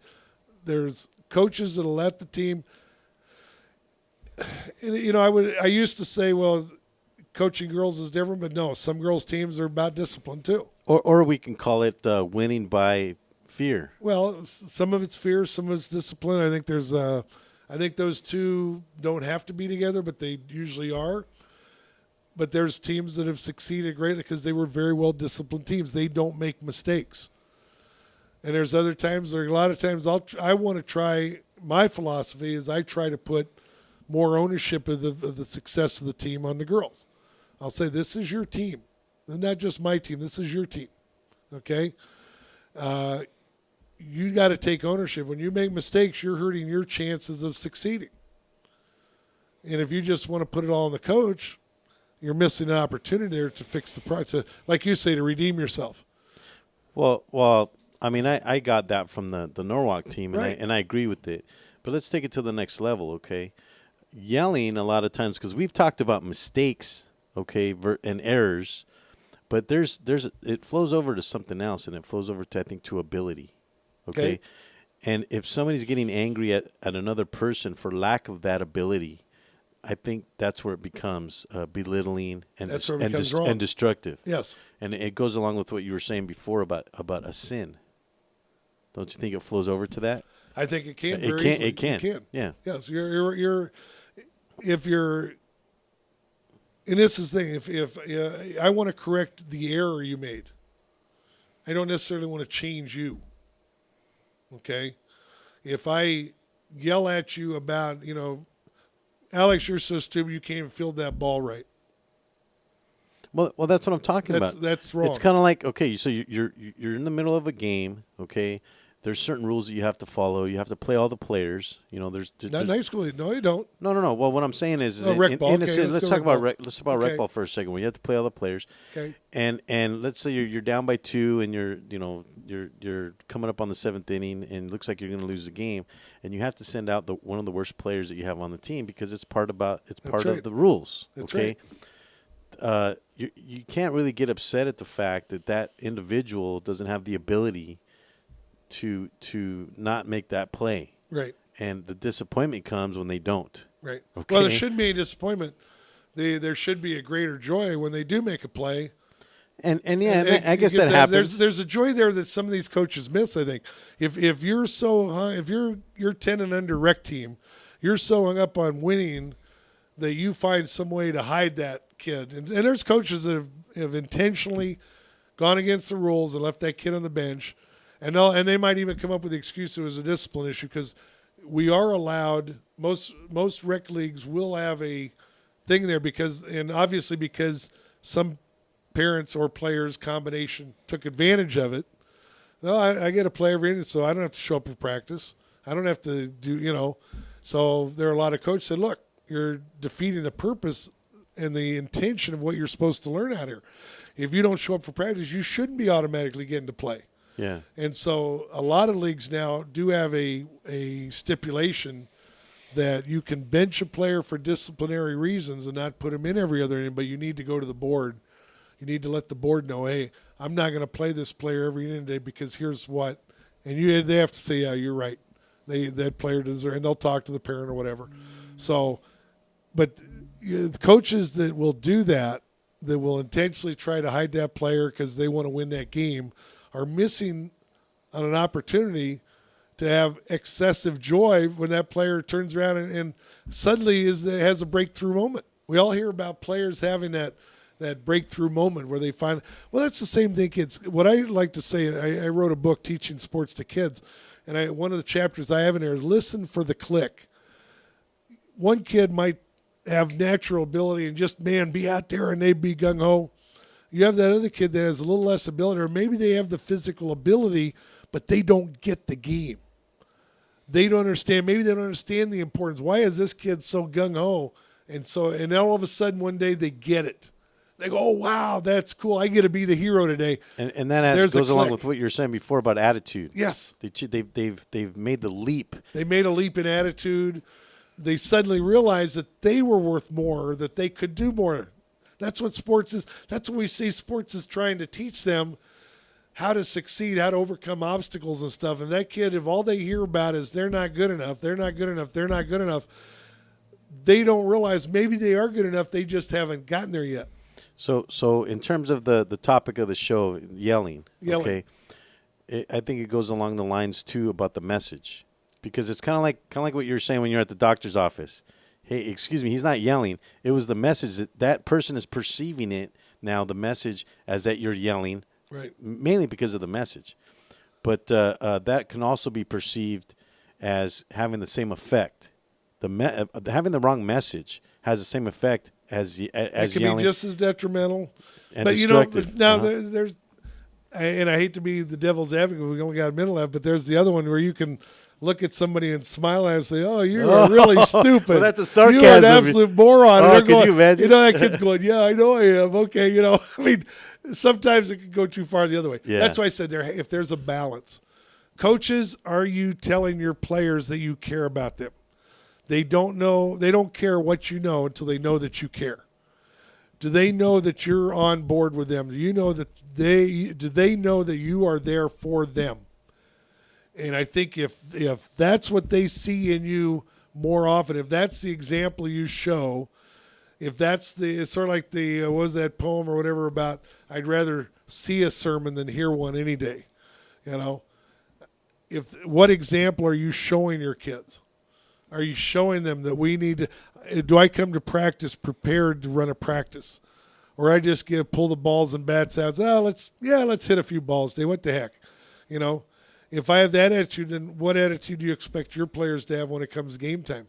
There's coaches that'll let the team. And, I used to say, well, coaching girls is different, but no, some girls' teams are about discipline too. Or we can call it winning by fear. Well, some of it's fear, some of it's discipline. I think I think those two don't have to be together, but they usually are. But there's teams that have succeeded greatly because they were very well disciplined teams. They don't make mistakes. And there's other times, a lot of times I want to try. My philosophy is I try to put more ownership of the success of the team on the girls. I'll say, this is your team. Not just my team. This is your team. Okay? You got to take ownership. When you make mistakes, you're hurting your chances of succeeding. And if you just want to put it all on the coach, you're missing an opportunity there to fix the problem, like you say, to redeem yourself. Well, I mean, I got that from the Norwalk team, and Right. I agree with it. But let's take it to the next level, okay? Yelling a lot of times, because we've talked about mistakes, okay, and errors, but it flows over to something else, and it flows over to, I think, to ability, okay? And if somebody's getting angry at another person for lack of that ability, I think that's where it becomes belittling and That's where it becomes wrong. and destructive. Yes. And it goes along with what you were saying before about a sin. Don't you think it flows over to that? I think it can. It can. It can. Yeah. Yes. If you're, and this is the thing. If I want to correct the error you made, I don't necessarily want to change you. Okay. If I yell at you about, Alex, you're so stupid, you can't even field that ball right. Well, that's what I'm talking about. That's wrong. It's kind of like, okay, so you're in the middle of a game, okay? There's certain rules that you have to follow. You have to play all the players. There's Not in high school. No, you don't. No. Well, what I'm saying is rec ball. In a Okay, sense, let's talk about rec Okay. ball for a second. Where you have to play all the players. Okay. And let's say you're down by 2, and you're coming up on the 7th inning, and it looks like you're going to lose the game, and you have to send out one of the worst players that you have on the team because it's part of the rules. That's okay. Right. You can't really get upset at the fact that individual doesn't have the ability to not make that play. Right. And the disappointment comes when they don't. Right. Okay. Well, there shouldn't be a disappointment. There should be a greater joy when they do make a play. And I guess that happens. There's a joy there that some of these coaches miss. I think if you're so if you're 10 and under rec team, you're so hung up on winning that you find some way to hide that kid. And there's coaches that have intentionally gone against the rules and left that kid on the bench. And they might even come up with the excuse it was a discipline issue because we are allowed, most rec leagues will have a thing there because some parents or players combination took advantage of it. No, I get a player every inning, so I don't have to show up for practice. I don't have to do, So there are a lot of coaches that said, look, you're defeating the purpose and the intention of what you're supposed to learn out here. If you don't show up for practice, you shouldn't be automatically getting to play. Yeah. And so a lot of leagues now do have a stipulation that you can bench a player for disciplinary reasons and not put him in every other inning, but you need to go to the board. You need to let the board know, hey, I'm not going to play this player every inning today because here's what. And they have to say, yeah, you're right. That player deserves, and they'll talk to the parent or whatever. So, but the coaches that will do that will intentionally try to hide that player because they want to win that game, are missing on an opportunity to have excessive joy when that player turns around and suddenly has a breakthrough moment. We all hear about players having that breakthrough moment where they find, well, that's the same thing, kids. What I like to say, I wrote a book teaching sports to kids, and one of the chapters I have in there is listen for the click. One kid might have natural ability and just, be out there and they'd be gung-ho. You have that other kid that has a little less ability, or maybe they have the physical ability, but they don't get the game. They don't understand. Maybe they don't understand the importance. Why is this kid so gung-ho? And all of a sudden one day they get it. They go, oh, wow, that's cool. I get to be the hero today. And that goes along with what you were saying before about attitude. Yes. They've made the leap. They made a leap in attitude. They suddenly realized that they were worth more, that they could do more. That's what sports is. That's what we see sports is trying to teach them, how to succeed, how to overcome obstacles and stuff. And that kid, if all they hear about is they're not good enough, they're not good enough, they're not good enough, they don't realize maybe they are good enough, they just haven't gotten there yet. So in terms of the topic of the show, yelling. Okay, I think it goes along the lines too about the message, because it's kind of like what you're saying when you're at the doctor's office. Hey, excuse me, he's not yelling. It was the message that person is perceiving it now. The message as that you're yelling, right? Mainly because of the message, but that can also be perceived as having the same effect. Having the wrong message has the same effect as it can yelling. Be just as detrimental. And but destructive. Now there's, and I hate to be the devil's advocate, we only got a minute left, but there's the other one where you can look at somebody and smile at and say, "Oh, you're really stupid." Well, that's a sarcasm. You're an absolute moron. Oh, can you imagine? That kid's going, "Yeah, I know I am." Okay, I mean, sometimes it can go too far the other way. Yeah. That's why I said if there's a balance. Coaches, are you telling your players that you care about them? They don't know. They don't care what you know until they know that you care. Do they know that you're on board with them? Do you know that do they know that you are there for them? And I think if that's what they see in you more often, if that's the example you show, if that's it's sort of like what was that poem or whatever about, I'd rather see a sermon than hear one any day. What example are you showing your kids? Are you showing them that we need to, do I come to practice prepared to run a practice? Or I just pull the balls and bats out, let's hit a few balls today. What the heck? If I have that attitude, then what attitude do you expect your players to have when it comes game time?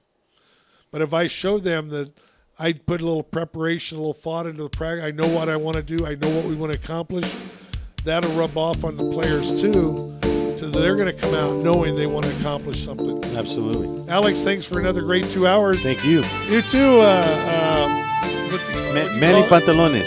But if I show them that I put a little preparation, a little thought into the practice, I know what I want to do, I know what we want to accomplish, that'll rub off on the players too. So they're going to come out knowing they want to accomplish something. Absolutely. Alex, thanks for another great 2 hours. Thank you. You too. Manny Pantalones.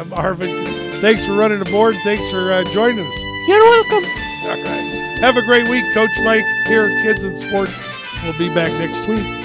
Marvin, thanks for running the board. Thanks for joining us. You're welcome. All right. Have a great week. Coach Mike here at Kidz and Sports. We'll be back next week.